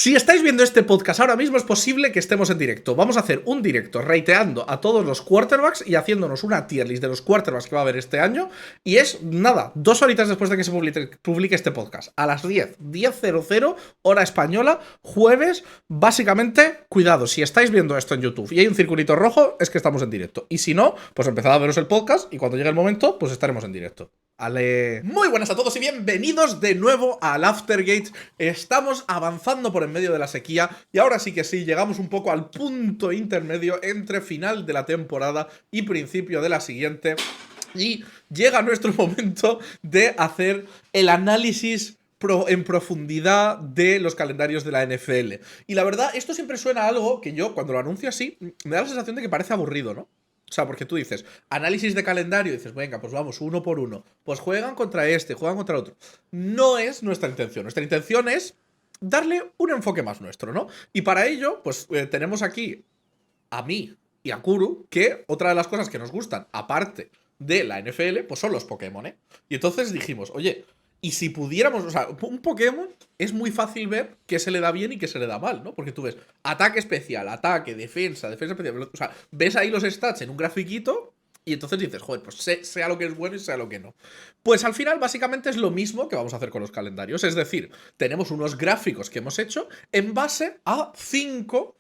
Si estáis viendo este podcast ahora mismo, es posible que estemos en directo. Vamos a hacer un directo rateando a todos los quarterbacks y haciéndonos una tier list de los quarterbacks que va a haber este año. Y es, nada, 2 horitas después de que se publique este podcast. A las 10:00, hora española, jueves. Básicamente, cuidado, si estáis viendo esto en YouTube y hay un circulito rojo, es que estamos en directo. Y si no, pues empezad a veros el podcast y cuando llegue el momento, pues estaremos en directo. Ale. Muy buenas a todos y bienvenidos de nuevo al Aftergate. Estamos avanzando por en medio de la sequía y ahora sí que sí, llegamos un poco al punto intermedio entre final de la temporada y principio de la siguiente. Y llega nuestro momento de hacer el análisis en profundidad de los calendarios de la NFL. Y la verdad, esto siempre suena a algo que yo, cuando lo anuncio así, me da la sensación de que parece aburrido, ¿no? O sea, porque tú dices, análisis de calendario, y dices, venga, pues vamos, uno por uno. Pues juegan contra este, juegan contra el otro. No es nuestra intención. Nuestra intención es darle un enfoque más nuestro, ¿no? Y para ello, pues tenemos aquí a mí y a Kuru, que otra de las cosas que nos gustan, aparte de la NFL, pues son los Pokémon, ¿eh? Y entonces dijimos, oye, y si pudiéramos, o sea, un Pokémon es muy fácil ver qué se le da bien y qué se le da mal, ¿no? Porque tú ves ataque especial, ataque, defensa especial. O sea, ves ahí los stats en un grafiquito y entonces dices, joder, pues sea lo que es bueno y sea lo que no. Pues al final, básicamente es lo mismo que vamos a hacer con los calendarios. Es decir, tenemos unos gráficos que hemos hecho en base a 5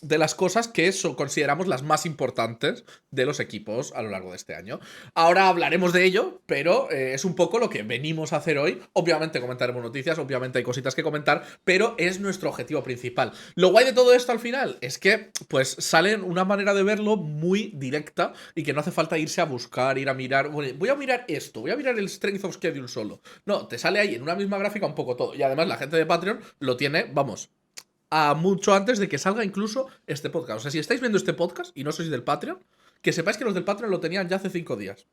de las cosas que consideramos las más importantes de los equipos a lo largo de este año. Ahora hablaremos de ello, pero es un poco lo que venimos a hacer hoy. Obviamente comentaremos noticias, obviamente hay cositas que comentar, pero es nuestro objetivo principal. Lo guay de todo esto al final es que pues sale una manera de verlo muy directa y que no hace falta irse a buscar, ir a mirar, bueno, voy a mirar esto, voy a mirar el Strength of Schedule solo. No, te sale ahí en una misma gráfica un poco todo. Y además la gente de Patreon lo tiene, vamos, a mucho antes de que salga incluso este podcast. O sea, si estáis viendo este podcast y no sois del Patreon, que sepáis que los del Patreon lo tenían ya hace 5 días.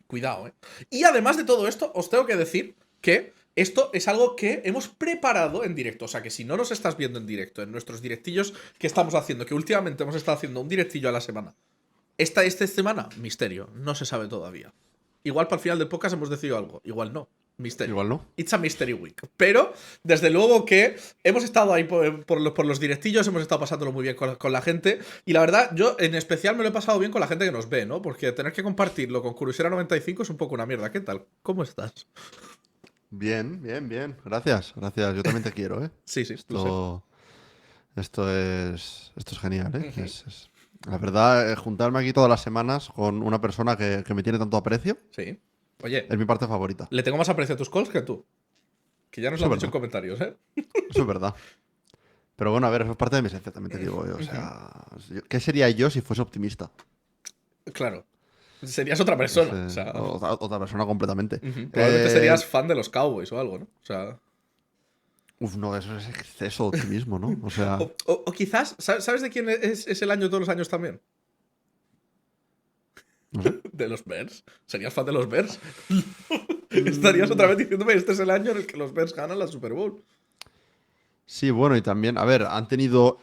Cuidado, ¿eh? Y además de todo esto, os tengo que decir que esto es algo que hemos preparado en directo. O sea, que si no nos estás viendo en directo, en nuestros directillos que estamos haciendo, que últimamente hemos estado haciendo un directillo a la semana. Esta semana, misterio. No se sabe todavía. Igual para el final del podcast hemos decidido algo. Igual no. Misterio. Igual no. It's a mystery week. Pero, desde luego que hemos estado ahí por los directillos, hemos estado pasándolo muy bien con la gente. Y la verdad, yo en especial me lo he pasado bien con la gente que nos ve, ¿no? Porque tener que compartirlo con Curusera95 es un poco una mierda. ¿Qué tal? ¿Cómo estás? Bien, bien, bien. Gracias, gracias. Yo también te quiero, ¿eh? Sí, Esto es genial, ¿eh? La verdad, juntarme aquí todas las semanas con una persona que me tiene tanto aprecio Sí. Oye, es mi parte favorita. le tengo más aprecio a tus calls que tú. Que ya nos lo Eso han es dicho en verdad. comentarios, ¿eh? Eso es verdad. Pero bueno, a ver, eso es parte de mi esencia, también te digo, ¿eh? O sea, ¿qué sería yo si fuese optimista? Claro. Serías otra persona. O Entonces, sea, otra persona completamente. probablemente serías fan de los Cowboys o algo, ¿no? O sea. No, eso es exceso de optimismo, ¿no? O sea, O quizás, ¿sabes de quién es el año de todos los años también? no sé. De los Bears. ¿Serías fan de los Bears? Estarías otra vez diciéndome, este es el año en el que los Bears ganan la Super Bowl. Sí, bueno, y también, a ver, han tenido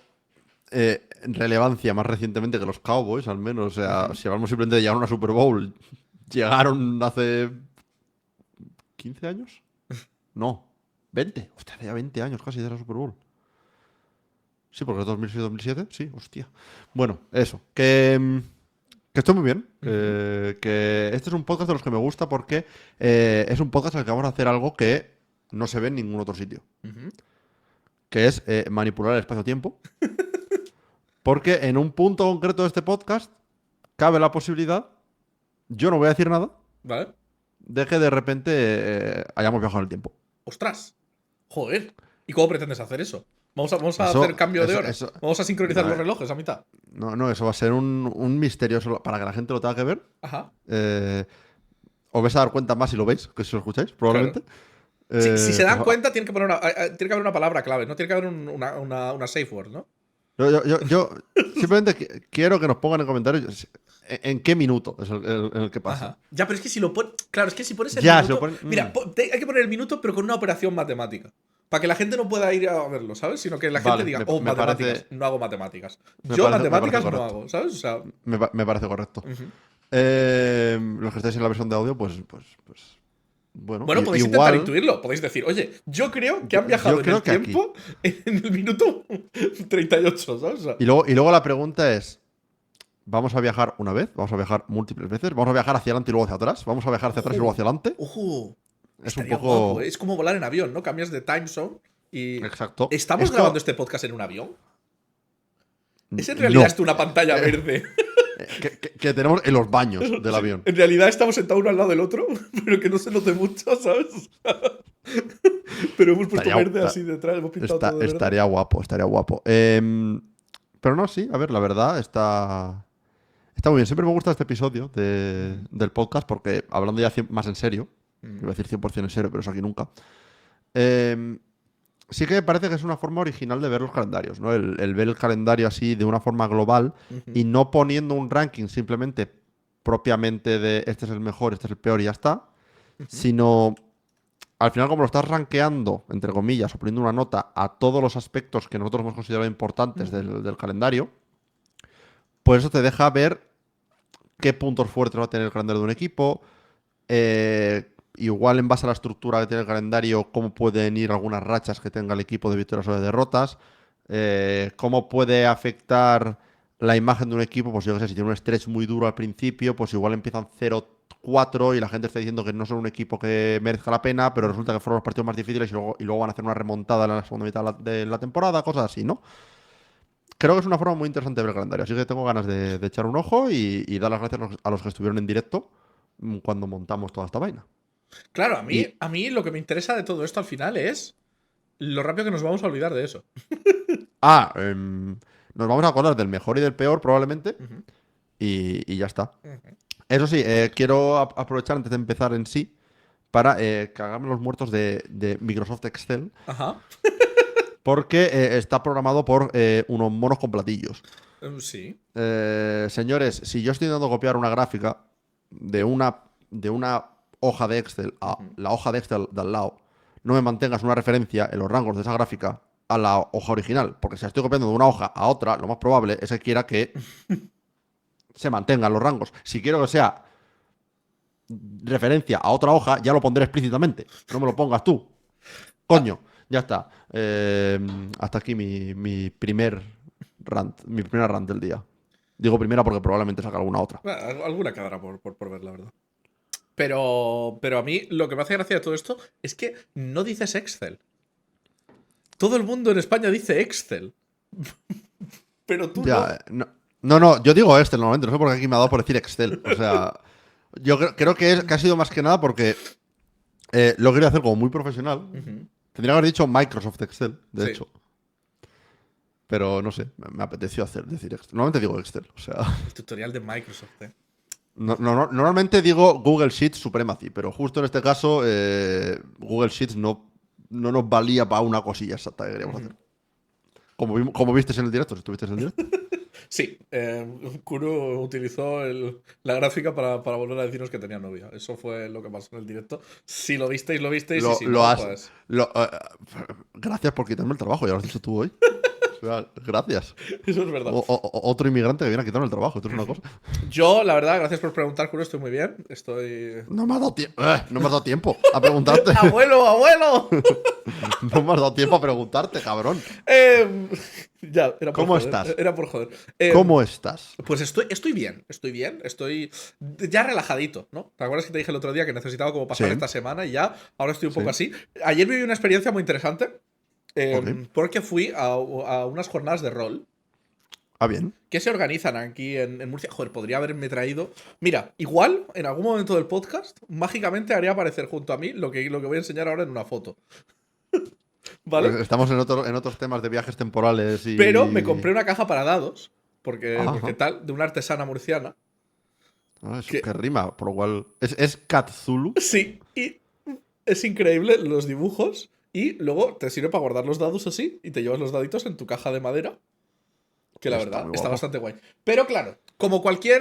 relevancia más recientemente que los Cowboys, al menos. O sea, si hablamos simplemente de llegar a una Super Bowl, llegaron hace 15 años. No, 20. Hostia, hace ya 20 años casi de la Super Bowl. Sí, porque es 2006-2007. Sí, hostia. Bueno, eso. Que estoy muy bien. Que este es un podcast de los que me gusta porque es un podcast en el que vamos a hacer algo que no se ve en ningún otro sitio. Que es manipular el espacio-tiempo. Porque en un punto concreto de este podcast cabe la posibilidad, yo no voy a decir nada, ¿Vale? de que de repente hayamos viajado en el tiempo. ¡Ostras! Joder. ¿Y cómo pretendes hacer eso? ¿Vamos a Eso- hacer cambio de eso- hora? eso- ¿Vamos a sincronizar no, los relojes a mitad? No, eso va a ser un misterio solo para que la gente lo tenga que ver. Ajá. Os vais a dar cuenta más si lo veis, que si lo escucháis, probablemente. Si se dan Pues, cuenta, tiene que haber una palabra clave, ¿no? Tiene que haber una safe word, ¿no? yo simplemente quiero que nos pongan en comentarios en qué minuto es en el que pasa. Ajá. Ya, pero es que si lo pones. Claro, es que si pones el Ya, minuto. si lo ponen- Mira, hay que poner el minuto, pero con una operación matemática. Para que la gente no pueda ir a verlo, ¿sabes? Sino que la gente Vale, diga, me matemáticas. parece- No hago matemáticas. me Yo parece matemáticas no correcto. hago, ¿sabes? O sea. Me parece correcto. Ujú. Los que estáis en la versión de audio, pues Bueno, Bueno, podéis intentar igual. intuirlo. Podéis decir, oye, yo creo que han Yo viajado en creo el que aquí. tiempo en el minuto 38, ¿sabes? O sea, Y luego la pregunta es: ¿vamos a viajar una vez? ¿Vamos a viajar múltiples veces? ¿Vamos a viajar hacia adelante y luego hacia atrás? ¿Vamos a viajar hacia atrás y luego ojo, hacia adelante? ojo. Es un Estaría guapo, ¿eh? poco. Es como volar en avión, ¿no? Cambias de time zone y. Exacto. ¿Estamos grabando Esto. este podcast en un avión? ¿Es en realidad No. esto una pantalla verde? Que tenemos en los baños del Sí, avión. en realidad estamos sentados uno al lado del otro, pero que no se note mucho, ¿sabes? Pero hemos puesto Estaría, verde así detrás, hemos pintado todo de verde. estaría guapo, estaría guapo. Pero no, sí, a ver, la verdad está muy bien. Siempre me gusta este episodio del podcast porque, hablando ya más en serio, iba a decir 100% en serio, pero eso aquí nunca. em, sí que me parece que es una forma original de ver los calendarios, ¿no? El ver el calendario así de una forma global y no poniendo un ranking simplemente propiamente de este es el mejor, este es el peor y ya está, sino al final como lo estás rankeando, entre comillas, o poniendo una nota a todos los aspectos que nosotros hemos considerado importantes del calendario, pues eso te deja ver qué puntos fuertes va a tener el calendario de un equipo, igual en base a la estructura que tiene el calendario, cómo pueden ir algunas rachas que tenga el equipo de victorias o de derrotas, cómo puede afectar la imagen de un equipo, pues yo qué sé, si tiene un stretch muy duro al principio, pues igual empiezan 0-4 y la gente está diciendo que no son un equipo que merezca la pena, pero resulta que fueron los partidos más difíciles y luego van a hacer una remontada en la segunda mitad de la temporada, cosas así, ¿no? Creo que es una forma muy interesante de ver el calendario, así que tengo ganas de echar un ojo y dar las gracias a los que estuvieron en directo cuando montamos toda esta vaina. Claro, Y, a mí lo que me interesa de todo esto al final es lo rápido que nos vamos a olvidar de eso. nos vamos a acordar del mejor y del peor probablemente Ujú, y ya está. ujú. Eso sí, quiero aprovechar antes de empezar en sí para cagarme los muertos de Microsoft Excel Ajá. porque está programado por unos monos con platillos. Sí. Señores, si yo estoy intentando copiar una gráfica de una hoja de Excel a Ujú. la hoja de Excel de al lado, no me mantengas una referencia en los rangos de esa gráfica a la hoja original, porque si la estoy copiando de una hoja a otra, lo más probable es que quiera que se mantengan los rangos. Si quiero que sea referencia a otra hoja, ya lo pondré explícitamente. No me lo pongas tú. Ah, Coño, ya está. Hasta aquí mi primera rant del día. Digo primera porque probablemente saque alguna otra. alguna quedará por ver, la verdad. Pero a mí lo que me hace gracia de todo esto es que no dices Excel. Todo el mundo en España dice Excel. Pero tú Ya, no. no, no, yo digo Excel normalmente, no sé por qué aquí me ha dado por decir Excel. O sea, yo creo que ha sido más que nada porque lo quería hacer como muy profesional. Ujú. Tendría que haber dicho Microsoft Excel, de Sí. hecho. Pero no sé, me apeteció decir Excel. Normalmente digo Excel, o sea. El tutorial de Microsoft, Normalmente digo Google Sheets Supremacy, pero justo en este caso Google Sheets no nos valía para una cosilla exacta que queríamos hacer. Como visteis en el directo, si estuvisteis en el directo. Sí, Kuro utilizó la gráfica para volver a decirnos que tenía novia. Eso fue lo que pasó en el directo. Si lo visteis, lo visteis, y Lo, si lo no, has. pues. Gracias por quitarme el trabajo, ya lo has dicho tú hoy. O sea, gracias. Eso es verdad. Otro inmigrante que viene a quitarme el trabajo, esto es una cosa. Yo, la verdad, gracias por preguntar, Kuro. Estoy muy bien. Estoy. No me has dado tiempo. No me has dado tiempo a preguntarte. ¡Abuelo, abuelo! No me has dado tiempo a preguntarte, cabrón. Em, ya, era por ¿Cómo joder. estás? Era por joder. ¿Cómo estás? Pues estoy bien, estoy ya relajadito, ¿no? ¿Te acuerdas que te dije el otro día que necesitaba como pasar Sí, esta semana y ya ahora estoy un poco sí. así? Ayer viví una experiencia muy interesante Ok. porque fui a unas jornadas de rol Ah, bien. que se organizan aquí en Murcia. Joder, podría haberme traído. Mira, igual en algún momento del podcast, mágicamente haría aparecer junto a mí lo que voy a enseñar ahora en una foto. ¿Vale? Estamos en otros temas de viajes temporales Pero me y. compré una caja para dados, porque Ajá. tal, de una artesana murciana. Eso Que que rima, por lo cual. ¿Es Cthulhu? sí, y es increíble los dibujos. Y luego te sirve para guardar los dados así y te llevas los daditos en tu caja de madera. Que la Está verdad muy está guapo. bastante guay. Pero claro, como cualquier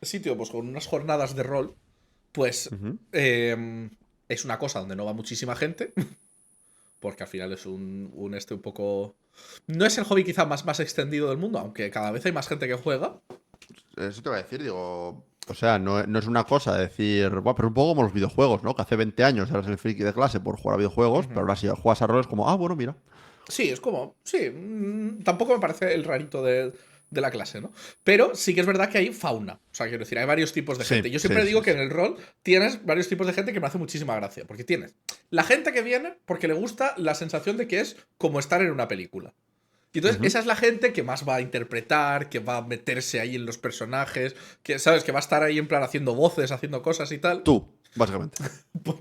sitio, pues con unas jornadas de rol, pues Ujú. es una cosa donde no va muchísima gente. Porque al final es un poco. No es el hobby quizá más extendido del mundo, aunque cada vez hay más gente que juega. Eso te voy a decir, digo. O sea, no es una cosa de decir, "Buah, pero un poco como los videojuegos, ¿no? Que hace 20 años eras el friki de clase por jugar a videojuegos, pero ahora si juegas a rol es como, ah, bueno, mira. Sí, es como, sí, tampoco me parece el rarito de la clase, ¿no? Pero sí que es verdad que hay fauna. O sea, quiero decir, hay varios tipos de Sí, gente. Yo sí, siempre digo sí, que sí. en el rol tienes varios tipos de gente que me hace muchísima gracia. Porque tienes la gente que viene porque le gusta la sensación de que es como estar en una película. Y entonces, Ujú. esa es la gente que más va a interpretar, que va a meterse ahí en los personajes, que, ¿sabes? Que va a estar ahí en plan haciendo voces, haciendo cosas y tal. Tú, básicamente.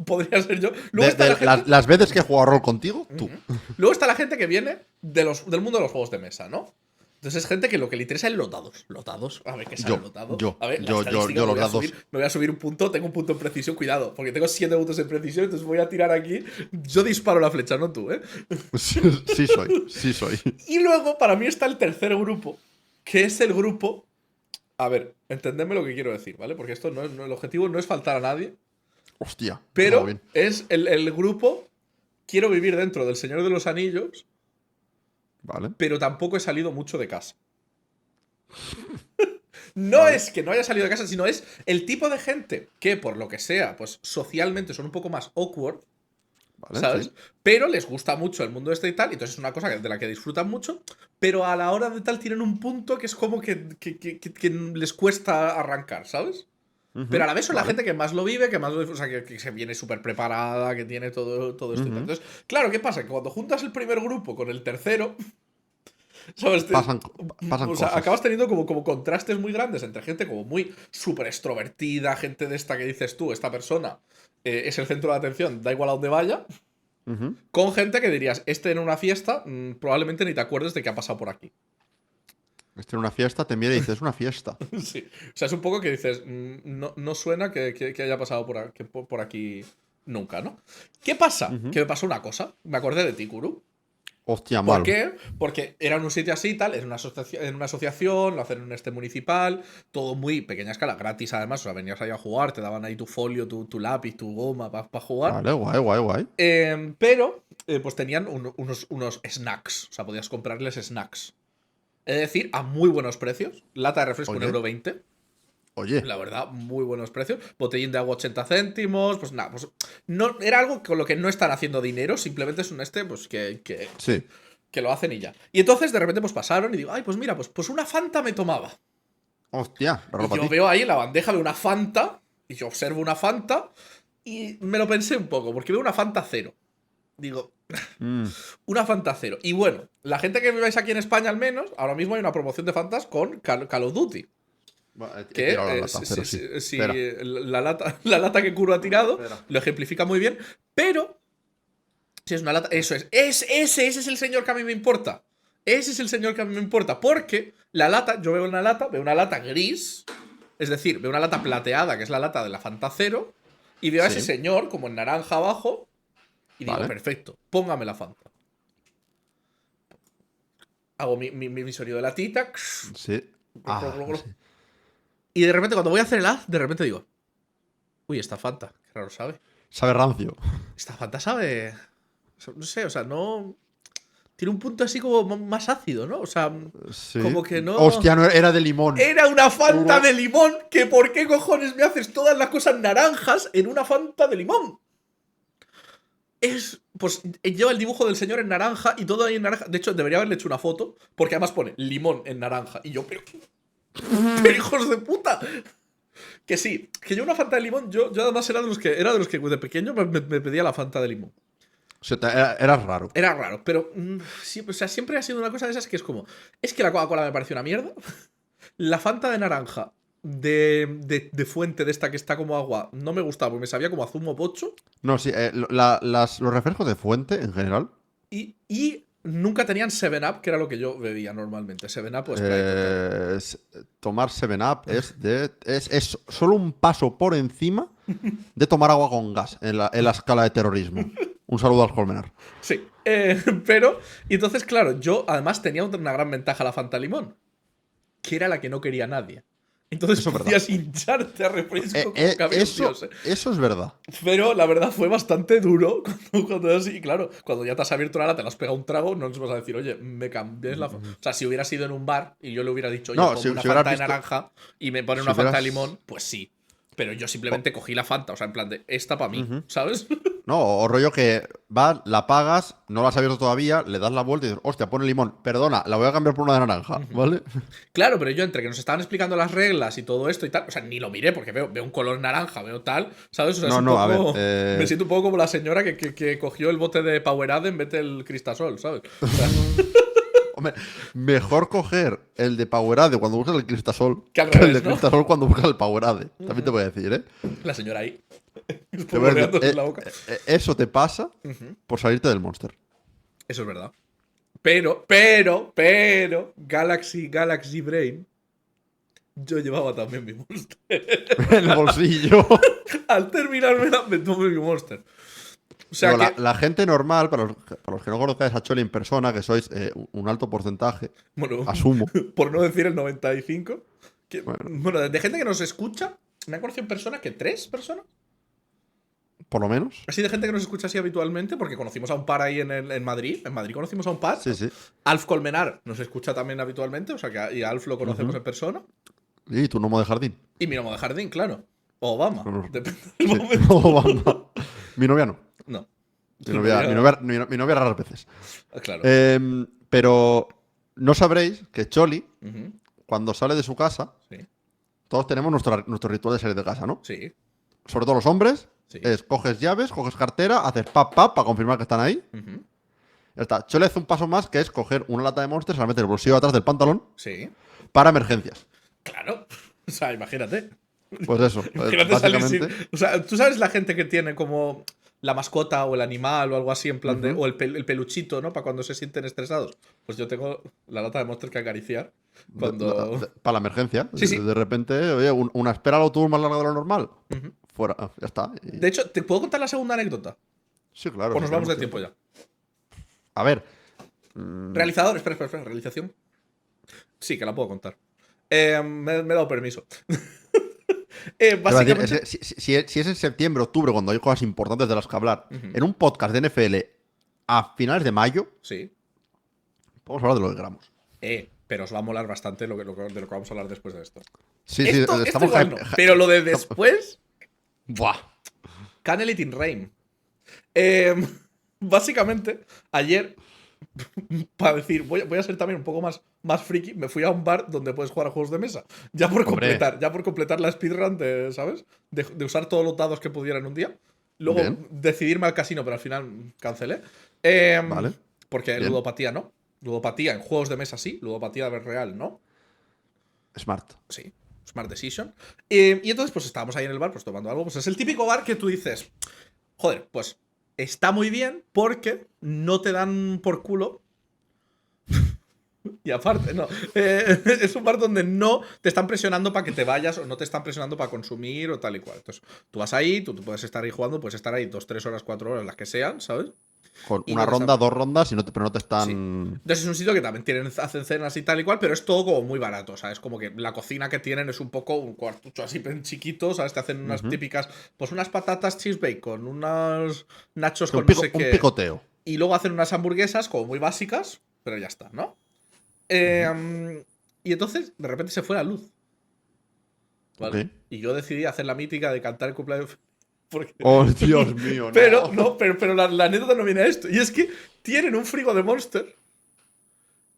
Podría ser yo. Luego está la gente. Las veces que he jugado a rol contigo, tú. Luego está la gente que viene del mundo de los juegos de mesa, ¿no? Entonces es gente que lo que le interesa es los dados. Los dados, a ver qué sale los dados. A ver, la estadística Yo los dados. me voy a subir un punto, tengo un punto en precisión, cuidado, porque tengo 7 puntos en precisión, entonces voy a tirar aquí. Yo disparo la flecha, no tú, ¿eh? Sí, sí soy, sí soy. Y luego, para mí, está el tercer grupo, que es el grupo. A ver, entendedme lo que quiero decir, ¿vale? Porque esto el objetivo no es faltar a nadie, Hostia, empezamos pero bien. es el grupo. Quiero vivir dentro del Señor de los Anillos, Vale, pero tampoco he salido mucho de casa. No vale. es que no haya salido de casa, sino es el tipo de gente que, por lo que sea, pues socialmente son un poco más awkward, Vale, ¿sabes? sí. Pero les gusta mucho el mundo este y tal, y entonces es una cosa de la que disfrutan mucho, pero a la hora de tal tienen un punto que es como que les cuesta arrancar, ¿sabes? Pero a Ujú, la vez son la vale. gente que más lo vive, que más lo, o sea, que se viene súper preparada, que tiene todo esto y tal. Ujú. Entonces, claro, ¿qué pasa? Que cuando juntas el primer grupo con el tercero, ¿sabes? Pasan, pasan O sea, cosas. acabas teniendo como contrastes muy grandes entre gente como muy súper extrovertida, gente de esta que dices tú, esta persona es el centro de atención, da igual a dónde vaya, Ujú. con gente que dirías, este en una fiesta, probablemente ni te acuerdes de que ha pasado por aquí. Estoy en una fiesta, te mira y dices, es una fiesta. Sí. O sea, es un poco que dices, no suena que haya pasado por aquí nunca, ¿no? ¿Qué pasa? Ujú. Que me pasó una cosa. Me acordé de ti, Kuru. Hostia, ¿Por mal. qué? Porque era en un sitio así, tal, en una asociación, lo hacen en este municipal, todo muy pequeña escala, gratis además, o sea, venías ahí a jugar, te daban ahí tu folio, tu lápiz, tu goma para jugar. Vale, guay, guay, guay. Pero, pues tenían unos snacks, o sea, podías comprarles snacks. Es decir, a muy buenos precios, lata de refresco un Oye, euro veinte. oye. La verdad, muy buenos precios. Botellín de agua 80 céntimos. Pues nada, pues no, era algo con lo que no están haciendo dinero. Simplemente es un pues Sí. que lo hacen y ya. Y entonces de repente pues pasaron y digo, ay, pues mira, pues una Fanta me tomaba. Hostia, raro Y para yo ti. veo ahí en la bandeja, veo una Fanta. Y yo observo una Fanta. Y me lo pensé un poco, porque veo una Fanta cero. Digo, Mm. una Fanta cero. Y bueno, la gente que viváis aquí en España al menos, ahora mismo hay una promoción de Fantas con Call of Duty. He tirado la Que lata, pero sí. si Espera. la lata que Kuro ha tirado Espera. lo ejemplifica muy bien, pero si es una lata, eso ese es el señor que a mí me importa. Ese es el señor que a mí me importa, porque la lata, yo veo una lata gris, es decir, veo una lata plateada, que es la lata de la Fanta Cero, y veo a ese Sí. señor como en naranja abajo, y digo, Vale. perfecto, póngame la Fanta. Hago mi sonido de latita, Sí. Ah, sí. y de repente cuando voy a hacer el haz, de repente digo, uy, esta Fanta, qué raro sabe. Sabe rancio. Esta Fanta sabe. No sé, o sea, no. Tiene un punto así como más ácido, ¿no? O sea, Sí. como que no. Hostia, no era de limón. Era una Fanta Puro. de limón. ¿Que por qué cojones me haces todas las cosas naranjas en una Fanta de limón? Es. Pues lleva el dibujo del señor en naranja y todo ahí en naranja. De hecho, debería haberle hecho una foto, porque además pone limón en naranja. Y yo, pero hijos de puta. Que sí, que yo una Fanta de limón, yo además era de los que de pequeño me pedía la Fanta de limón. O sea, era raro. Era raro, pero sí, o sea, siempre ha sido una cosa de esas que es como. Es que la Coca-Cola me pareció una mierda. La Fanta de naranja de fuente de esta que está como agua no me gustaba porque me sabía como a zumo pocho. No, sí, los refrescos de fuente en general. Y nunca tenían 7-Up, que era lo que yo bebía normalmente. 7-Up o Sprite o tal. Tomar 7-Up es solo un paso por encima de tomar agua con gas en la escala de terrorismo. Un saludo al Colmenar. Sí. Pero. Y entonces, claro, yo además tenía una gran ventaja la Fanta Limón. Que era la que no quería nadie. Entonces Eso es verdad. podías hincharte a refresco como que había un Eso, dios, ¿eh? eso es verdad. Pero la verdad fue bastante duro cuando así, claro, cuando ya te has abierto la lata, te has pegado un trago, no nos vas a decir, oye, me cambies la. O sea, si hubiera sido en un bar y yo le hubiera dicho, oye, No, ponme una si hubieras Fanta de visto. naranja y me ponen Si una Fanta de hubieras. limón, pues sí. Pero yo o- simplemente cogí la Fanta, o sea, en plan de, esta para mí, Ujú. ¿sabes? No, o rollo que vas, la pagas, no la has abierto todavía, le das la vuelta y dices, hostia, pone limón. Perdona, la voy a cambiar por una de naranja, ¿vale? Claro, pero yo entre que nos estaban explicando las reglas y todo esto y tal, o sea, ni lo miré porque veo un color naranja, veo tal, ¿sabes? O sea, es No, un no, a ver. poco. Me siento un poco como la señora que cogió el bote de Powerade en vez del Cristasol, ¿sabes? O sea, Hombre, mejor coger el de Powerade cuando buscas el Cristasol que al que el de revés, ¿no? Cristasol cuando buscas el Powerade. También te voy a decir, ¿eh? La señora ahí, Te voy a decir, espolvoreándose en la boca. eso te pasa por salirte del Monster. Eso es verdad. Galaxy Brain, yo llevaba también mi Monster. En el bolsillo. Al terminármela, me tomé mi Monster. O sea Digo, que, la gente normal, para los que no conozcáis a Choli en persona, que sois un alto porcentaje, bueno, asumo. por no decir el 95, Bueno, bueno, de gente que nos escucha, me han conocido en persona que 3 personas. por lo menos. Así de gente que nos escucha así habitualmente, porque conocimos a un par ahí en Madrid. En Madrid conocimos a un par. Sí, sí. Alf Colmenar nos escucha también habitualmente, o sea que y a Alf lo conocemos Ujú. en persona. Y tu gnomo de jardín. Y mi gnomo de jardín, claro. O Obama, No, no. depende del Sí. momento. Obama. Mi novia no. No. Mi novia raras veces. Claro. Pero no sabréis que Choli, Ujú. cuando sale de su casa, Sí, todos tenemos nuestro ritual de salir de casa, ¿no? sí, Sobre todo los hombres, sí. es coges llaves, coges cartera, haces pap pap para confirmar que están ahí. Ujú. Ya está. Chole hace un paso más, que es coger una lata de Monster, se la mete en el bolsillo de atrás del pantalón Sí. para emergencias. Claro. O sea, imagínate. Pues eso, Imagínate salir sin. básicamente. O sea, tú sabes la gente que tiene como la mascota o el animal o algo así en plan de. Ujú. O el peluchito, ¿no? Para cuando se sienten estresados. Pues yo tengo la lata de Monster que acariciar. Cuando. Para la emergencia. Sí, sí. De repente, oye, una espera al autobús más larga de lo normal. Ujú. Fuera, ya está. De hecho, ¿te puedo contar la segunda anécdota? Sí, claro. O si nos vamos de tenemos tiempo ya. A ver. Realizador, espera. Realización. Sí, que la puedo contar. Me he dado permiso. Te iba a decir, Básicamente. si es en septiembre, octubre, cuando hay cosas importantes de las que hablar, Ujú. en un podcast de NFL a finales de mayo, Sí. podemos hablar de lo que queramos. Pero os va a molar bastante de lo que vamos a hablar después de esto. Sí, Esto estamos igual no, pero lo de después. Buah. Can It in Rain. Básicamente, ayer, para decir, voy a ser también un poco más friki, me fui a un bar donde puedes jugar a juegos de mesa. Ya por Hombre. completar la speedrun, ¿sabes? De usar todos los dados que pudiera en un día. Luego Bien. decidirme al casino, pero al final cancelé. Vale. Porque Bien. ludopatía no. Ludopatía en juegos de mesa sí, ludopatía real no. Smart. Sí, Smart Decision. Y entonces, pues estábamos ahí en el bar, pues tomando algo. Pues es el típico bar que tú dices, joder, pues está muy bien porque no te dan por culo. Y aparte, no. Es un bar donde no te están presionando para que te vayas o no te están presionando para consumir o tal y cual. Entonces, tú vas ahí, tú puedes estar ahí jugando, puedes estar ahí 2, 3 horas, 4 horas, las que sean, ¿sabes? Con Y una no te ronda, están- 2 rondas, pero no te están. Sí. Entonces es un sitio que también hacen cenas y tal y cual, pero es todo como muy barato, ¿sabes? Como que la cocina que tienen es un poco un cuartucho así chiquito, ¿sabes? Te hacen unas típicas, pues unas patatas cheese bacon, unos nachos con no sé Un qué. picoteo. Y luego hacen unas hamburguesas como muy básicas, pero ya está, ¿no? Y entonces, de repente se fue la luz. ¿Vale? Ok. Y yo decidí hacer la mítica de cantar el cumpleaños. Porque Oh, Dios mío, no. pero la anécdota no viene a esto. Y es que tienen un frigo de Monster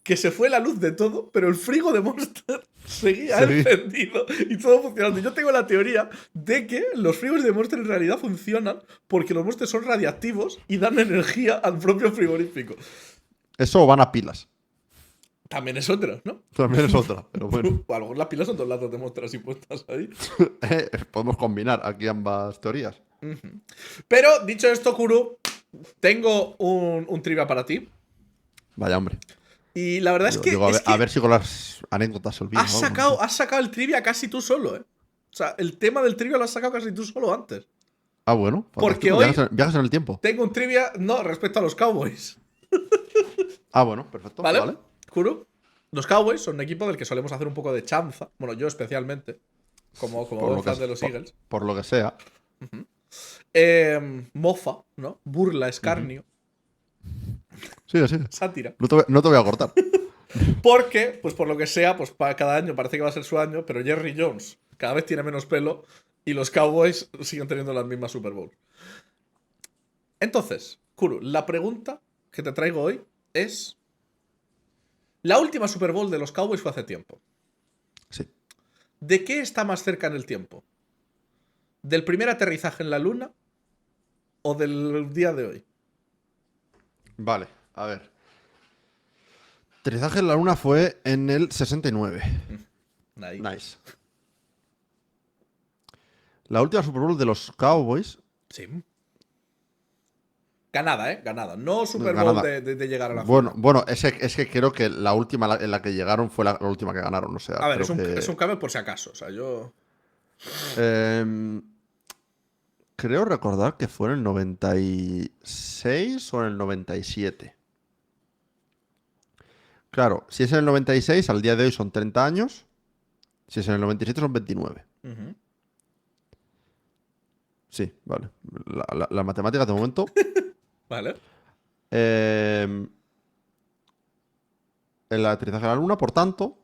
que se fue la luz de todo, pero el frigo de Monster seguía Sí. encendido y todo funcionando. Yo tengo la teoría de que los frigos de Monster en realidad funcionan porque los Monsters son radiactivos y dan energía al propio frigorífico. Eso van a pilas. También es otro, ¿no? También es otra, pero bueno. A lo mejor las pilas son dos latas de Monster así puestas ahí. Podemos combinar aquí ambas teorías. Pero, dicho esto, Kuru, tengo un trivia para ti. Vaya, hombre. Y la verdad es que, Digo, es a que ver si con las anécdotas se olvida. has sacado el trivia casi tú solo, ¿eh? O sea, el tema del trivia lo has sacado casi tú solo antes. Ah, bueno. Porque fantástico. hoy- Viajes en el tiempo. Tengo un trivia, no, respecto a los Cowboys. Ah, bueno, perfecto. ¿Vale? Vale. Kuru. Los Cowboys son un equipo del que solemos hacer un poco de chanza. Bueno, yo especialmente. Como buen fan de los Eagles. Por lo que sea. Mofa, ¿no? Burla, escarnio. Sí. Sátira. No te voy a cortar. Porque, pues por lo que sea, pues para cada año parece que va a ser su año, pero Jerry Jones cada vez tiene menos pelo y los Cowboys siguen teniendo las mismas Super Bowl. Entonces, Kuru, la pregunta que te traigo hoy es... La última Super Bowl de los Cowboys fue hace tiempo. Sí. ¿De qué está más cerca en el tiempo? ¿Del primer aterrizaje en la luna o del día de hoy? Vale, a ver. Aterrizaje en la luna fue en el 69. Nice. La última Super Bowl de los Cowboys. Sí. Ganada, ¿eh? Ganada. No Super Bowl de llegar a la final. Bueno, es que creo que la última en la que llegaron fue la última que ganaron. O sea, a ver, es un cambio por si acaso. O sea, yo... creo recordar que fue en el 96 o en el 97. Claro, si es en el 96, al día de hoy son 30 años. Si es en el 97, son 29. Sí, vale. La matemática de momento. Vale. El aterrizaje a la luna, por tanto,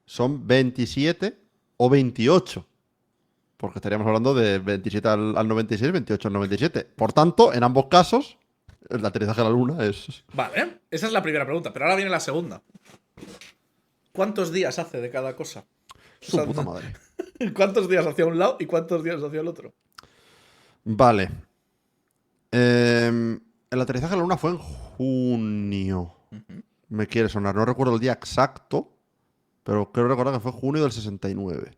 son 27 o 28. Porque estaríamos hablando de 27 al 96, 28 al 97. Por tanto, en ambos casos, el aterrizaje a la luna es... Vale, esa es la primera pregunta. Pero ahora viene la segunda. ¿Cuántos días hace de cada cosa? Su puta madre. ¿Cuántos días hacia un lado y cuántos días hacia el otro? Vale. El aterrizaje a la luna fue en junio. Me quiere sonar. No recuerdo el día exacto, pero creo recordar que fue junio del 69.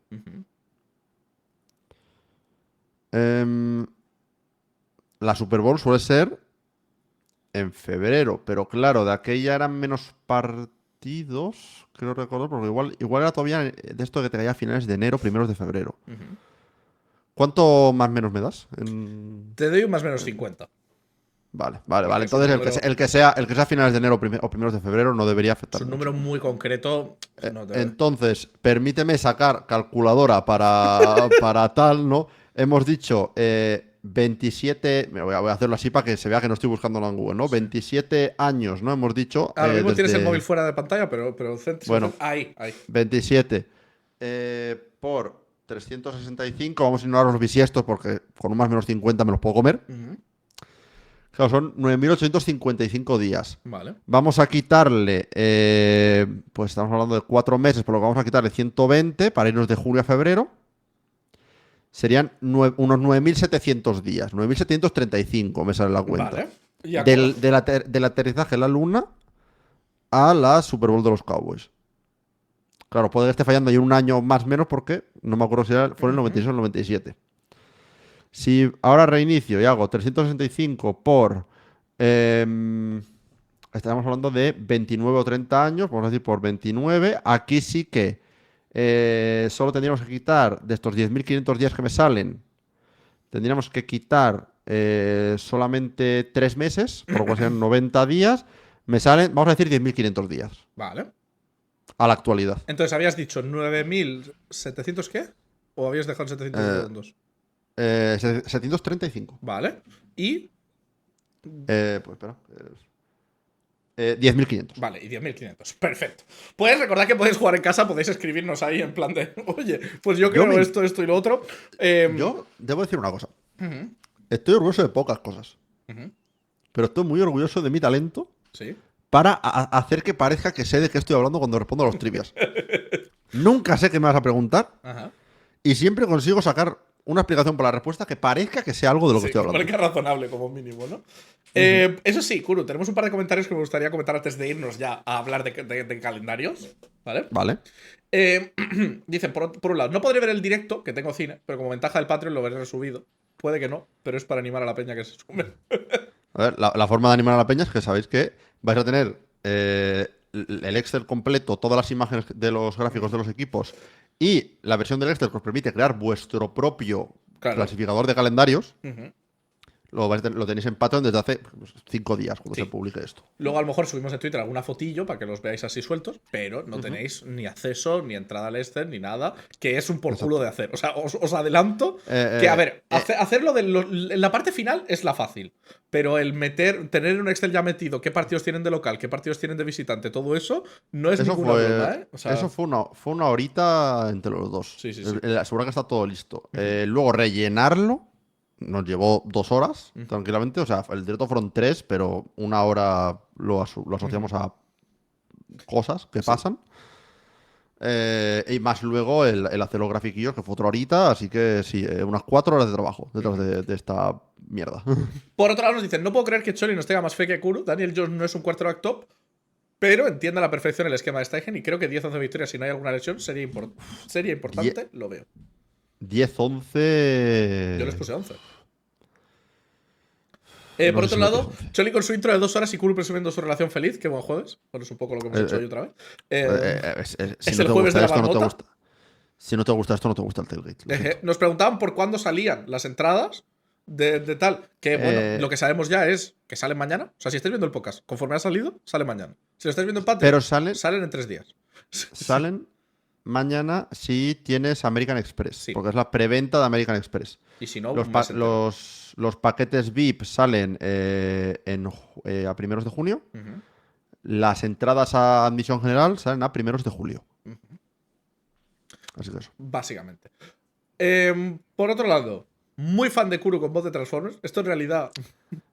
La Super Bowl suele ser en febrero, pero claro, de aquella eran menos partidos, creo recordar, porque igual era todavía de esto que te caía a finales de enero, primeros de febrero. ¿Cuánto más menos me das? Te doy un más o menos 50. Vale. Entonces el que sea a finales de enero o primeros de febrero no debería afectar. Es un número muy concreto. Entonces, permíteme sacar calculadora para tal, ¿no? Hemos dicho 27. Voy a hacerlo así para que se vea que no estoy buscando en Google, ¿no? 27 años, ¿no? Hemos dicho. Ahora mismo tienes el móvil fuera de pantalla, pero bueno, ahí. 27 por 365. Vamos a ignorar los bisiestos porque con un más menos 50 me los puedo comer. Claro, son 9.855 días. Vale. Vamos a quitarle, pues estamos hablando de 4 meses, por lo que vamos a quitarle 120 para irnos de junio a febrero. Serían unos 9.700 días. 9.735 me sale la cuenta. Vale. Del aterrizaje en la luna a la Super Bowl de los Cowboys. Claro, puede que esté fallando ahí un año más o menos porque no me acuerdo si fue el 96 o el 97. Si ahora reinicio y hago 365 por... estaríamos hablando de 29 o 30 años, vamos a decir por 29. Aquí sí que solo tendríamos que quitar de estos 10.500 días que me salen, tendríamos que quitar solamente 3 meses, por lo cual serían 90 días. Me salen, vamos a decir 10.500 días. Vale. A la actualidad. Entonces, ¿habías dicho 9.700 qué? ¿O habías dejado 700 segundos? 735. Vale. ¿Y? Pues espera. 10.500. Vale, y 10.500. Perfecto. Puedes recordar que podéis jugar en casa, podéis escribirnos ahí en plan de, oye, pues yo creo esto y lo otro. Yo debo decir una cosa. Estoy orgulloso de pocas cosas. Pero estoy muy orgulloso de mi talento. Sí. Para hacer que parezca que sé de qué estoy hablando cuando respondo a los trivias. Nunca sé qué me vas a preguntar. Y siempre consigo sacar una explicación para la respuesta que parezca que sea algo de lo que estoy hablando. Parezca razonable como mínimo, ¿no? Eso sí, Kuru, tenemos un par de comentarios que me gustaría comentar antes de irnos ya a hablar de calendarios. ¿Vale? Vale. Dicen, por un lado, no podré ver el directo, que tengo cine, pero como ventaja del Patreon lo veré resubido. Puede que no, pero es para animar a la peña que se sume. A ver, la forma de animar a la peña es que sabéis que vais a tener el Excel completo, todas las imágenes de los gráficos de los equipos y la versión del Excel que os permite crear vuestro propio clasificador de calendarios. Lo tenéis en Patreon desde hace 5 días cuando Sí. se publique esto. Luego a lo mejor subimos en Twitter alguna fotillo para que los veáis así sueltos, pero no tenéis ni acceso, ni entrada al Ether, ni nada, que es un por culo de hacer. O sea, os adelanto que, a ver, hacerlo en la parte final es la fácil, pero el tener un Excel ya metido qué partidos tienen de local, qué partidos tienen de visitante, todo eso, no es ninguna broma, ¿eh? O sea, Eso fue una horita entre los dos. Sí. Seguro que está todo listo. Luego rellenarlo nos llevó 2 horas, tranquilamente. O sea, el directo fueron 3, pero 1 hora lo asociamos a cosas que pasan. Y más luego el hacer los grafiquillos, que fue otra horita. Así que sí, unas 4 horas de trabajo detrás de esta mierda. Por otro lado nos dicen, no puedo creer que Choli nos tenga más fe que Kuro. Daniel Jones no es un quarterback top, pero entiende a la perfección el esquema de Steichen y creo que 10-11 victorias si no hay alguna lesión sería importante, lo veo. 10-11. Yo les puse 11. No por sé otro si lado, metes 11. Choli con su intro de 2 horas y Kuro presumiendo su relación feliz. Qué buen jueves. Bueno, es un poco lo que hemos hecho hoy otra vez. Si es no el te jueves gusta de la esto, no te marmota. gusta. Si no te gusta esto, no te gusta el tailgate. Lo siento. Nos preguntaban por cuándo salían las entradas de tal. Que bueno, lo que sabemos ya es que salen mañana. O sea, si estáis viendo el podcast, conforme ha salido, sale mañana. Si lo estáis viendo en Patreon, Pero salen en 3 días. salen mañana si tienes American Express. Sí. Porque es la preventa de American Express. Y si no, Los, un pa- mes entero. los paquetes VIP salen a primeros de junio. Ujú. Las entradas a admisión general salen a primeros de julio. Así que eso. Básicamente. Por otro lado, muy fan de Kuro con voz de Transformers. Esto en realidad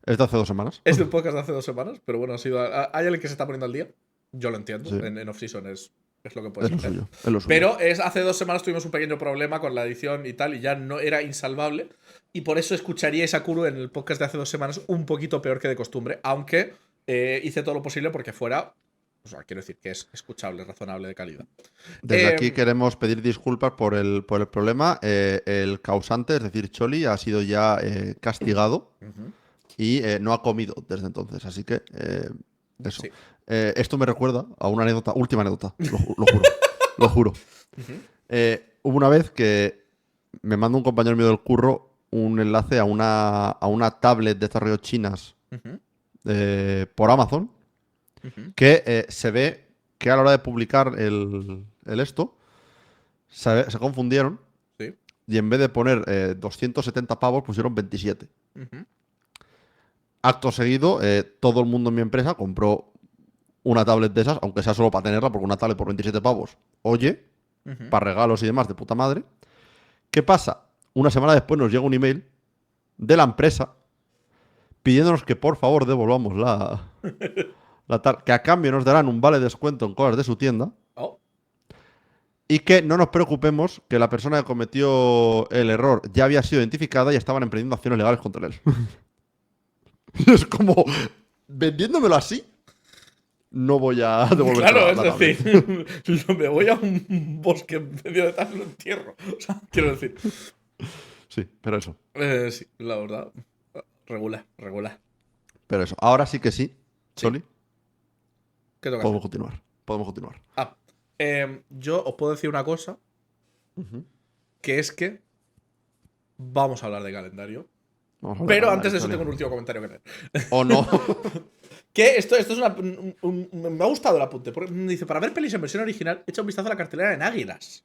Es de hace 2 semanas. es de un podcast de hace 2 semanas, pero bueno, hay alguien que se está poniendo al día. Yo lo entiendo. Sí. En off-season es lo que puedes Es lo hacer. suyo. Es lo suyo. Pero hace 2 semanas tuvimos un pequeño problema con la edición y tal, y ya no era insalvable. Y por eso escucharíais a Kuro en el podcast de hace 2 semanas un poquito peor que de costumbre, aunque hice todo lo posible porque fuera. O sea, quiero decir que es escuchable, razonable, de calidad. Desde aquí queremos pedir disculpas por el problema. El causante, es decir, Choli, ha sido ya castigado y no ha comido desde entonces. Así que eso. Sí. Esto me recuerda a una anécdota, última anécdota, lo juro. Lo juro. Hubo una vez que me mandó un compañero mío del curro un enlace a una tablet de desarrollo chinas por Amazon, que se ve que a la hora de publicar el esto, se confundieron Sí. y en vez de poner 270 pavos pusieron 27. Acto seguido, todo el mundo en mi empresa compró una tablet de esas, aunque sea solo para tenerla, porque una tablet por 27 pavos, oye, para regalos y demás, de puta madre. ¿Qué pasa? Una semana después nos llega un email de la empresa pidiéndonos que por favor devolvamos que a cambio nos darán un vale de descuento en cosas de su tienda Oh. y que no nos preocupemos que la persona que cometió el error ya había sido identificada y estaban emprendiendo acciones legales contra él. Es como, vendiéndomelo así, no voy a devolver Claro, la es tablet. decir, me voy a un bosque en medio de tal y lo entierro. O sea, quiero decir. Sí, pero eso. Sí, la verdad. Regular. Pero eso. Ahora sí que sí, Choli, ¿Qué toca podemos hacer? continuar. Yo os puedo decir una cosa, que es que vamos a hablar de calendario. Vamos a hablar Pero de antes de eso Choli. tengo un último comentario que leer. ¿O no? Que esto es me ha gustado el apunte. Porque dice, para ver pelis en versión original, echa un vistazo a la cartelera en Águilas.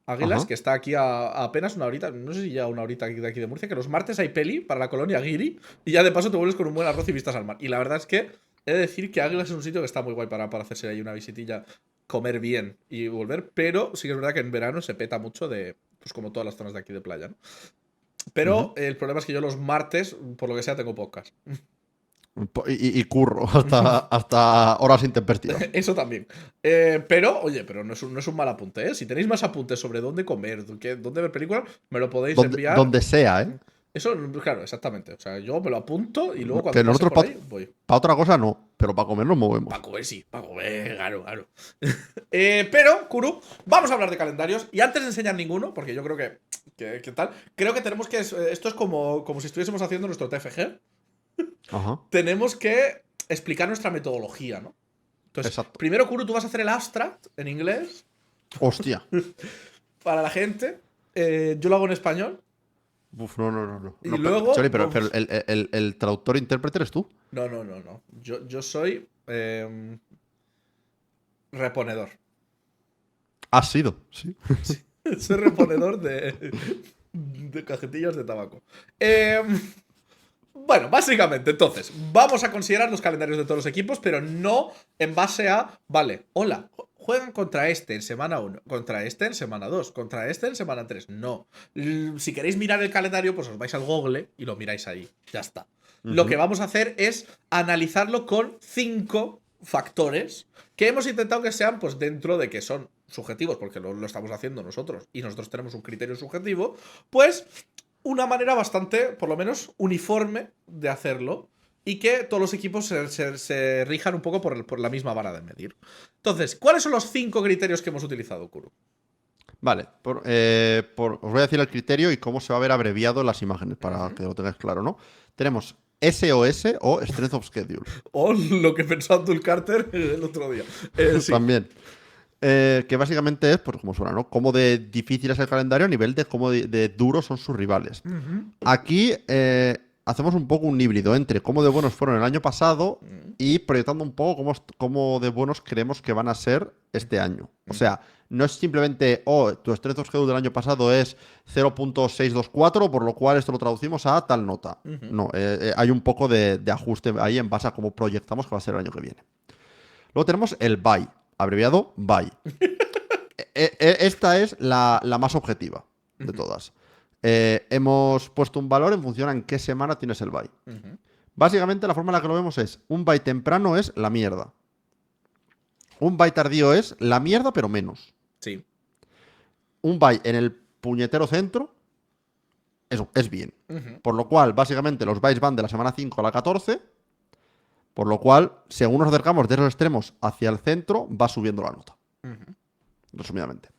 Águilas, Ajá. que está aquí a apenas una horita, no sé si ya una horita de aquí de Murcia, que los martes hay peli para la colonia Guiri y ya de paso te vuelves con un buen arroz y vistas al mar. Y la verdad es que he de decir que Águilas es un sitio que está muy guay para hacerse ahí una visitilla, comer bien y volver, pero sí que es verdad que en verano se peta mucho de, pues como todas las zonas de aquí de playa, ¿no? Pero el problema es que yo los martes, por lo que sea, tengo podcast. Y curro hasta horas intempestivas. Eso también. Pero, oye, pero no es un mal apunte, ¿eh? Si tenéis más apuntes sobre dónde comer, dónde ver películas, me lo podéis enviar. Donde sea, ¿eh? Eso, claro, exactamente. O sea, yo me lo apunto y luego cuando Que pase nosotros por ahí, voy. para otra cosa no, pero para comer nos movemos. Para comer, sí, para comer, claro. Pero, Kuru, vamos a hablar de calendarios. Y antes de enseñar ninguno, porque yo creo que tal, creo que tenemos que. Esto es como si estuviésemos haciendo nuestro TFG. Ajá. Tenemos que explicar nuestra metodología, ¿no? Entonces, Exacto. primero, Kuru, tú vas a hacer el abstract en inglés Hostia. para la gente. Yo lo hago en español. Uf, no, no, no, no. Y No, luego. Chori, pero el traductor intérprete eres tú. No, no, no, no. Yo soy reponedor. Has sido, sí. Soy reponedor de cajetillas de tabaco. Em, bueno, básicamente, entonces, vamos a considerar los calendarios de todos los equipos, pero no en base a, vale, hola, juegan contra este en semana 1, contra este en semana 2, contra este en semana 3. No. Si queréis mirar el calendario, pues os vais al Google y lo miráis ahí. Ya está. Lo que vamos a hacer es analizarlo con 5 factores que hemos intentado que sean, pues, dentro de que son subjetivos, porque lo estamos haciendo nosotros y nosotros tenemos un criterio subjetivo, pues una manera bastante, por lo menos, uniforme de hacerlo y que todos los equipos se rijan un poco por la misma vara de medir. Entonces, ¿cuáles son los 5 criterios que hemos utilizado, Kuro? Vale, os voy a decir el criterio y cómo se va a ver abreviado en las imágenes para que lo tengáis claro, ¿no? Tenemos SOS o Strength of Schedule. O lo que pensó Abdul Carter el otro día. Sí. También. Que básicamente es, pues como suena, ¿no? Cómo de difícil es el calendario a nivel de cómo de duros son sus rivales. Aquí hacemos un poco un híbrido entre cómo de buenos fueron el año pasado y proyectando un poco cómo de buenos creemos que van a ser este año. O sea, no es simplemente, tu Strength of Schedule del año pasado es 0.624, por lo cual esto lo traducimos a tal nota. No, hay un poco de ajuste ahí en base a cómo proyectamos que va a ser el año que viene. Luego tenemos el bye, abreviado bye. Esta es la más objetiva de todas. Hemos puesto un valor en función a en qué semana tienes el bye. Básicamente la forma en la que lo vemos es, un bye temprano es la mierda. Un bye tardío es la mierda pero menos. Sí. Un bye en el puñetero centro es bien. Por lo cual, básicamente, los byes van de la semana 5 a la 14. Por lo cual, según nos acercamos de los extremos hacia el centro, va subiendo la nota. Resumidamente.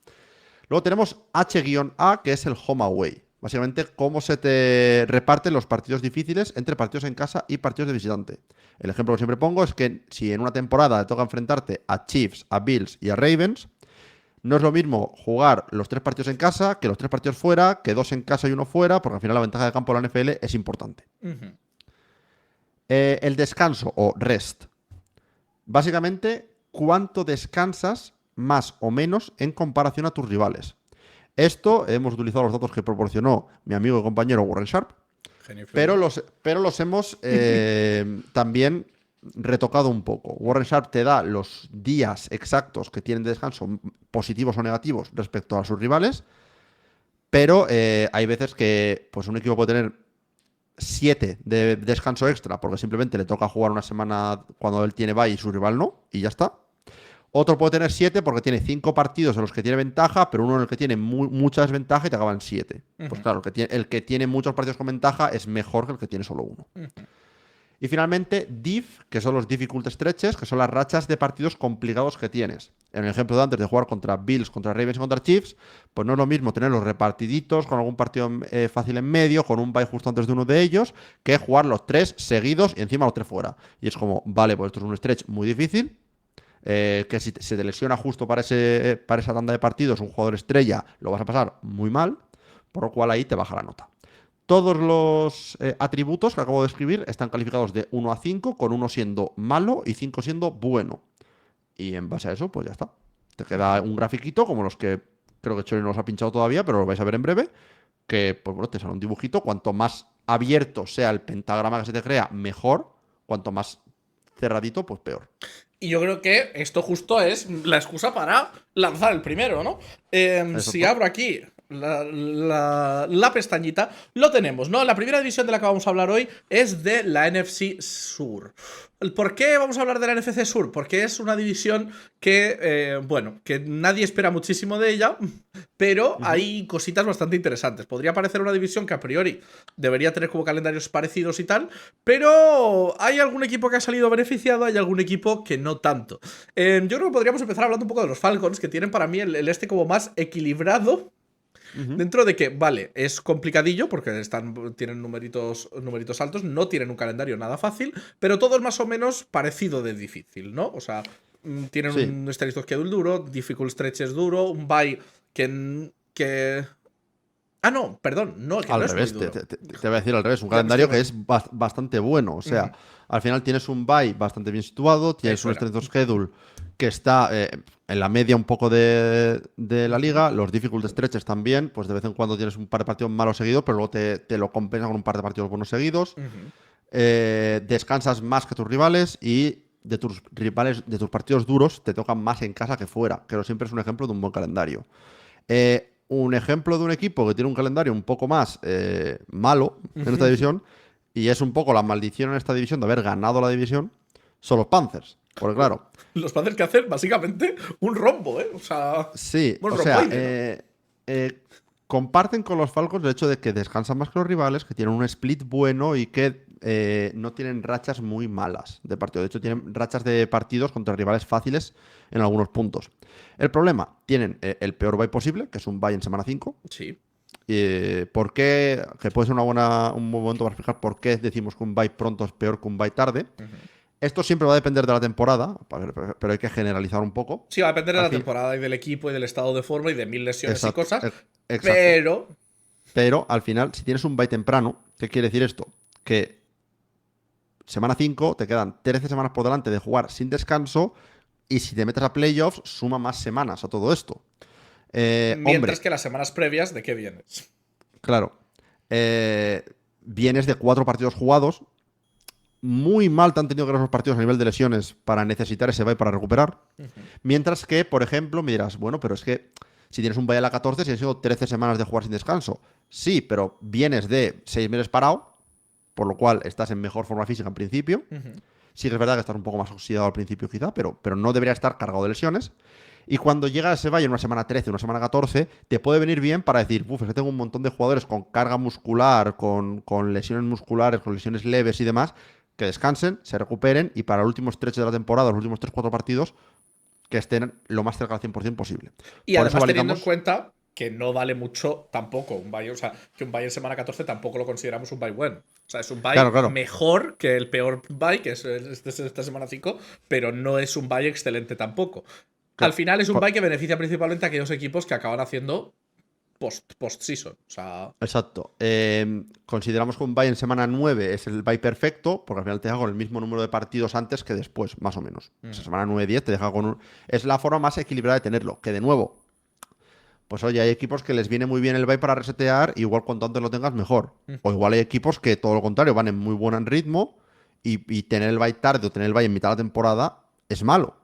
Luego tenemos H-A, que es el home away. Básicamente, cómo se te reparten los partidos difíciles entre partidos en casa y partidos de visitante. El ejemplo que siempre pongo es que si en una temporada te toca enfrentarte a Chiefs, a Bills y a Ravens, no es lo mismo jugar los 3 partidos en casa que los 3 partidos fuera, que 2 en casa y 1 fuera, porque al final la ventaja de campo de la NFL es importante. El descanso o rest. Básicamente, ¿cuánto descansas más o menos en comparación a tus rivales? Esto hemos utilizado los datos que proporcionó mi amigo y compañero Warren Sharp, pero los hemos también retocado un poco. Warren Sharp te da los días exactos que tienen de descanso, positivos o negativos, respecto a sus rivales, pero hay veces que pues, un equipo puede tener 7 de descanso extra porque simplemente le toca jugar una semana cuando él tiene bye y su rival no, y ya está. Otro puede tener 7 porque tiene 5 partidos en los que tiene ventaja, pero uno en el que tiene mucha desventaja y te acaban 7. Pues claro, el que tiene muchos partidos con ventaja es mejor que el que tiene solo uno. Y finalmente, diff, que son los difficult stretches, que son las rachas de partidos complicados que tienes. En el ejemplo de antes de jugar contra Bills, contra Ravens y contra Chiefs, pues no es lo mismo tenerlos repartiditos, con algún partido fácil en medio, con un bye justo antes de uno de ellos, que jugar los 3 seguidos y encima los 3 fuera. Y es como, vale, pues esto es un stretch muy difícil, que si se te lesiona justo para esa tanda de partidos un jugador estrella, lo vas a pasar muy mal, por lo cual ahí te baja la nota. Todos los atributos que acabo de escribir están calificados de 1 a 5, con 1 siendo malo y 5 siendo bueno. Y en base a eso, pues ya está. Te queda un grafiquito, como los que creo que Chori no los ha pinchado todavía, pero lo vais a ver en breve, que pues bueno, te sale un dibujito. Cuanto más abierto sea el pentagrama que se te crea, mejor. Cuanto más cerradito, pues peor. Y yo creo que esto justo es la excusa para lanzar el primero, ¿no? Si abro aquí la pestañita, lo tenemos, ¿no? La primera división de la que vamos a hablar hoy es de la NFC Sur. ¿Por qué vamos a hablar de la NFC Sur? Porque es una división que, bueno, que nadie espera muchísimo de ella, pero hay cositas bastante interesantes. Podría parecer una división que a priori debería tener como calendarios parecidos y tal, pero hay algún equipo que ha salido beneficiado, hay algún equipo que no tanto. Yo creo que podríamos empezar hablando un poco de los Falcons, que tienen para mí el este como más equilibrado. Dentro de que, vale, es complicadillo porque tienen numeritos altos, no tienen un calendario nada fácil, pero todo es más o menos parecido de difícil, ¿no? O sea, tienen un Strength of Schedule duro, difficult stretches duro, un bye que Ah, no, perdón, no, que no Al es muy revés, duro. te voy a decir al revés, un Ya me calendario estoy que es bastante bueno. O sea, Ujú. al final tienes un bye bastante bien situado, tienes Eso un era. strength of schedule que está en la media un poco de la Ujú, liga, los difficult stretches también, pues de vez en cuando tienes un par de partidos malos seguidos, pero luego te lo compensa con un par de partidos buenos seguidos. ujú. Descansas más que tus rivales y de tus rivales, de tus partidos duros, te tocan más en casa que fuera, que siempre es un ejemplo de un buen calendario. Un ejemplo de un equipo que tiene un calendario un poco más malo en esta división, y es un poco la maldición en esta división de haber ganado la división, son los Panthers. Porque claro, Los padres que hacen básicamente un rombo, ¿eh? O sea, sí, bueno, o sea, romboide, ¿no? eh, comparten con los Falcons el hecho de que descansan más que los rivales, que tienen un split bueno y que no tienen rachas muy malas de partido. De hecho, tienen rachas de partidos contra rivales fáciles en algunos puntos. El problema, tienen el peor bye posible, que es un bye en semana 5. Sí. ¿Por qué? Que puede ser un buen momento para explicar por qué decimos que un bye pronto es peor que un bye tarde. Ujú. Esto siempre va a depender de la temporada, pero hay que generalizar un poco. Sí, va a depender de Al la fin, temporada y del equipo y del estado de forma y de mil lesiones y exacto, cosas, exacto. pero Pero al final, si tienes un bye temprano, ¿qué quiere decir esto? Que semana 5 te quedan 13 semanas por delante de jugar sin descanso y si te metes a playoffs, suma más semanas a todo esto. mientras Hombre, que las semanas previas, ¿de qué vienes? claro, eh, vienes de 4 partidos jugados, muy mal te han tenido que ir esos partidos a nivel de lesiones para necesitar ese bye para recuperar. Ujú. Mientras que, por ejemplo, me dirás, bueno, pero es que si tienes un bye a la 14, si han sido 13 semanas de jugar sin descanso. Sí, pero vienes de 6 meses parado, por lo cual estás en mejor forma física en principio. Ujú. Sí que es verdad que estás un poco más oxidado al principio quizá, pero no debería estar cargado de lesiones. Y cuando llega ese valle en una semana 13, una semana 14, te puede venir bien para decir, uff, es que tengo un montón de jugadores con carga muscular, con lesiones musculares, con lesiones leves y demás, que descansen, se recuperen y para el último stretch de la temporada, los últimos 3 4 partidos, que estén lo más cerca al 100% posible. Y Por eso además teniendo en validamos, cuenta que no vale mucho tampoco un bye, o sea, que un bye en semana 14 tampoco lo consideramos un bye bueno. O sea, es un bye claro, claro, mejor que el peor bye, que es esta semana 5, pero no es un bye excelente tampoco. Al claro, final es un por- bye que beneficia principalmente a aquellos equipos que acaban haciendo post-season. O sea, exacto. Consideramos que un bye en semana 9 es el bye perfecto, porque al final te deja con el mismo número de partidos antes que después, más o menos. O sea, semana 9 10 te deja con un... Es la forma más equilibrada de tenerlo, que de nuevo, pues oye, hay equipos que les viene muy bien el bye para resetear, igual cuanto antes lo tengas mejor. O igual hay equipos que todo lo contrario, van en muy buen ritmo y tener el bye tarde o tener el bye en mitad de la temporada es malo.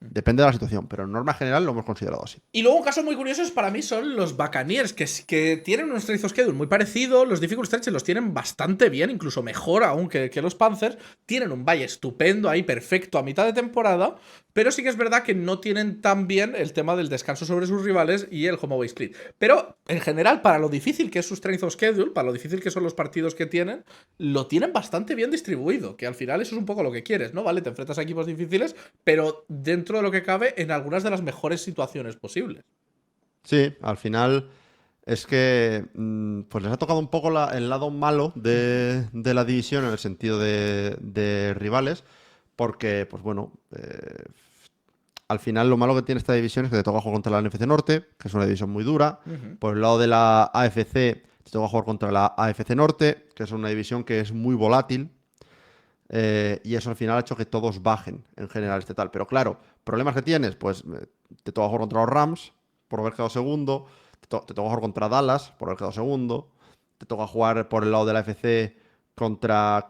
Depende de la situación, pero en norma general lo hemos considerado así. y luego un caso muy curioso para mí son los Buccaneers, que tienen un strength of schedule muy parecido, los difficult stretches los tienen bastante bien, incluso mejor aún que los Panthers, tienen un bye estupendo ahí, perfecto a mitad de temporada, pero sí que es verdad que no tienen tan bien el tema del descanso sobre sus rivales y el home away split. Pero en general, para lo difícil que es su strength of schedule, para lo difícil que son los partidos que tienen, lo tienen bastante bien distribuido, que al final eso es un poco lo que quieres, ¿no? Vale, te enfrentas a equipos difíciles, pero dentro de lo que cabe, en algunas de las mejores situaciones posibles. Sí, al final es que pues les ha tocado un poco el lado malo de la división en el sentido de rivales, porque, pues bueno, al final lo malo que tiene esta división es que te toca jugar contra la NFC Norte, que es una división muy dura. Ujú. Por el lado de la AFC, te toca jugar contra la AFC Norte, que es una división que es muy volátil. Y eso al final ha hecho que todos bajen en general este tal. Pero claro, problemas que tienes, pues te toca jugar contra los Rams por haber quedado segundo, te toca jugar contra Dallas por haber quedado segundo, te toca jugar por el lado de la FC contra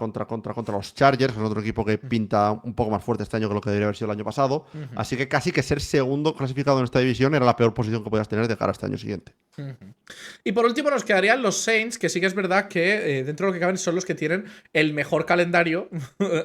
los Chargers, que es otro equipo que pinta un poco más fuerte este año que lo que debería haber sido el año pasado. Ujú. Así que casi que ser segundo clasificado en esta división era la peor posición que podías tener de cara a este año siguiente. Ujú. Y por último nos quedarían los Saints, que sí que es verdad que dentro de lo que caben son los que tienen el mejor calendario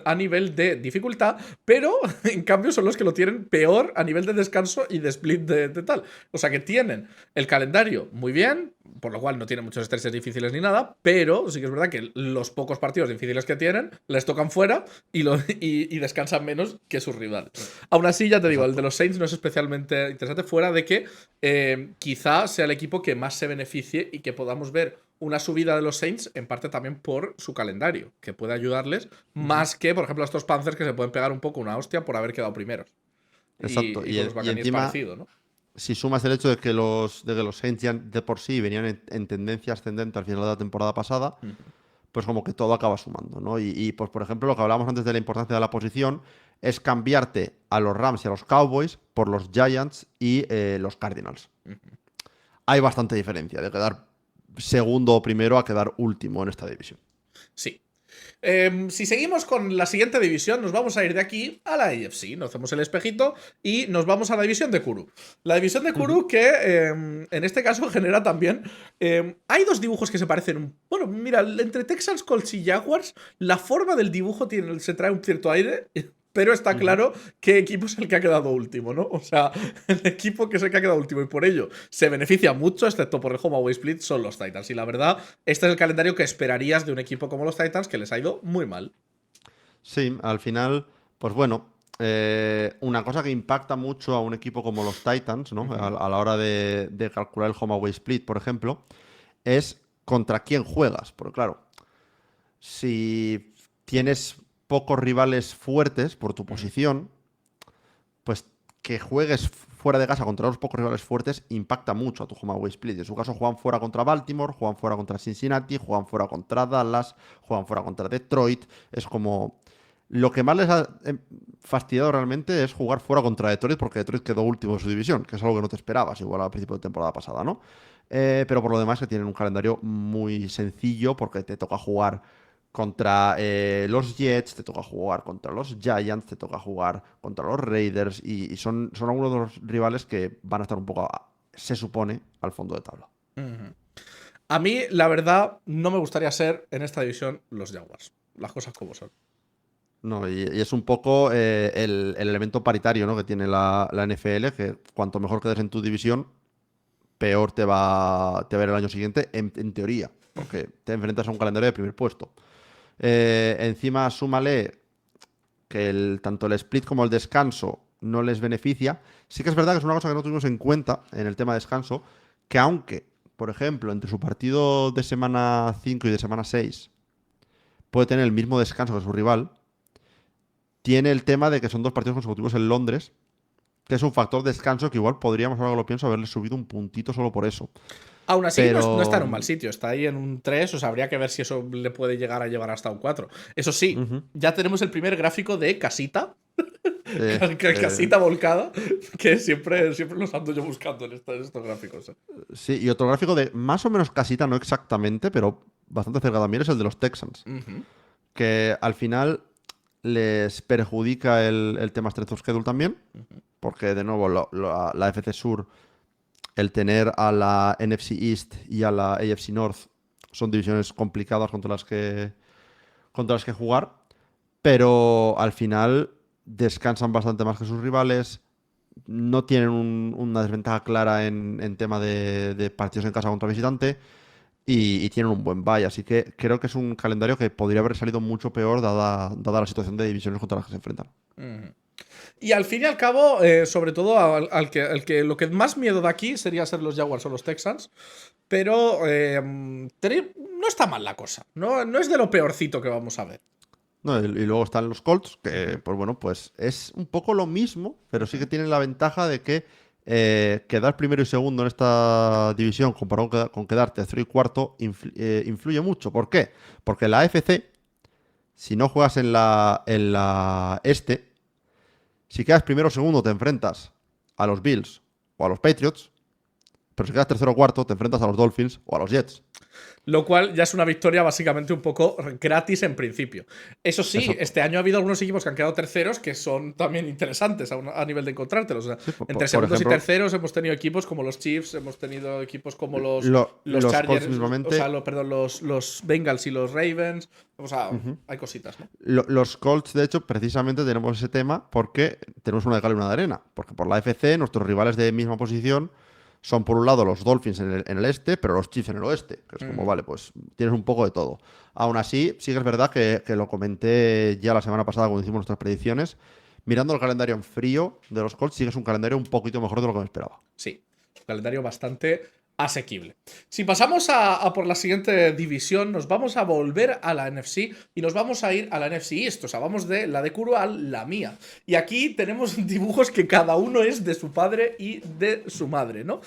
a nivel de dificultad, pero en cambio son los que lo tienen peor a nivel de descanso y de split de tal. O sea que tienen el calendario muy bien, por lo cual no tienen muchos estreses difíciles ni nada, pero sí que es verdad que los pocos partidos difíciles que tienen les tocan fuera y descansan menos que sus rivales. Aún así, ya te digo, el de Exacto. los Saints no es especialmente interesante, fuera de que quizá sea el equipo que más se beneficie y que podamos ver una subida de los Saints, en parte también por su calendario, que puede ayudarles, Ujú. más que, por ejemplo, a estos Panthers que se pueden pegar un poco una hostia por haber quedado primeros. Exacto. Y con los Y Buccaneers encima, parecido, ¿no? si sumas el hecho de que los Saints ya de por sí venían en tendencia ascendente al final de la temporada pasada, pues como que todo acaba sumando, ¿no? Pues, por ejemplo, lo que hablábamos antes de la importancia de la posición es cambiarte a los Rams y a los Cowboys por los Giants y los Cardinals. Hay bastante diferencia de quedar segundo o primero a quedar último en esta división. Sí. Si seguimos con la siguiente división, nos vamos a ir de aquí a la AFC. Nos hacemos el espejito y nos vamos a la división de Kuru. La división de Kuru que en este caso genera también... hay dos dibujos que se parecen. Bueno, mira, entre Texans, Colts y Jaguars, la forma del dibujo se trae un cierto aire. Pero está claro qué equipo es el que ha quedado último, ¿no? O sea, el equipo que es el que ha quedado último y por ello se beneficia mucho, excepto por el home away split, son los Titans. Y la verdad, este es el calendario que esperarías de un equipo como los Titans, que les ha ido muy mal. Sí, al final, pues bueno, una cosa que impacta mucho a un equipo como los Titans, ¿no? A la hora de calcular el home away split, por ejemplo, es contra quién juegas. Porque claro, si tienes pocos rivales fuertes por tu posición, pues que juegues fuera de casa contra los pocos rivales fuertes impacta mucho a tu home away split. En su caso juegan fuera contra Baltimore, juegan fuera contra Cincinnati, juegan fuera contra Dallas, juegan fuera contra Detroit. Es como... Lo que más les ha fastidiado realmente es jugar fuera contra Detroit, porque Detroit quedó último en su división, que es algo que no te esperabas, igual al principio de temporada pasada, ¿no? Pero por lo demás que tienen un calendario muy sencillo, porque te toca jugar contra los Jets, te toca jugar contra los Giants, te toca jugar contra los Raiders, y son algunos de los rivales que van a estar un poco, se supone, al fondo de tabla. A mí, la verdad, no me gustaría ser en esta división los Jaguars. Las cosas como son. No, y es un poco el elemento paritario, ¿no?, que tiene la NFL, que cuanto mejor quedes en tu división, peor te va a ir el año siguiente, en teoría, porque te enfrentas a un calendario de primer puesto. Encima, súmale que tanto el split como el descanso no les beneficia. Sí que es verdad que es una cosa que no tuvimos en cuenta en el tema de descanso, que aunque, por ejemplo, entre su partido de semana 5 y de semana 6 puede tener el mismo descanso que su rival, tiene el tema de que son dos partidos consecutivos en Londres, que es un factor de descanso que igual podríamos, ahora que lo pienso, haberle subido un puntito solo por eso. Aún así, Pero... no está en un mal sitio. Está ahí en un 3, o sea, habría que ver si eso le puede llegar a llevar hasta un 4. Eso sí, ya tenemos el primer gráfico de casita. Casita volcada, que siempre los ando yo buscando en estos gráficos. Sí, y otro gráfico de más o menos casita, no exactamente, pero bastante cerca también, es el de los Texans. Que al final les perjudica el tema Strength of Schedule también, porque de nuevo la AFC Sur, el tener a la NFC East y a la AFC North son divisiones complicadas contra las que jugar, pero al final descansan bastante más que sus rivales, no tienen una desventaja clara en tema de partidos en casa contra visitante, y tienen un buen bye, así que creo que es un calendario que podría haber salido mucho peor dada la situación de divisiones contra las que se enfrentan. Y al fin y al cabo, sobre todo al que lo que más miedo da aquí sería ser los Jaguars o los Texans, pero no está mal la cosa, no es de lo peorcito que vamos a ver. No, y luego están los Colts, que pues bueno, pues es un poco lo mismo, pero sí que tienen la ventaja de que quedar primero y segundo en esta división comparado con quedar tercero y cuarto influye mucho. ¿Por qué? Porque la AFC, si no juegas en la este, si quedas primero o segundo te enfrentas a los Bills o a los Patriots, pero si quedas tercero o cuarto te enfrentas a los Dolphins o a los Jets. Lo cual ya es una victoria básicamente un poco gratis en principio. Eso sí, Exacto. este año ha habido algunos equipos que han quedado terceros que son también interesantes a nivel de encontrártelos. O sea, Sí, entre segundos y terceros hemos tenido equipos como los Chiefs, hemos tenido equipos como los Chargers, Colts mismamente, o sea, los Bengals y los Ravens. O sea, hay cositas, ¿no? Los Colts, de hecho, precisamente tenemos ese tema porque tenemos una de cal y una de arena. Porque por la AFC, nuestros rivales de misma posición son por un lado los Dolphins en el este, pero los Chiefs en el oeste. Que es como, vale, pues tienes un poco de todo. Aún así, sí que es verdad que lo comenté ya la semana pasada cuando hicimos nuestras predicciones. Mirando el calendario en frío de los Colts, sí que es un calendario un poquito mejor de lo que me esperaba. Sí, un calendario bastante asequible. Si pasamos a por la siguiente división, nos vamos a volver a la NFC y nos vamos a ir a la NFC East. O sea, vamos de la de Kuro a la mía. Y aquí tenemos dibujos que cada uno es de su padre y de su madre, ¿no?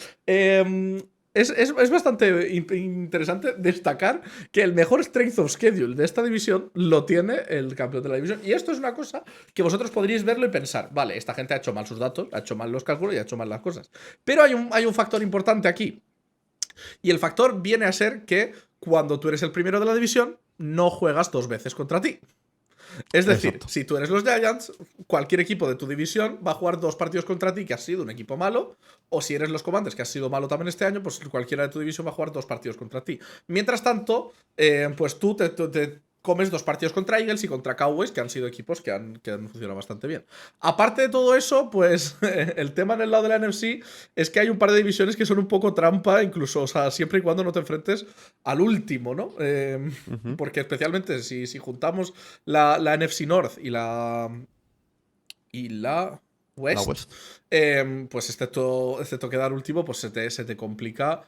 Es bastante interesante destacar que el mejor strength of schedule de esta división lo tiene el campeón de la división. Y esto es una cosa que vosotros podríais verlo y pensar, vale, esta gente ha hecho mal sus datos, ha hecho mal los cálculos y ha hecho mal las cosas. Pero hay un factor importante aquí. Y el factor viene a ser que cuando tú eres el primero de la división, no juegas dos veces contra ti. Es decir, Exacto. si tú eres los Giants, cualquier equipo de tu división va a jugar dos partidos contra ti que has sido un equipo malo, o si eres los Commanders, que has sido malo también este año, pues cualquiera de tu división va a jugar dos partidos contra ti. Mientras tanto, pues tú te comes dos partidos contra Eagles y contra Cowboys, que han sido equipos que han funcionado bastante bien. Aparte de todo eso, pues el tema en el lado de la NFC es que hay un par de divisiones que son un poco trampa, incluso, o sea, siempre y cuando no te enfrentes al último, ¿no? Ujú. Porque especialmente si juntamos la NFC North y la La West, West. pues excepto quedar último, pues se te complica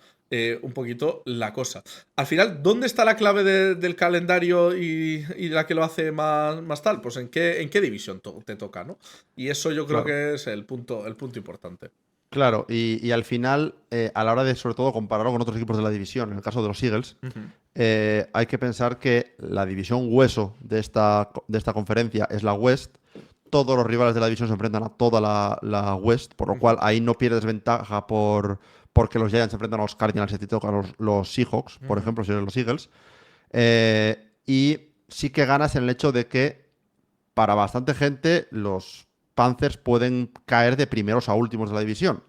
un poquito la cosa. Al final, ¿dónde está la clave del calendario y la que lo hace más tal? Pues en qué división te toca, ¿no? Y eso yo creo Claro. que es el punto importante. Claro, y al final, a la hora de sobre todo compararlo con otros equipos de la división, en el caso de los Eagles, Ujú. hay que pensar que la división hueso de esta conferencia es la West. Todos los rivales de la división se enfrentan a toda la West, por lo Ujú. cual ahí no pierdes ventaja porque los Giants se enfrentan a los Cardinals y te tocan los Seahawks, por Ujú. ejemplo, si eres los Eagles. Y sí que ganas en el hecho de que para bastante gente los Panthers pueden caer de primeros a últimos de la división.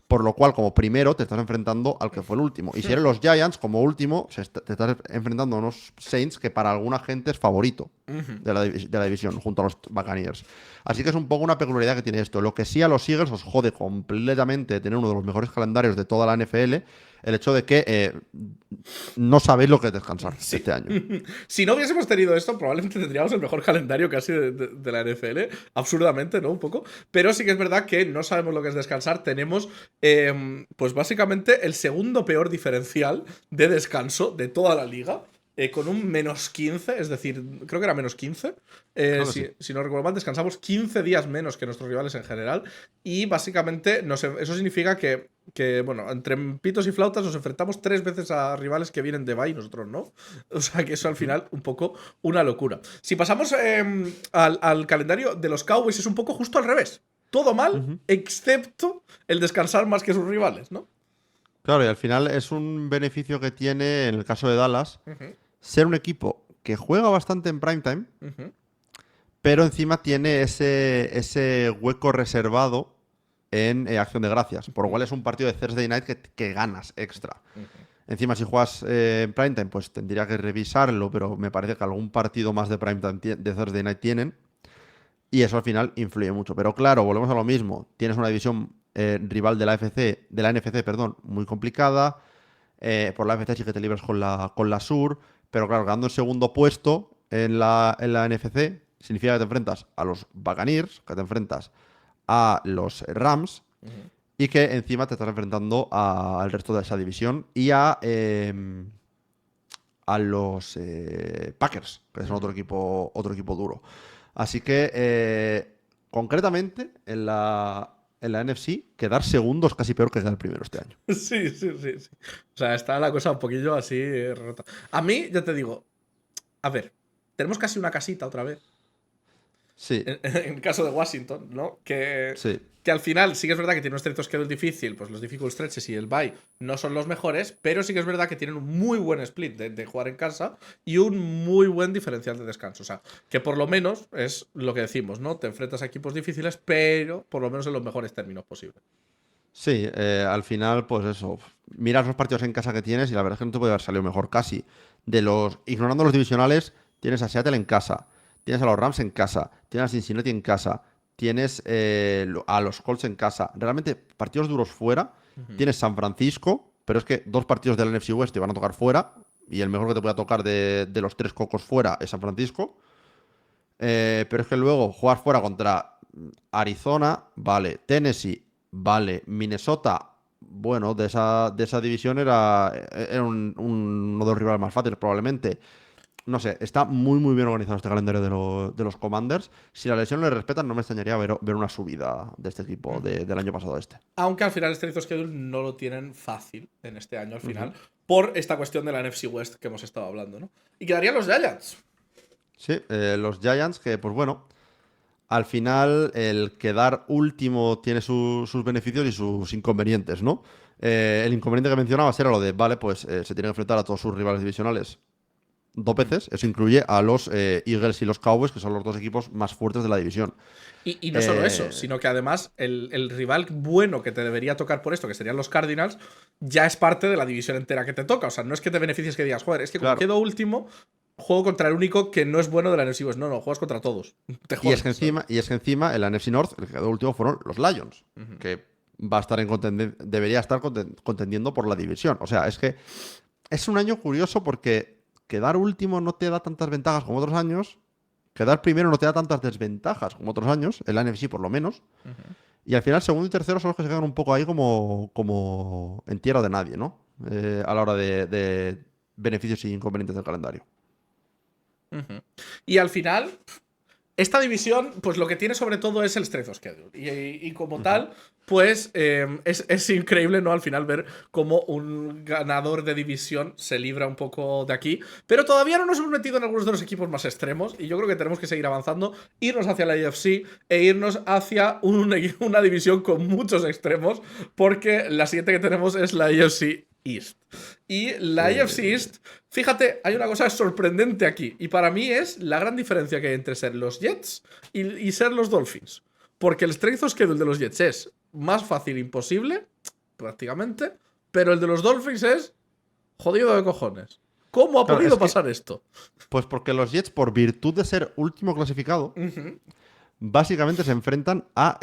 Por lo cual, como primero, te estás enfrentando al que fue el último. Y si eres los Giants, como último, te estás enfrentando a unos Saints que para alguna gente es favorito Ujú. de la división, junto a los Buccaneers. Así que es un poco una peculiaridad que tiene esto. Lo que sí a los Eagles os jode completamente tener uno de los mejores calendarios de toda la NFL, el hecho de que no sabéis lo que es descansar Sí. este año. Si no hubiésemos tenido esto, probablemente tendríamos el mejor calendario casi de la NFL. Absurdamente, ¿no? Un poco. Pero sí que es verdad que no sabemos lo que es descansar. Tenemos, pues básicamente, el segundo peor diferencial de descanso de toda la liga. Con un -15, es decir, creo que era -15. Creo que sí. Si no recuerdo mal, descansamos 15 días menos que nuestros rivales en general. Y básicamente eso significa que, bueno, entre pitos y flautas nos enfrentamos 3 veces a rivales que vienen de bye y nosotros no. O sea que eso al Ujú. final un poco una locura. Si pasamos al calendario de los Cowboys, es un poco justo al revés. Todo mal, Ujú. excepto el descansar más que sus rivales, ¿no? Claro, y al final es un beneficio que tiene, en el caso de Dallas, Ujú. ser un equipo que juega bastante en primetime, Ujú. pero encima tiene ese hueco reservado en Acción de Gracias. Por lo cual es un partido de Thursday Night que ganas extra. Ujú. Encima, si juegas en primetime, pues tendría que revisarlo, pero me parece que algún partido más de primetime de Thursday Night tienen. Y eso al final influye mucho. Pero claro, volvemos a lo mismo. Tienes una división rival de la NFC, perdón, muy complicada. Por la NFC sí que te libras con la Sur. Pero claro, quedando en segundo puesto en la NFC, significa que te enfrentas a los Buccaneers, que te enfrentas a los Rams Ujú. y que encima te estás enfrentando al resto de esa división y a los Packers, que son Ujú. otro equipo duro. Así que, concretamente, en la NFC, quedar segundo es casi peor que quedar primero este año. Sí, sí, sí, sí. O sea, está la cosa un poquillo así rota. A mí, ya te digo, a ver, tenemos casi una casita otra vez. Sí, En el caso de Washington, ¿no? sí. Que al final sí que es verdad que tiene un strength of schedule difícil, pues los difficult stretches y el bye no son los mejores, pero sí que es verdad que tienen un muy buen split de jugar en casa y un muy buen diferencial de descanso. O sea, que por lo menos es lo que decimos, ¿no? Te enfrentas a equipos difíciles, pero por lo menos en los mejores términos posibles. Sí, al final, pues eso. Miras los partidos en casa que tienes y la verdad es que no te puede haber salido mejor casi. Ignorando los divisionales, tienes a Seattle en casa, tienes a los Rams en casa, tienes a Cincinnati en casa, tienes a los Colts en casa. Realmente, partidos duros fuera. Ujú. Tienes San Francisco, pero es que dos partidos del NFC West te van a tocar fuera y el mejor que te pueda tocar de los tres cocos fuera es San Francisco. Pero es que luego jugar fuera contra Arizona, vale, Tennessee, vale, Minnesota, bueno, de esa división era uno de los rivales más fáciles, probablemente. No sé, está muy, muy bien organizado este calendario de los Commanders. Si la lesión le respetan, no me extrañaría ver una subida de este equipo del año pasado a este. Aunque al final este Schedule no lo tienen fácil en este año al final, Ujú. por esta cuestión de la NFC West que hemos estado hablando, ¿no? Y quedarían los Giants. Sí, los Giants, que pues bueno, al final el quedar último tiene sus beneficios y sus inconvenientes, ¿no? El inconveniente que mencionabas era lo de, vale, pues se tiene que enfrentar a todos sus rivales divisionales dos veces. Eso incluye a los Eagles y los Cowboys, que son los dos equipos más fuertes de la división. Y no solo eso, Eh, sino que además el rival bueno que te debería tocar por esto, que serían los Cardinals, ya es parte de la división entera que te toca. O sea, no es que te beneficies que digas, joder, es que como claro. quedo último, juego contra el único que no es bueno de la NFC West. No, no, juegas contra todos. Te Y es que jodes. encima, y es que encima en la NFC North, el que quedó último fueron los Lions, Ujú. que va a estar debería estar contendiendo por la división. O sea, es que es un año curioso porque quedar último no te da tantas ventajas como otros años. Quedar primero no te da tantas desventajas como otros años, en la NFC por lo menos. Ujú. Y al final, segundo y tercero son los que se quedan un poco ahí como en tierra de nadie, ¿no? A la hora de beneficios y inconvenientes del calendario. Ujú. Y al final, esta división, pues lo que tiene sobre todo es el Strength of Schedule. Y como Ujú. tal, pues es increíble, ¿no? Al final ver cómo un ganador de división se libra un poco de aquí. Pero todavía no nos hemos metido en algunos de los equipos más extremos. Y yo creo que tenemos que seguir avanzando, irnos hacia la AFC e irnos hacia una división con muchos extremos. Porque la siguiente que tenemos es la AFC East. Y la AFC Eh, East, fíjate, hay una cosa sorprendente aquí. Y para mí es la gran diferencia que hay entre ser los Jets y ser los Dolphins. Porque el strength of schedule de los Jets es más fácil imposible, prácticamente. Pero el de los Dolphins es jodido de cojones. ¿Cómo ha claro, podido es que, pasar esto? pues porque los Jets, por virtud de ser último clasificado, Ujú. básicamente se enfrentan a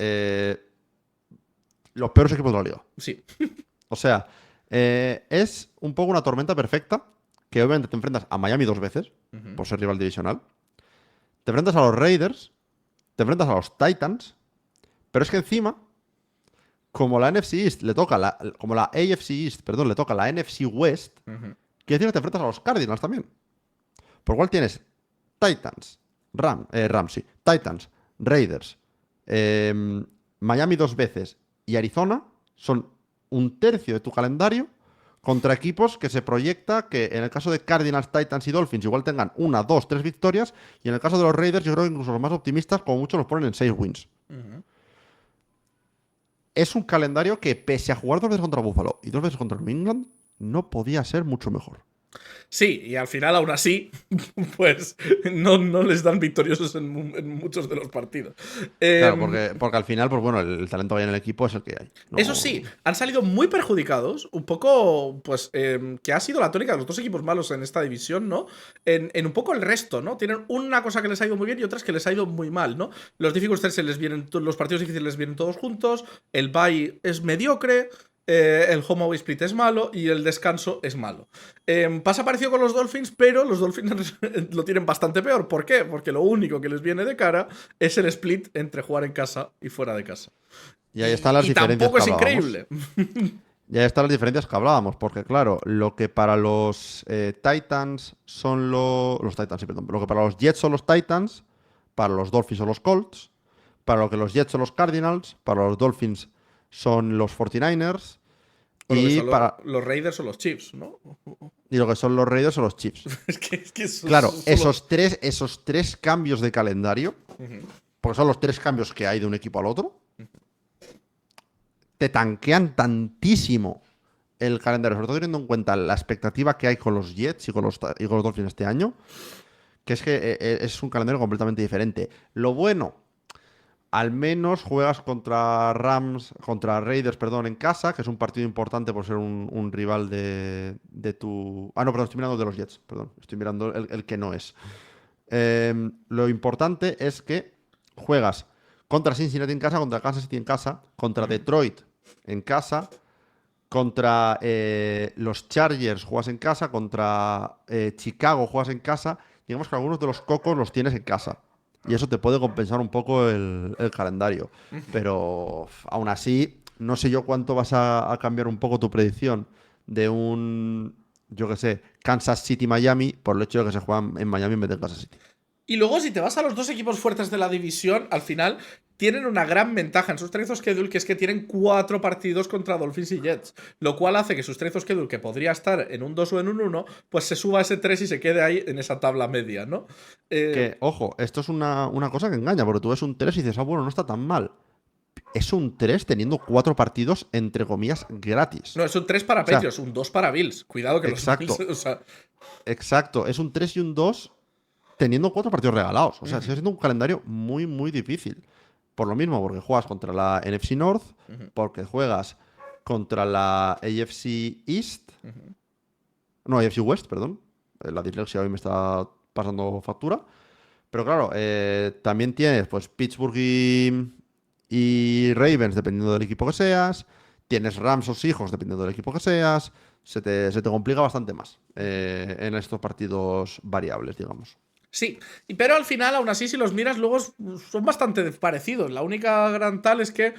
los peores equipos de la liga. Sí. O sea, es un poco una tormenta perfecta, que obviamente te enfrentas a Miami dos veces, Ujú. por ser rival divisional. Te enfrentas a los Raiders, te enfrentas a los Titans, pero es que encima, como la NFC East le toca como la AFC East, perdón, le toca la NFC West, Ujú. quiere decir que te enfrentas a los Cardinals también. Por lo cual tienes Titans, Rams, sí, Titans, Raiders, Miami dos veces y Arizona son un tercio de tu calendario contra equipos que se proyecta que en el caso de Cardinals, Titans y Dolphins igual tengan una, dos, tres victorias y en el caso de los Raiders yo creo que incluso los más optimistas como mucho los ponen en 6 wins. Ujú. Es un calendario que pese a jugar dos veces contra Buffalo y dos veces contra New England no podía ser mucho mejor. Sí, y al final, aún así, pues no les dan victoriosos en muchos de los partidos. Claro, Em, porque al final, pues bueno, el talento que hay en el equipo es el que hay. Eso No. sí, han salido muy perjudicados, un poco, pues, que ha sido la tónica de los dos equipos malos en esta división, ¿no? En un poco el resto, ¿no? Tienen una cosa que les ha ido muy bien y otras que les ha ido muy mal, ¿no? Los difficult se les vienen, los partidos difíciles les vienen todos juntos, el bye es mediocre, el home away split es malo y el descanso es malo. Pasa parecido con los Dolphins, pero los Dolphins lo tienen bastante peor. ¿Por qué? Porque lo único que les viene de cara es el split entre jugar en casa y fuera de casa. Y ahí están las Y diferencias tampoco que es hablábamos. increíble. Y ahí están las diferencias que hablábamos, porque claro, lo que para los Titans son los Titans, sí, perdón. Lo que para los Jets son los Titans, para los Dolphins son los Colts, para lo que los Jets son los Cardinals, para los Dolphins son los 49ers O lo que y son para los Raiders o los Chiefs, ¿no? y lo que son los Raiders son los Chiefs. Es que Claro, solo. esos tres cambios de calendario, porque son los tres cambios que hay de un equipo al otro, te tanquean tantísimo el calendario, sobre todo teniendo en cuenta la expectativa que hay con los Jets y con los Dolphins este año, que es que es un calendario completamente diferente. Lo bueno, al menos juegas contra Raiders, perdón, en casa, que es un partido importante por ser un rival de tu. Ah, no, perdón, estoy mirando el de los Jets, perdón, estoy mirando el que no es. Lo importante es que juegas contra Cincinnati en casa, contra Kansas City en casa, contra Detroit en casa, contra los Chargers juegas en casa, contra Chicago juegas en casa. Digamos que algunos de los cocos los tienes en casa. Y eso te puede compensar un poco el calendario. Pero aún así, no sé yo cuánto vas a cambiar un poco tu predicción de un, yo qué sé, Kansas City-Miami por el hecho de que se juegan en Miami en vez de en Kansas City. Y luego, si te vas a los dos equipos fuertes de la división, al final tienen una gran ventaja en su strength of schedule, que es que tienen 4 partidos contra Dolphins y Jets. Lo cual hace que su strength of schedule, que podría estar en un 2 o en un uno, pues se suba a ese 3 y se quede ahí en esa tabla media, ¿no? Que, ojo, esto es una cosa que engaña, porque tú ves un 3 y dices, ah, bueno, no está tan mal. Es un 3 teniendo 4 partidos, entre comillas, gratis. No, es un 3 para O sea, Patriots, un 2 para Bills. Cuidado que los Bills. exacto, O sea. exacto. Es un 3 y un 2 teniendo 4 partidos regalados. O sea, Ujú, sigue siendo un calendario muy, muy difícil. Por lo mismo, porque juegas contra la NFC North, ujú, porque juegas contra la AFC East, ujú. no, AFC West, perdón. La dislexia hoy me está pasando factura. Pero claro, también tienes pues Pittsburgh y Ravens, dependiendo del equipo que seas. Tienes Rams o Seahawks, dependiendo del equipo que seas. Se te complica bastante más en estos partidos variables, digamos. Sí, pero al final, aún así, si los miras, luego son bastante parecidos. La única gran tal es que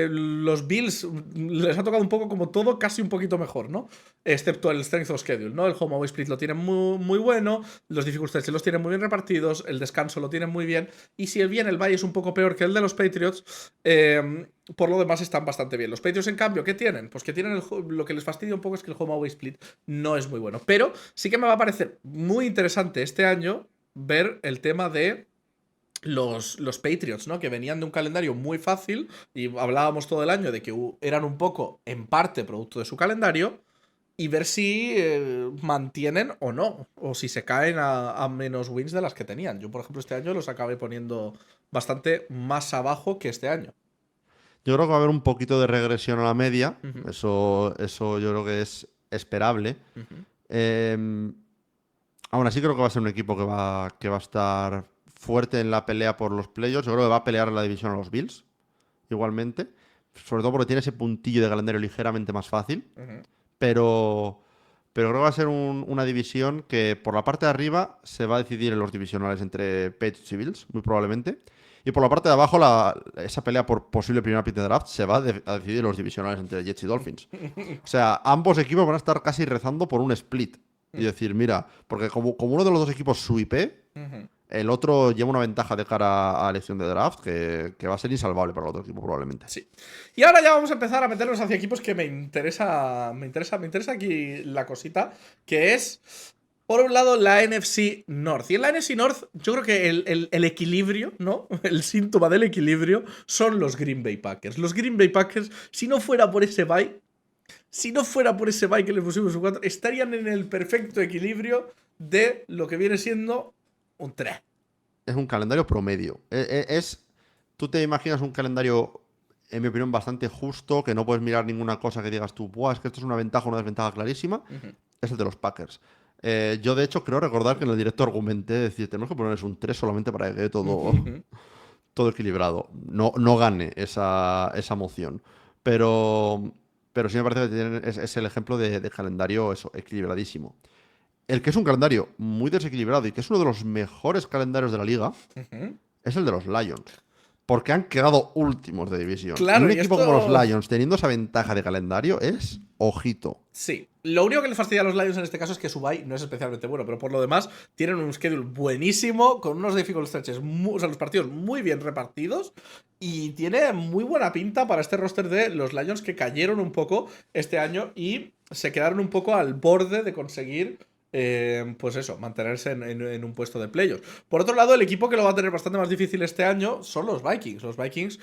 los Bills les ha tocado un poco como todo, casi un poquito mejor, ¿no? Excepto el Strength of Schedule, ¿no? El Home Away Split lo tienen muy, muy bueno, los Difficulties los tienen muy bien repartidos, el descanso lo tienen muy bien, y si bien el Valle es un poco peor que el de los Patriots, por lo demás están bastante bien. Los Patriots, en cambio, ¿qué tienen? Pues que tienen lo que les fastidia un poco es que el Home Away Split no es muy bueno. Pero sí que me va a parecer muy interesante este año ver el tema de los Patriots, ¿no? Que venían de un calendario muy fácil y hablábamos todo el año de que eran un poco, en parte, producto de su calendario y ver si mantienen o no, o si se caen a menos wins de las que tenían. Yo, por ejemplo, este año los acabé poniendo bastante más abajo que este año. Yo creo que va a haber un poquito de regresión a la media. Ujú, Eso yo creo que es esperable. ujú, Eh, Aún así creo que va a ser un equipo que va a estar fuerte en la pelea por los playoffs. Yo creo que va a pelear la división a los Bills, igualmente. Sobre todo porque tiene ese puntillo de calendario ligeramente más fácil. ujú. Pero, pero creo que va a ser una división que por la parte de arriba se va a decidir en los divisionales entre Patriots y Bills, muy probablemente. Y por la parte de abajo, esa pelea por posible primera pick de draft se va a decidir en los divisionales entre Jets y Dolphins. O sea, ambos equipos van a estar casi rezando por un split. Y decir, mira, porque como uno de los dos equipos sweepe, Ujú. el otro lleva una ventaja de cara a elección de draft que va a ser insalvable para el otro equipo, probablemente. Sí. Y ahora ya vamos a empezar a meternos hacia equipos que me interesa aquí la cosita, que es, por un lado, la NFC North. Y en la NFC North, yo creo que el equilibrio, ¿no? El síntoma del equilibrio son los Green Bay Packers. Los Green Bay Packers, si no fuera por ese bye que le pusimos en 4, estarían en el perfecto equilibrio de lo que viene siendo un 3. Es un calendario promedio. Tú te imaginas un calendario, en mi opinión, bastante justo, que no puedes mirar ninguna cosa que digas tú, Buah, es que esto es una ventaja o una desventaja clarísima. Es el de los Packers. Yo, de hecho, creo recordar que en el directo argumenté, decir, tenemos que ponerles un 3 solamente para que quede todo equilibrado. No gane esa moción. Pero, pero sí me parece que es el ejemplo de calendario eso, equilibradísimo. El que es un calendario muy desequilibrado y que es uno de los mejores calendarios de la liga es el de los Lions. Porque han quedado últimos de división. Y Claro, un y equipo como los esto. Lions, teniendo esa ventaja de calendario, es ojito. Sí. Lo único que les fastidia a los Lions en este caso es que su bye no es especialmente bueno, pero por lo demás tienen un schedule buenísimo, con unos difficult stretches, o sea, los partidos muy bien repartidos, y tiene muy buena pinta para este roster de los Lions que cayeron un poco este año y se quedaron un poco al borde de conseguir, pues eso, mantenerse en un puesto de playoffs. Por otro lado, el equipo que lo va a tener bastante más difícil este año son los Vikings. Los Vikings,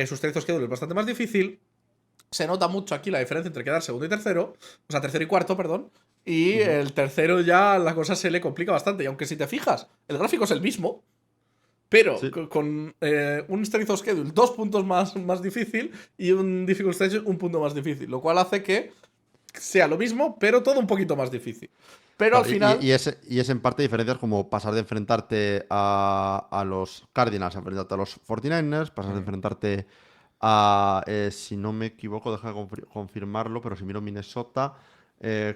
sus trayectos schedule es bastante más difícil. Se nota mucho aquí la diferencia entre quedar segundo y tercero, o sea, tercero y cuarto, perdón. Y Ujú. el tercero ya la cosa se le complica bastante. Y aunque si te fijas, el gráfico es el mismo, pero Sí. con un strength of schedule 2 puntos más difícil y un difficult stage 1 punto más difícil. Lo cual hace que sea lo mismo, pero todo un poquito más difícil. Pero al Claro, final. y es en parte diferencias como pasar de enfrentarte a los Cardinals, a enfrentarte a los 49ers, pasar de Mm, enfrentarte a, si no me equivoco, deja de confirmarlo, pero si miro Minnesota,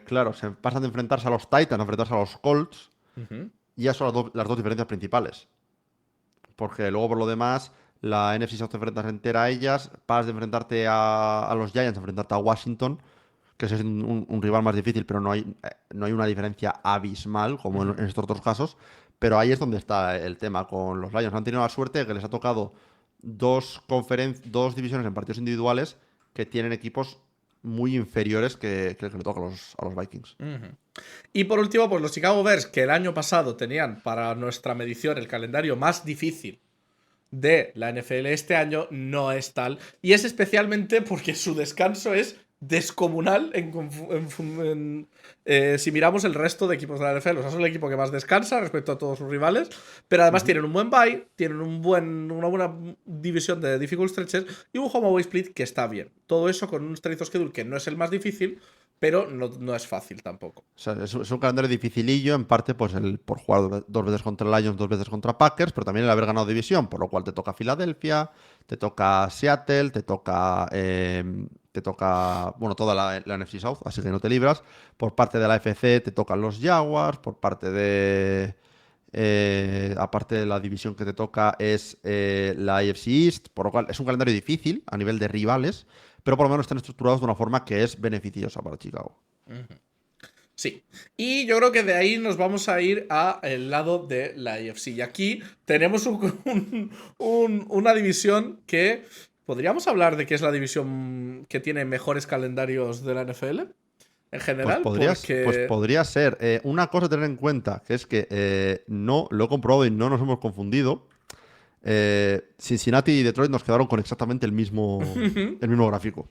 claro, se pasan de enfrentarse a los Titans, a enfrentarse a los Colts, ujú, y ya son las dos diferencias principales. Porque luego, por lo demás, La NFC South te enfrentas entera a ellas, pasas de enfrentarte a los Giants a enfrentarte a Washington, que ese es un rival más difícil, pero no hay una diferencia abismal como en estos otros casos. Pero ahí es donde está el tema con los Lions. Han tenido la suerte de que les ha tocado dos divisiones en partidos individuales que tienen equipos muy inferiores que el que le toca a los Vikings. Ujú. Y por último, pues los Chicago Bears, que el año pasado tenían para nuestra medición el calendario más difícil de la NFL, este año no es tal. Y es especialmente porque su descanso es descomunal si miramos el resto de equipos de la NFL. O sea, son el equipo que más descansa respecto a todos sus rivales, pero además tienen un buen bye, tienen una buena división de difficult stretches y un home away split que está bien. Todo eso con un strength of schedule que no es el más difícil, pero no es fácil tampoco. O sea, es un calendario dificilillo, en parte pues por jugar dos veces contra Lions, dos veces contra Packers, pero también el haber ganado división, por lo cual te toca Filadelfia, te toca Seattle, bueno, toda la NFC South, así que no te libras. Por parte de la FC te tocan los Jaguars, por parte aparte de la división que te toca es la AFC East, por lo cual es un calendario difícil a nivel de rivales, pero por lo menos están estructurados de una forma que es beneficiosa para Chicago. Sí, y yo creo que de ahí nos vamos a ir a el lado de la AFC. Y aquí tenemos una división que podríamos hablar de que es la división que tiene mejores calendarios de la NFL en general. Pues podría ser. Una cosa a tener en cuenta, que es que no lo he comprobado y no nos hemos confundido. Cincinnati y Detroit nos quedaron con exactamente el mismo gráfico.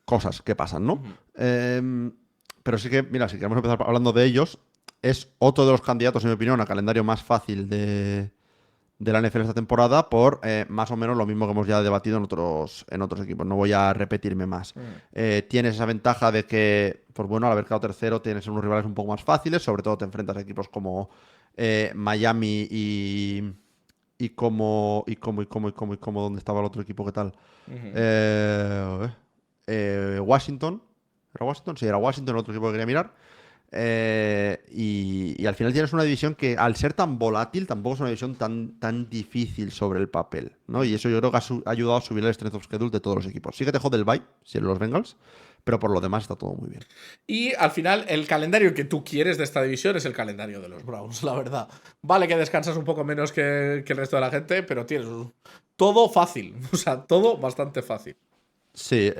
Cosas que pasan, ¿no? Pero sí que, mira, si queremos empezar hablando de ellos, es otro de los candidatos, en mi opinión, a calendario más fácil de la NFL esta temporada por más o menos lo mismo que hemos ya debatido en otros equipos. No voy a repetirme más. Tienes esa ventaja de que, pues bueno, al haber quedado tercero, tienes unos rivales un poco más fáciles. Sobre todo te enfrentas a equipos como Miami y como ¿dónde estaba el otro equipo? ¿Qué tal? Washington. ¿Era Washington? Sí, era Washington, el otro equipo que quería mirar. Y al final tienes una división que, al ser tan volátil, tampoco es una división tan difícil sobre el papel, ¿no? Y eso yo creo que ha ayudado a subir el strength of schedule de todos los equipos. Sí que te jode el bye, si eres los Bengals, pero por lo demás está todo muy bien. Y al final, el calendario que tú quieres de esta división es el calendario de los Browns, la verdad. Vale que descansas un poco menos que el resto de la gente, pero tienes todo fácil. O sea, todo bastante fácil. Sí,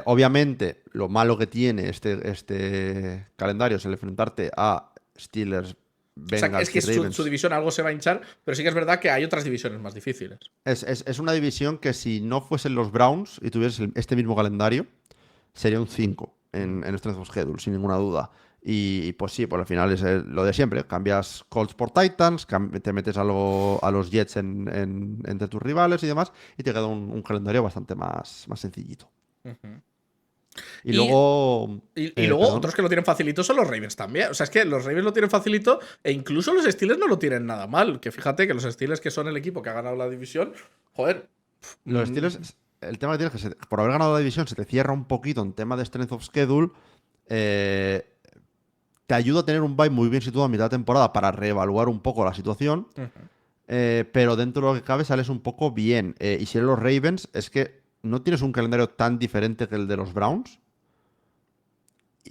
obviamente lo malo que tiene este calendario es el enfrentarte a Steelers, O sea, Bengals es que y Ravens. su división algo se va a hinchar, pero sí que es verdad que hay otras divisiones más difíciles. Es una división que, si no fuesen los Browns y tuvieses este mismo calendario, sería un 5 en Strength of Schedule, sin ninguna duda. Y pues sí, pues al final es lo de siempre. Cambias Colts por Titans, te metes a los Jets entre tus rivales y demás, y te queda un calendario bastante más sencillito. Y luego. Y luego otros que lo tienen facilito son los Ravens también. O sea, es que los Ravens lo tienen facilito e incluso los Steelers no lo tienen nada mal. Que fíjate que los Steelers, que son el equipo que ha ganado la división, joder. Los Steelers, el tema que tienes es que por haber ganado la división se te cierra un poquito en tema de Strength of Schedule. Te ayuda a tener un bye muy bien situado a mitad de temporada para reevaluar un poco la situación. Pero dentro de lo que cabe sales un poco bien. Y si eres los Ravens, es que no tienes un calendario tan diferente que el de los Browns,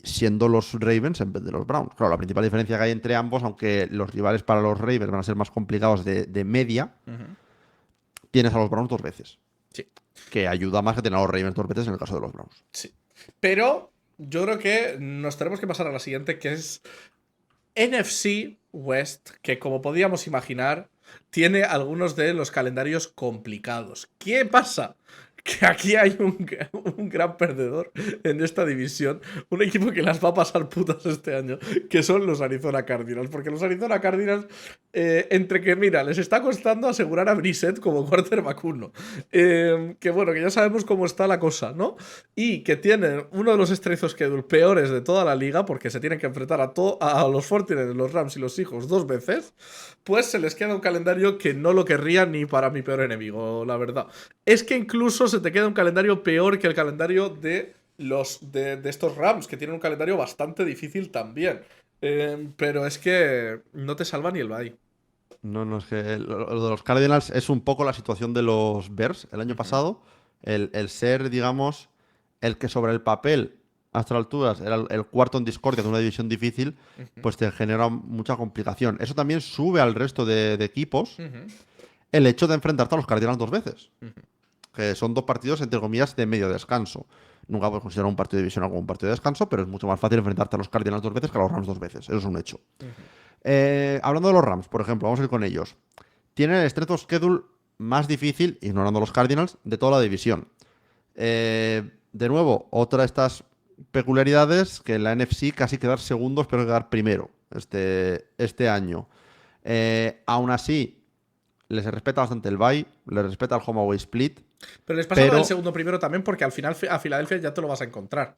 siendo los Ravens en vez de los Browns. Claro, la principal diferencia que hay entre ambos, aunque los rivales para los Ravens van a ser más complicados de media, tienes a los Browns 2 veces. Sí. Que ayuda más que tener a los Ravens 2 veces en el caso de los Browns. Sí. Pero yo creo que nos tenemos que pasar a la siguiente, que es NFC West, que como podíamos imaginar, tiene algunos de los calendarios complicados. ¿Qué pasa? Que aquí hay un gran perdedor en esta división. Un equipo que las va a pasar putas este año, que son los Arizona Cardinals. Porque los Arizona Cardinals, entre que, mira, les está costando asegurar a Brissett como quarterback 1. Que bueno, que ya sabemos cómo está la cosa, ¿no? Y que tienen uno de los strength of schedule peores de toda la liga, porque se tienen que enfrentar a los 49ers, los Rams y los Seahawks 2 veces. Pues se les queda un calendario que no lo querría ni para mi peor enemigo, la verdad. Es que incluso se te queda un calendario peor que el calendario de estos Rams, que tienen un calendario bastante difícil también. Pero es que no te salva ni el bye. No, es que lo de los Cardinals es un poco la situación de los Bears el año pasado. El ser, digamos, el que sobre el papel, a estas alturas, era el cuarto en discordia de una división difícil, pues te genera mucha complicación. Eso también sube al resto de equipos el hecho de enfrentarte a los Cardinals 2 veces. Que son 2 partidos, entre comillas, de medio descanso. Nunca puedes considerar un partido de división como un partido de descanso, pero es mucho más fácil enfrentarte a los Cardinals 2 veces que a los Rams 2 veces. Eso es un hecho. Hablando de los Rams, por ejemplo, vamos a ir con ellos. Tienen el strength of schedule más difícil, ignorando a los Cardinals, de toda la división. De nuevo, otra de estas peculiaridades, que en la NFC casi quedar segundos, pero quedar primero este año. Aún así, les respeta bastante el bye, les respeta el home away split. Pero les pasa lo del segundo primero también, porque al final a Filadelfia ya te lo vas a encontrar.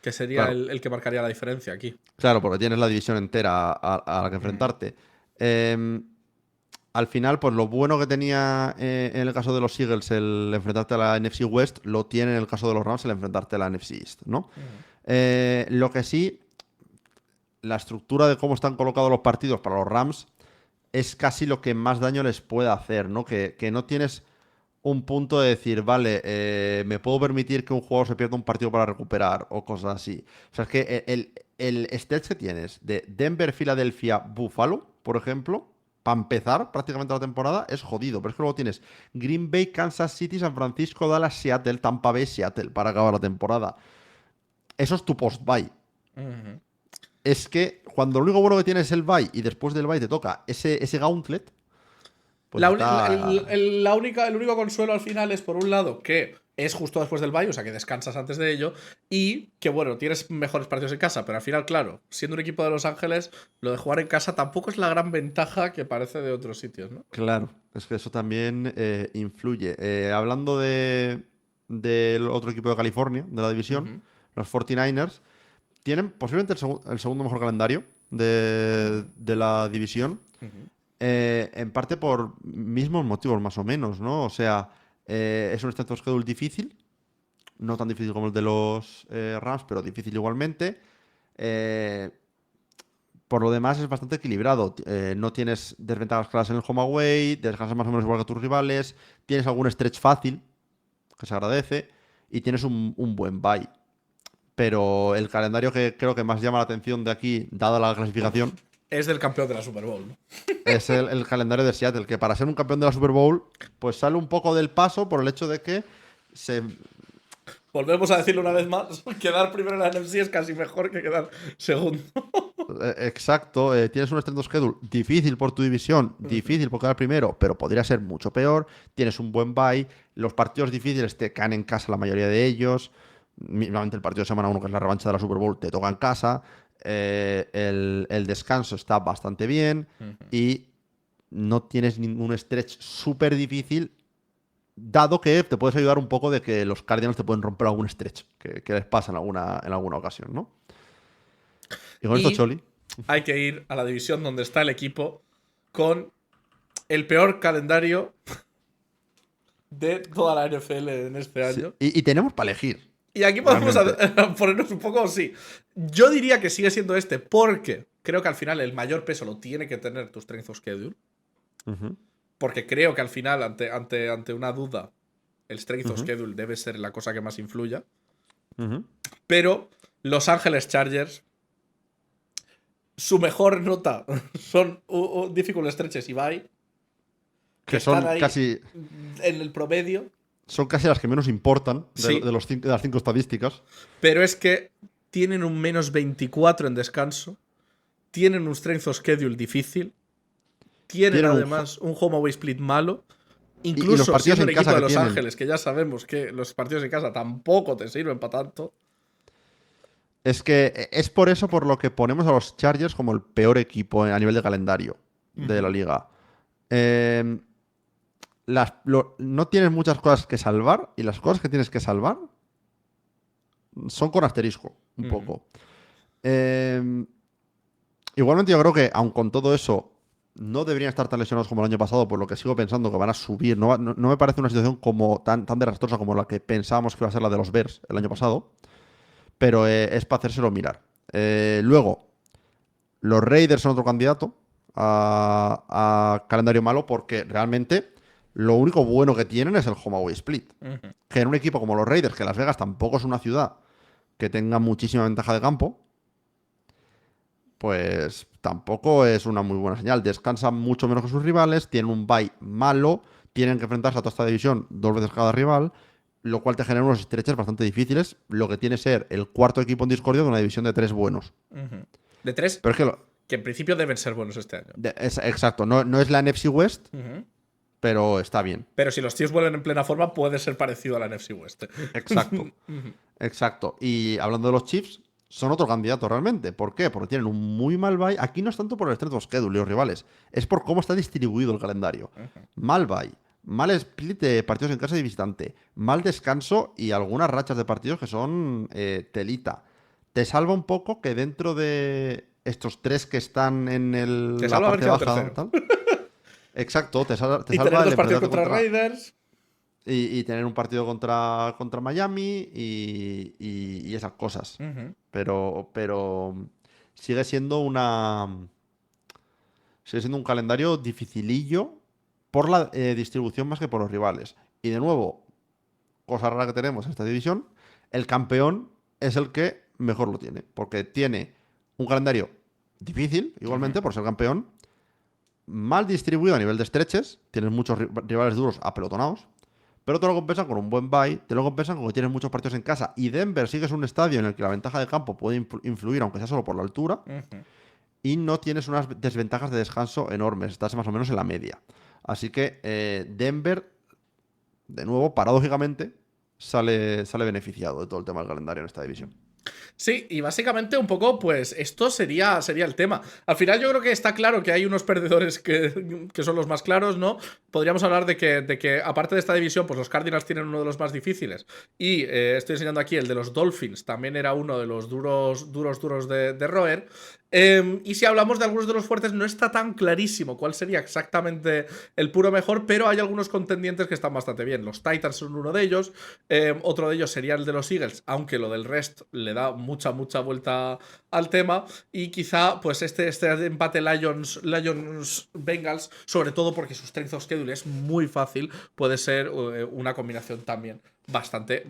Que sería claro, el que marcaría la diferencia aquí. Claro, porque tienes la división entera a la que enfrentarte. Al final, pues lo bueno que tenía en el caso de los Eagles el enfrentarte a la NFC West, lo tiene en el caso de los Rams el enfrentarte a la NFC East, ¿no? Lo que sí, la estructura de cómo están colocados los partidos para los Rams es casi lo que más daño les puede hacer, ¿no? Que no tienes un punto de decir, vale, me puedo permitir que un jugador se pierda un partido para recuperar o cosas así. O sea, es que el stretch que tienes de Denver, Filadelfia, Buffalo, por ejemplo, para empezar prácticamente la temporada, es jodido. Pero es que luego tienes Green Bay, Kansas City, San Francisco, Dallas, Seattle, Tampa Bay, Seattle para acabar la temporada. Eso es tu post-bye. Es que cuando lo único bueno que tienes es el bye y después del bye te toca ese gauntlet, pues el único consuelo al final es, por un lado, que es justo después del bye, o sea que descansas antes de ello, y que bueno, tienes mejores partidos en casa, pero al final, claro, siendo un equipo de Los Ángeles, lo de jugar en casa tampoco es la gran ventaja que parece de otros sitios, ¿no? Claro, es que eso también influye. Hablando del otro equipo de California, de la división, los 49ers, tienen posiblemente el segundo mejor calendario de la división. En parte por mismos motivos, más o menos, ¿no? O sea, es un strength of schedule difícil, no tan difícil como el de los Rams, pero difícil igualmente. Por lo demás es bastante equilibrado. No tienes desventajas claras en el home away, descansas más o menos igual que tus rivales, tienes algún stretch fácil, que se agradece, y tienes un buen bye. Pero el calendario que creo que más llama la atención de aquí, dada la clasificación, es del campeón de la Super Bowl, ¿no? es el calendario de Seattle, que para ser un campeón de la Super Bowl, pues sale un poco del paso por el hecho de que se... Volvemos a decirlo una vez más, quedar primero en la NFC es casi mejor que quedar segundo. Exacto, tienes un strength of schedule difícil por tu división, difícil por quedar primero, pero podría ser mucho peor. Tienes un buen bye, los partidos difíciles te caen en casa la mayoría de ellos. Mínimamente el partido de semana 1, que es la revancha de la Super Bowl, te toca en casa. El descanso está bastante bien y no tienes ningún stretch súper difícil, dado que te puedes ayudar un poco de que los Cardinals te pueden romper algún stretch que les pasa en alguna ocasión, ¿no? Y con esto, Choli, hay que ir a la división donde está el equipo con el peor calendario de toda la NFL en este año. Sí. Y tenemos para elegir. Y aquí podemos ponernos un poco, sí. Yo diría que sigue siendo este, porque creo que al final el mayor peso lo tiene que tener tu strength of schedule. Porque creo que al final, ante una duda, el strength of schedule debe ser la cosa que más influya. Pero Los Ángeles Chargers, su mejor nota son difficult stretches y bye. Que son casi en el promedio. Son casi las que menos importan de las 5 estadísticas. Pero es que tienen un menos 24 en descanso. Tienen un strength of schedule difícil. Tienen además un home away split malo. Incluso siendo un equipo de Los Ángeles, que ya sabemos que los partidos en casa tampoco te sirven para tanto. Es que es por eso por lo que ponemos a los Chargers como el peor equipo a nivel de calendario de la liga. No tienes muchas cosas que salvar y las cosas que tienes que salvar son con asterisco, un poco. Igualmente yo creo que, aun con todo eso, no deberían estar tan lesionados como el año pasado, por lo que sigo pensando que van a subir. No me parece una situación como tan desastrosa como la que pensábamos que iba a ser la de los Bears el año pasado, pero es para hacérselo mirar. Luego, los Raiders son otro candidato a calendario malo porque realmente lo único bueno que tienen es el home away split. Que en un equipo como los Raiders, que Las Vegas tampoco es una ciudad que tenga muchísima ventaja de campo, pues tampoco es una muy buena señal. Descansan mucho menos que sus rivales, tienen un bye malo, tienen que enfrentarse a toda esta división 2 veces cada rival, lo cual te genera unos stretches bastante difíciles, lo que tiene que ser el cuarto equipo en discordia de una división de 3 buenos. De 3, Pero es que que en principio deben ser buenos este año. exacto, no es la NFC West, pero está bien. Pero si los tíos vuelven en plena forma, puede ser parecido a la NFC West. Exacto. Exacto. Y hablando de los Chiefs, son otro candidato realmente. ¿Por qué? Porque tienen un muy mal bye. Aquí no es tanto por el strength of schedule y los rivales, es por cómo está distribuido el calendario. Mal bye, mal split de partidos en casa y visitante, mal descanso y algunas rachas de partidos que son telita. Te salva un poco que dentro de estos 3 que están en Te la salva haber parte quedado baja. tercero. Exacto, te salva Y tener el 2 partidos enfrentarte contra Raiders. y tener un partido contra Miami y esas cosas. Pero sigue siendo sigue siendo un calendario dificilillo por la distribución más que por los rivales. Y de nuevo, cosa rara que tenemos en esta división, el campeón es el que mejor lo tiene. Porque tiene un calendario difícil, igualmente, por ser campeón, mal distribuido a nivel de stretches, tienes muchos rivales duros apelotonados, pero te lo compensan con un buen bye, te lo compensan con que tienes muchos partidos en casa y Denver sí que es un estadio en el que la ventaja de campo puede influir, aunque sea solo por la altura, y no tienes unas desventajas de descanso enormes, estás más o menos en la media. Así que Denver, de nuevo, paradójicamente, sale beneficiado de todo el tema del calendario en esta división. Sí, y básicamente un poco, pues esto sería el tema. Al final yo creo que está claro que hay unos perdedores que son los más claros, ¿no? Podríamos hablar de que aparte de esta división, pues los Cardinals tienen uno de los más difíciles. Y estoy enseñando aquí el de los Dolphins, también era uno de los duros de roer. Y si hablamos de algunos de los fuertes, no está tan clarísimo cuál sería exactamente el puro mejor, pero hay algunos contendientes que están bastante bien. Los Titans son uno de ellos, otro de ellos sería el de los Eagles, aunque lo del rest le da mucha vuelta al tema. Y quizá, pues este empate Lions-Bengals, sobre todo porque su strength of schedule es muy fácil, puede ser una combinación también bastante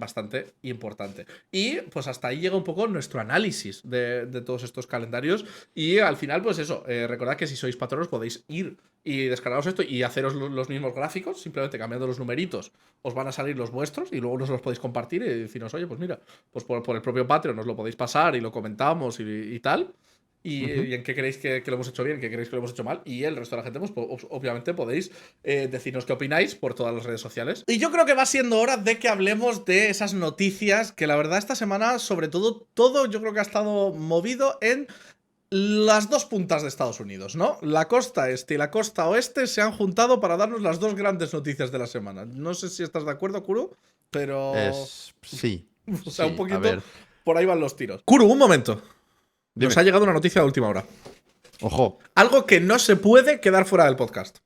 importante. Y pues hasta ahí llega un poco nuestro análisis de todos estos calendarios. Y al final, pues eso, recordad que si sois patronos podéis ir y descargaros esto y haceros los mismos gráficos, simplemente cambiando los numeritos, os van a salir los vuestros y luego nos los podéis compartir y decirnos, oye, pues mira, pues por el propio Patreon nos lo podéis pasar y lo comentamos y tal. Y en qué creéis que lo hemos hecho bien, qué creéis que lo hemos hecho mal. Y el resto de la gente, pues obviamente podéis decirnos qué opináis por todas las redes sociales. Y yo creo que va siendo hora de que hablemos de esas noticias que la verdad esta semana, sobre todo yo creo que ha estado movido en las dos puntas de Estados Unidos, ¿no? La costa este y la costa oeste se han juntado para darnos las dos grandes noticias de la semana. No sé si estás de acuerdo, Kuro, pero... Sí. O sea, sí, un poquito a ver. por ahí van los tiros. Kuro, un momento. Dime. Nos ha llegado una noticia de última hora. Ojo. Algo que no se puede quedar fuera del podcast.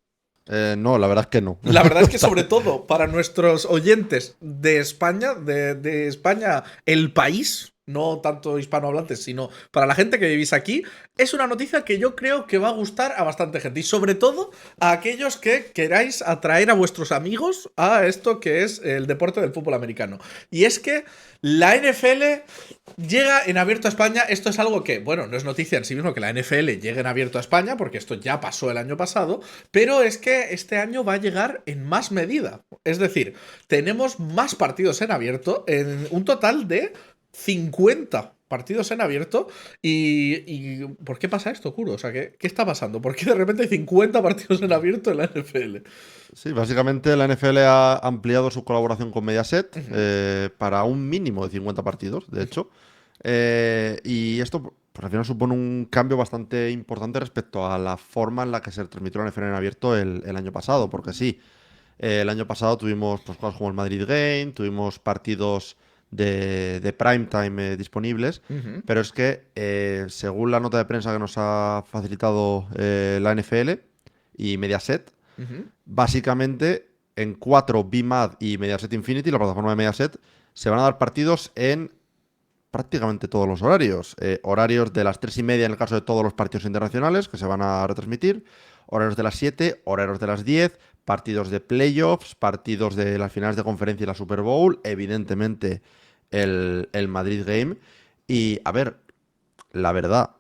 No, la verdad es que no. La verdad es que sobre todo para nuestros oyentes de España, de España, el país, no tanto hispanohablantes, sino para la gente que vivís aquí, es una noticia que yo creo que va a gustar a bastante gente. Y sobre todo a aquellos que queráis atraer a vuestros amigos a esto que es el deporte del fútbol americano. Y es que la NFL llega en abierto a España. Esto es algo que, bueno, no es noticia en sí mismo que la NFL llegue en abierto a España, porque esto ya pasó el año pasado, pero es que este año va a llegar en más medida. Es decir, tenemos más partidos en abierto, en un total de 50 partidos en abierto. ¿Y por qué pasa esto, Kuro? O sea, ¿qué está pasando? ¿Por qué de repente hay 50 partidos en abierto en la NFL? Sí, básicamente la NFL ha ampliado su colaboración con Mediaset para un mínimo de 50 partidos, de hecho. Y esto, pues, al final supone un cambio bastante importante respecto a la forma en la que se transmitió la NFL en abierto el año pasado, porque sí, el año pasado tuvimos pues, cosas como el Madrid Game, tuvimos partidos de prime time disponibles, pero es que según la nota de prensa que nos ha facilitado la NFL y Mediaset, básicamente en 4 BMAD y Mediaset Infinity, la plataforma de Mediaset, se van a dar partidos en prácticamente todos los horarios. Horarios de las 3:30 en el caso de todos los partidos internacionales que se van a retransmitir. Horarios de las 7, horarios de las 10, partidos de playoffs, partidos de las finales de conferencia y la Super Bowl, evidentemente el Madrid Game. Y a ver, la verdad,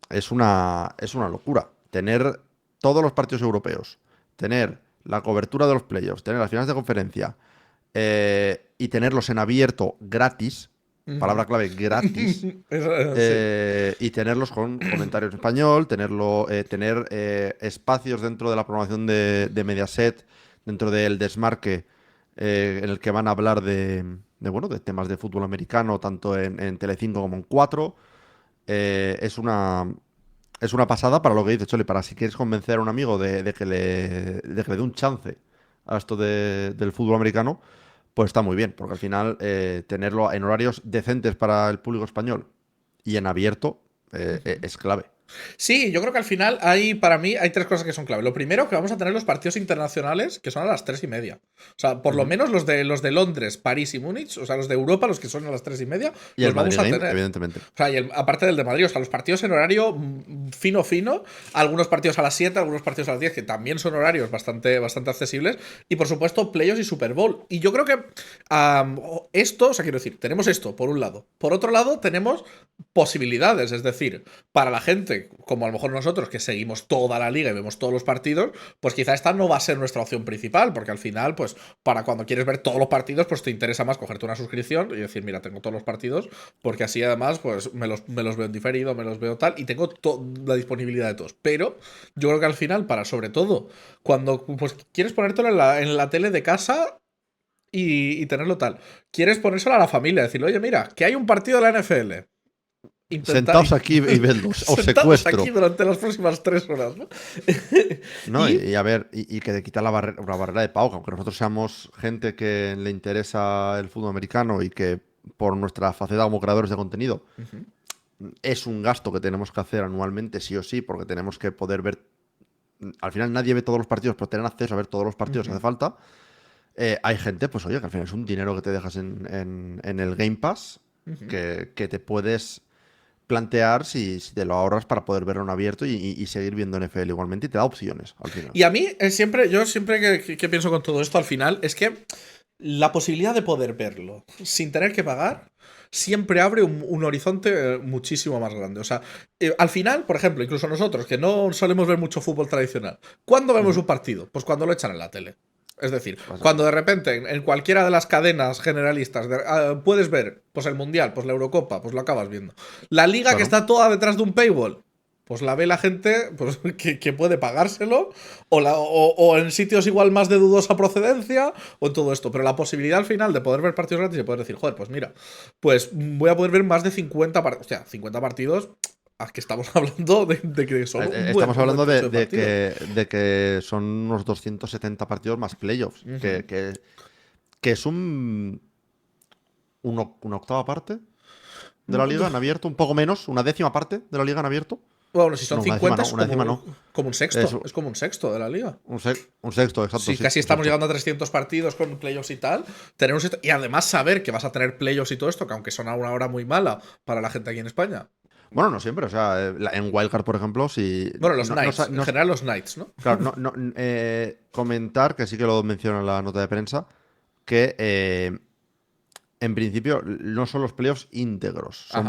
es una locura. Tener todos los partidos europeos, tener la cobertura de los playoffs, tener las finales de conferencia y tenerlos en abierto gratis, palabra clave, gratis, Sí. y tenerlos con comentarios en español, tener espacios dentro de la programación de Mediaset, dentro del Desmarque, en el que van a hablar bueno, de temas de fútbol americano, tanto en Telecinco como en 4. Es una pasada para lo que dice Choli, para si quieres convencer a un amigo de que le dé un chance a esto del fútbol americano, pues está muy bien, porque al final tenerlo en horarios decentes para el público español y en abierto es clave. Sí, yo creo que al final para mí, hay tres cosas que son clave. Lo primero, que vamos a tener los partidos internacionales, que son a las 3:30. O sea, por lo Ujú. menos los de Londres, París y Múnich, o sea, los de Europa, los que son a las 3:30, Y los el vamos Madrid a Game, tener. evidentemente. O sea, aparte del de Madrid, o sea, los partidos en horario fino, algunos partidos a las 7, algunos partidos a las 10, que también son horarios bastante accesibles, y por supuesto, playoffs y Super Bowl. Y yo creo que esto, o sea, quiero decir, tenemos esto, por un lado. Por otro lado, tenemos posibilidades, es decir, para la gente, como a lo mejor nosotros, que seguimos toda la liga y vemos todos los partidos, pues quizá esta no va a ser nuestra opción principal, porque al final, pues, para cuando quieres ver todos los partidos, pues te interesa más cogerte una suscripción y decir, mira, tengo todos los partidos, porque así además, pues, me los veo en diferido, me los veo tal, y tengo la disponibilidad de todos. Pero yo creo que al final, sobre todo, cuando pues quieres ponértelo en la tele de casa y tenerlo tal, quieres ponérselo a la familia, decirle, oye, mira, que hay un partido de la NFL. Intentar. Sentaos aquí y vedlos, os Sentados aquí secuestro. durante las próximas 3 horas, ¿no? No, y a ver, y que te quita la barrera de pago, que aunque nosotros seamos gente que le interesa el fútbol americano y que por nuestra faceta como creadores de contenido Ujú. es un gasto que tenemos que hacer anualmente sí o sí, porque tenemos que poder ver, al final nadie ve todos los partidos, pero tener acceso a ver todos los partidos hace falta. Hay gente, pues oye, que al final es un dinero que te dejas en el Game Pass, Ujú. que te puedes plantear si te lo ahorras para poder verlo en abierto y seguir viendo NFL igualmente, y te da opciones al final. Y a mí, yo siempre que pienso con todo esto al final, es que la posibilidad de poder verlo sin tener que pagar siempre abre un horizonte muchísimo más grande. O sea, al final, por ejemplo, incluso nosotros, que no solemos ver mucho fútbol tradicional, ¿cuándo vemos Ujú. un partido? Pues cuando lo echan en la tele. Es decir, Pasa. cuando de repente en cualquiera de las cadenas generalistas puedes ver pues el Mundial, pues la Eurocopa, pues lo acabas viendo. La liga que Claro. está toda detrás de un paywall, pues la ve la gente pues, que puede pagárselo, o en sitios igual más de dudosa procedencia, o en todo esto. Pero la posibilidad al final de poder ver partidos gratis y poder decir, joder, pues mira, pues voy a poder ver más de 50 partidos. O sea, 50 partidos, que estamos hablando de que son Estamos un buen hablando de, trecho de de partidos. que son unos 270 partidos más playoffs, Ujú. que es una octava parte de la liga en abierto, un poco menos, una décima parte de la liga en abierto. Bueno, si son No, una décima 50 no, es una décima como, no. como un Es sexto. Es como un sexto de la liga. un sexto, exacto, Si sí, casi un estamos sexto. llegando a 300 partidos con playoffs y tal, y además saber que vas a tener playoffs y todo esto, que aunque son a una hora muy mala para la gente aquí en España. Bueno, no siempre, o sea, en Wildcard, por ejemplo, si. Bueno, los No, no, Knights, en general los Knights, ¿no? claro, comentar, que sí que lo menciono en la nota de prensa, que en principio no son los playoffs íntegros, Ajá.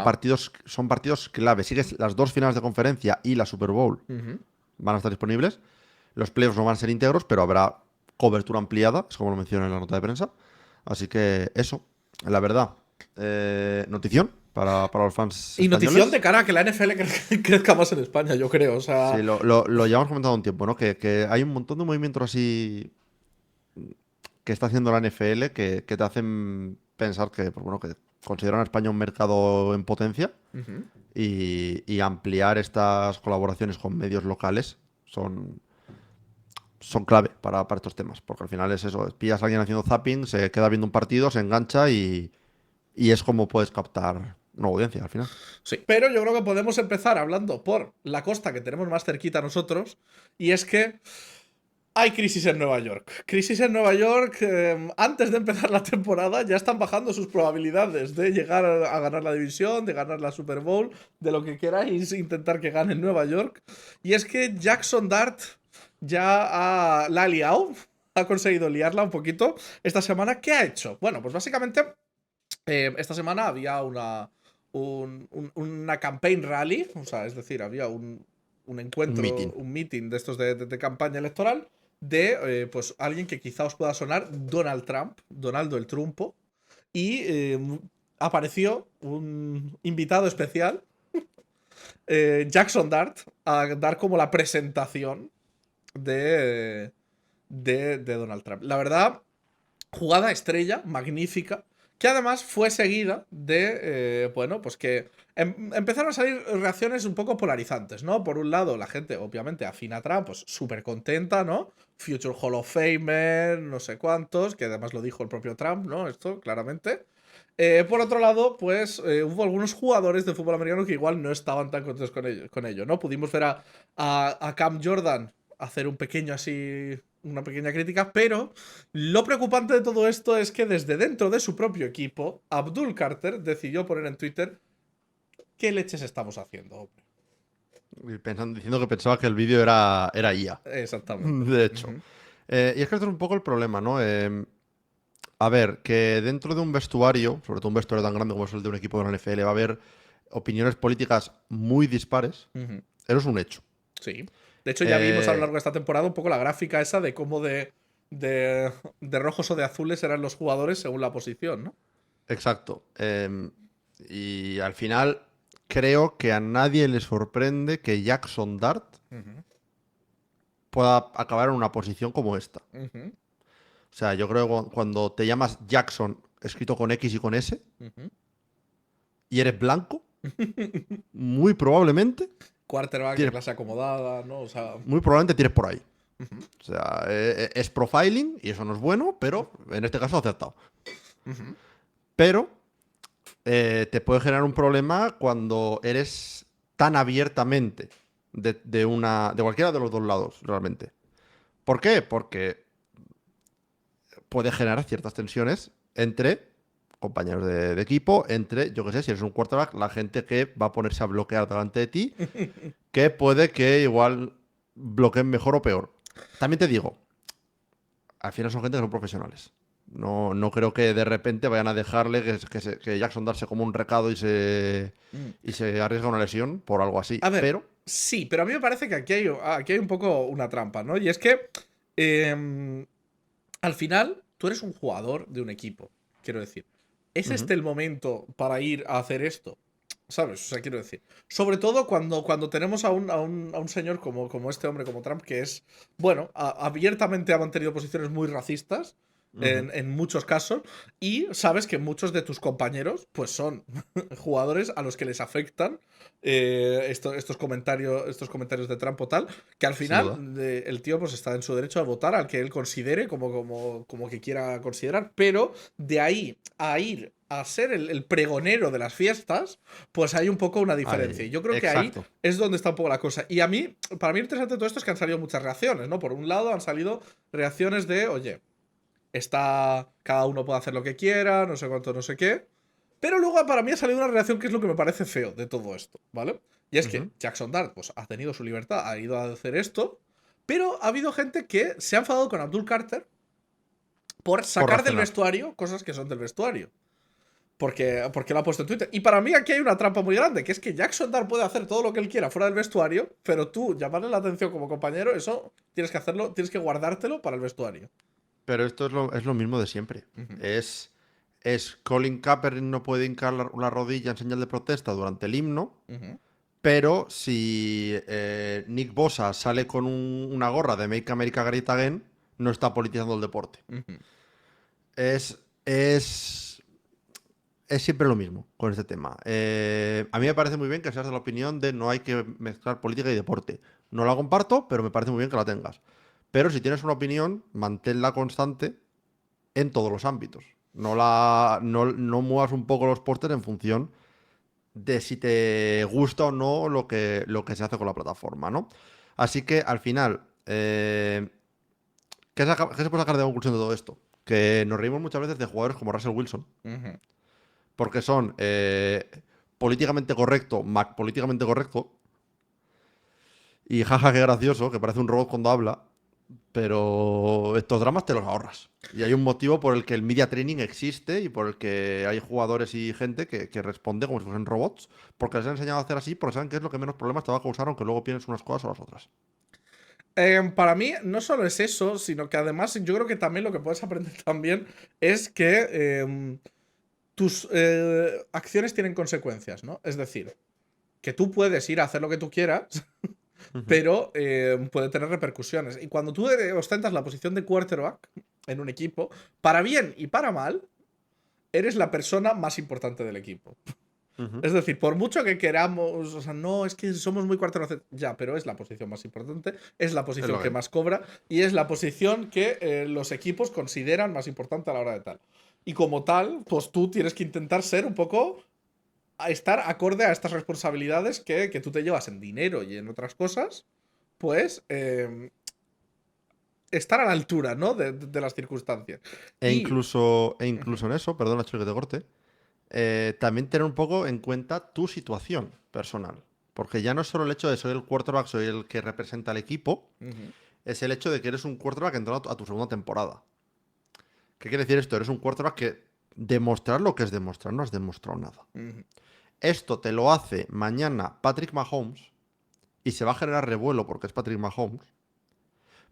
son partidos clave. Sí que las dos finales de conferencia y la Super Bowl Ujú. van a estar disponibles. Los playoffs no van a ser íntegros, pero habrá cobertura ampliada, es como lo menciono en la nota de prensa. Así que eso, la verdad, notición para los fans Y notición españoles. de cara a que la NFL crezca más en España, yo creo. O Sí, sea, lo llevamos comentado un tiempo, ¿no? Que hay un montón de movimientos así que está haciendo la NFL que te hacen pensar que, pues bueno, que consideran a España un mercado en potencia, ujú. y ampliar estas colaboraciones con medios locales son clave para estos temas, porque al final es eso, pillas a alguien haciendo zapping, se queda viendo un partido, se engancha y es como puedes captar una audiencia al final. Sí. Pero yo creo que podemos empezar hablando por la costa que tenemos más cerquita nosotros. Y es que Hay crisis en Nueva York. Crisis en Nueva York. Antes de empezar la temporada ya están bajando sus probabilidades de llegar a ganar la división, de ganar la Super Bowl, de lo que queráis intentar que gane en Nueva York. Y es que Jackson Dart ya la ha liado. Ha conseguido liarla un poquito esta semana. ¿Qué ha hecho? Bueno, pues básicamente esta semana había una campaign rally. O sea, es decir, había un Un encuentro, meeting. un meeting de estos de campaña electoral de pues alguien que quizá os pueda sonar, Donald Trump, Donaldo el Trumpo, y apareció un invitado especial, Jackson Dart, a dar como la presentación de Donald Trump. La verdad, jugada estrella, magnífica, que además fue seguida de, bueno, pues que empezaron a salir reacciones un poco polarizantes, ¿no? Por un lado, la gente, obviamente, afina a Trump, pues súper contenta, ¿no? Future Hall of Famer, no sé cuántos, que además lo dijo el propio Trump, ¿no? Esto, claramente. Por otro lado, pues hubo algunos jugadores de fútbol americano que igual no estaban tan contentos con ello, ¿no? Pudimos ver a Cam Jordan hacer un pequeño así, una pequeña crítica, pero lo preocupante de todo esto es que desde dentro de su propio equipo, Abdul Carter decidió poner en Twitter qué leches estamos haciendo, hombre. Diciendo que pensaba que el vídeo era IA. Exactamente. De hecho. Ujú. Y es que esto es un poco el problema, ¿no? A ver, que dentro de un vestuario, sobre todo un vestuario tan grande como es el de un equipo de la NFL, va a haber opiniones políticas muy dispares. Ujú. Eso es un hecho. Sí. De hecho, ya vimos a lo Eh, largo de esta temporada un poco la gráfica esa de cómo de rojos o de azules eran los jugadores según la posición, ¿no? exacto. Y al final creo que a nadie le sorprende que Jackson Dart Ujú. pueda acabar en una posición como esta. Ujú. O sea, yo creo que cuando te llamas Jackson, escrito con X y con S, Ujú. y eres blanco, muy probablemente, Quarterback de tienes, clase acomodada, ¿no? O sea. muy probablemente tires por ahí. Ujú. O sea, es profiling y eso no es bueno, pero en este caso ha acertado. Ujú. Pero te puede generar un problema cuando eres tan abiertamente de cualquiera de los dos lados, realmente. ¿Por qué? Porque puede generar ciertas tensiones entre compañeros de equipo, entre, yo qué sé, si eres un quarterback, la gente que va a ponerse a bloquear delante de ti, que puede que igual bloqueen mejor o peor. También te digo, al final son gente que son profesionales. No, no creo que de repente vayan a dejarle que Jackson darse como un recado Mm. y se arriesga una lesión por algo así. A ver, Pero, sí, pero a mí me parece que aquí hay un poco una trampa, ¿no? Y es que al final tú eres un jugador de un equipo, quiero decir. ¿Es ujú, este el momento para ir a hacer esto? ¿Sabes? O sea, quiero decir. Sobre todo cuando tenemos a un señor como este hombre, como Trump, que es, bueno, abiertamente ha mantenido posiciones muy racistas ujú. en muchos casos. Y sabes que muchos de tus compañeros, pues son jugadores a los que les afectan estos comentarios de Trump o tal, que al Sin duda. final el tío pues está en su derecho a votar al que él considere como que quiera considerar, pero de ahí a ir a ser el pregonero de las fiestas, pues hay un poco una diferencia. Y yo creo que ahí Exacto. es donde está un poco la cosa. Y para mí interesante de todo esto es que han salido muchas reacciones, ¿no? Por un lado han salido reacciones de, oye, cada uno puede hacer lo que quiera, no sé cuánto, no sé qué. Pero luego para mí ha salido una reacción que es lo que me parece feo de todo esto, ¿vale? Y es que Ujú. Jackson Dart pues, ha tenido su libertad, ha ido a hacer esto, pero ha habido gente que se ha enfadado con Abdul Carter por Por sacar del reaccionar. vestuario cosas que son del vestuario. Porque lo ha puesto en Twitter. Y para mí aquí hay una trampa muy grande, que es que Jackson Dart puede hacer todo lo que él quiera fuera del vestuario, pero tú llamarle la atención como compañero, eso tienes que hacerlo, tienes que guardártelo para el vestuario. Pero esto es lo mismo de siempre. Ujú. Es Colin Kaepernick no puede hincar la rodilla en señal de protesta durante el himno, Ujú. pero si Nick Bosa sale con una gorra de Make America Great Again, no está politizando el deporte. Ujú. Es, es, es siempre lo mismo con este tema. A mí me parece muy bien que seas de la opinión de no hay que mezclar política y deporte. No la comparto, pero me parece muy bien que la tengas. Pero si tienes una opinión, manténla constante en todos los ámbitos. No muevas un poco los pósters en función de si te gusta o no lo que se hace con la plataforma, ¿no? Así que al final, ¿Qué se puede sacar de conclusión de todo esto? Que nos reímos muchas veces de jugadores como Russell Wilson, Ujú. porque son políticamente correcto, Mac políticamente correcto, y jaja, qué gracioso, que parece un robot cuando habla, pero estos dramas te los ahorras. Y hay un motivo por el que el media training existe y por el que hay jugadores y gente que responde como si fuesen robots, porque les han enseñado a hacer así, porque saben que es lo que menos problemas te va a causar, aunque luego pienses unas cosas o las otras. Para mí, no solo es eso, sino que además yo creo que también lo que puedes aprender también es que tus acciones tienen consecuencias, ¿no? Es decir, que tú puedes ir a hacer lo que tú quieras, Ujú. pero puede tener repercusiones. Y cuando tú ostentas la posición de quarterback en un equipo, para bien y para mal, eres la persona más importante del equipo. Ujú. Es decir, por mucho que queramos, o sea, no, es que somos muy quarterback, ya, pero es la posición más importante, es la Es posición lo que que hay. más cobra y es la posición que los equipos consideran más importante a la hora de tal. Y como tal, pues tú tienes que intentar ser un poco a estar acorde a estas responsabilidades que tú te llevas en dinero y en otras cosas, pues estar a la altura, ¿no? De las circunstancias. E Y. incluso, e Ujú, incluso en eso, perdona, Chuy, que te corte, también tener un poco en cuenta tu situación personal. Porque ya no es solo el hecho de soy el quarterback, soy el que representa al equipo, ujú, es el hecho de que eres un quarterback entrando a tu segunda temporada. ¿Qué quiere decir esto? Eres un quarterback que demostrar lo que es demostrar, no has demostrado nada. ujú. Esto te lo hace mañana Patrick Mahomes y se va a generar revuelo porque es Patrick Mahomes,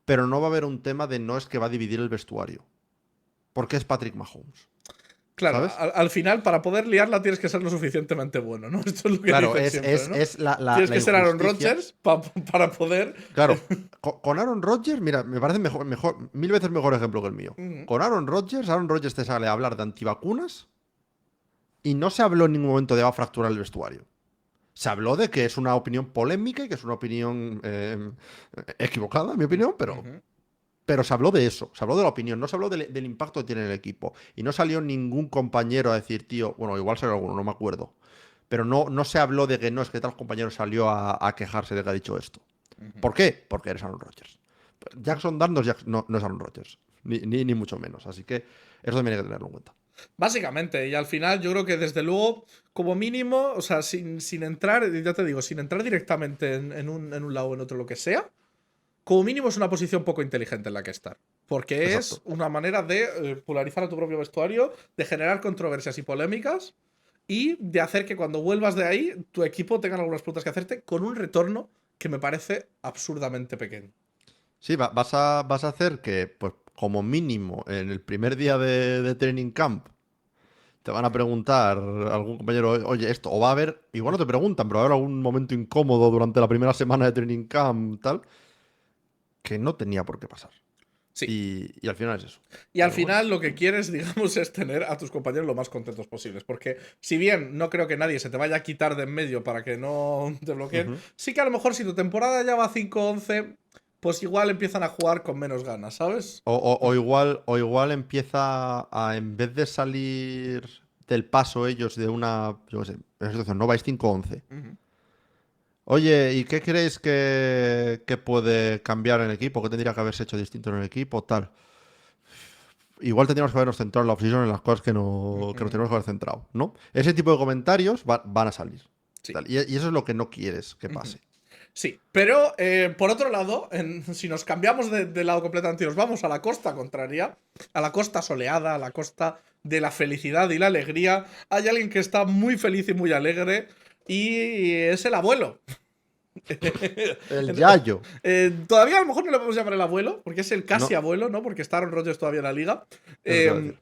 pero no va a haber un tema de no es que va a dividir el vestuario, porque es Patrick Mahomes, Claro, ¿sabes? al final, para poder liarla tienes que ser lo suficientemente bueno, ¿no? Esto es lo que Claro, dicen es, siempre, es, ¿no? es la, la- Tienes la que ser Aaron injusticia. Rodgers para poder. Claro, con Aaron Rodgers, mira, me parece mil veces mejor ejemplo que el mío. Ujú, Con Aaron Rodgers te sale a hablar de antivacunas y no se habló en ningún momento de va a fracturar el vestuario. Se habló de que es una opinión polémica y que es una opinión equivocada, en mi opinión, ujú. pero se habló de eso, se habló de la opinión, no se habló del impacto que tiene en el equipo. Y no salió ningún compañero a decir, tío, bueno, igual salió alguno, no me acuerdo. Pero no se habló de que no, es que tal compañero salió a quejarse de que ha dicho esto. Ujú. ¿Por qué? Porque eres Aaron Rodgers. Jackson Dunn no es Aaron Rodgers, ni mucho menos. Así que eso también hay que tenerlo en cuenta. Básicamente, y al final yo creo que desde luego, como mínimo, o sea, sin entrar, ya te digo, sin entrar directamente en un lado o en otro, lo que sea, como mínimo es una posición poco inteligente en la que estar. Porque es Exacto. una manera de polarizar a tu propio vestuario, de generar controversias y polémicas, y de hacer que cuando vuelvas de ahí, tu equipo tenga algunas preguntas que hacerte con un retorno que me parece absurdamente pequeño. Sí, vas a hacer que, pues, como mínimo, en el primer día de training camp, te van a preguntar algún compañero, oye, esto, o va a haber, igual no te preguntan, pero va a haber algún momento incómodo durante la primera semana de training camp, tal, que no tenía por qué pasar. Sí. Y al final es eso. Y al Pero bueno. final lo que quieres, digamos, es tener a tus compañeros lo más contentos posibles. Porque si bien no creo que nadie se te vaya a quitar de en medio para que no te bloqueen, Ujú. sí que a lo mejor si tu temporada ya va 5-11, pues igual empiezan a jugar con menos ganas, ¿sabes? O igual empieza a, en vez de salir del paso ellos de una, yo qué sé, en esa situación, no vais 5-11. Ujú, Oye, ¿y qué creéis que puede cambiar en el equipo? ¿Qué tendría que haberse hecho distinto en el equipo? Tal. Igual tendríamos que habernos centrado en la offseason en las cosas que nos ujú, tenemos que haber centrado, ¿no? Ese tipo de comentarios van a salir. sí. Tal. Y eso es lo que no quieres que Ujú. pase. Sí, pero por otro lado, si nos cambiamos de lado completamente y nos vamos a la costa contraria, a la costa soleada, a la costa de la felicidad y la alegría, hay alguien que está muy feliz y muy alegre y es el abuelo. El Yayo. Todavía a lo mejor no le podemos llamar el abuelo, porque es el casi No, abuelo, ¿no? Porque está Aaron Rodgers todavía en la liga. eso te iba a Eh, decir.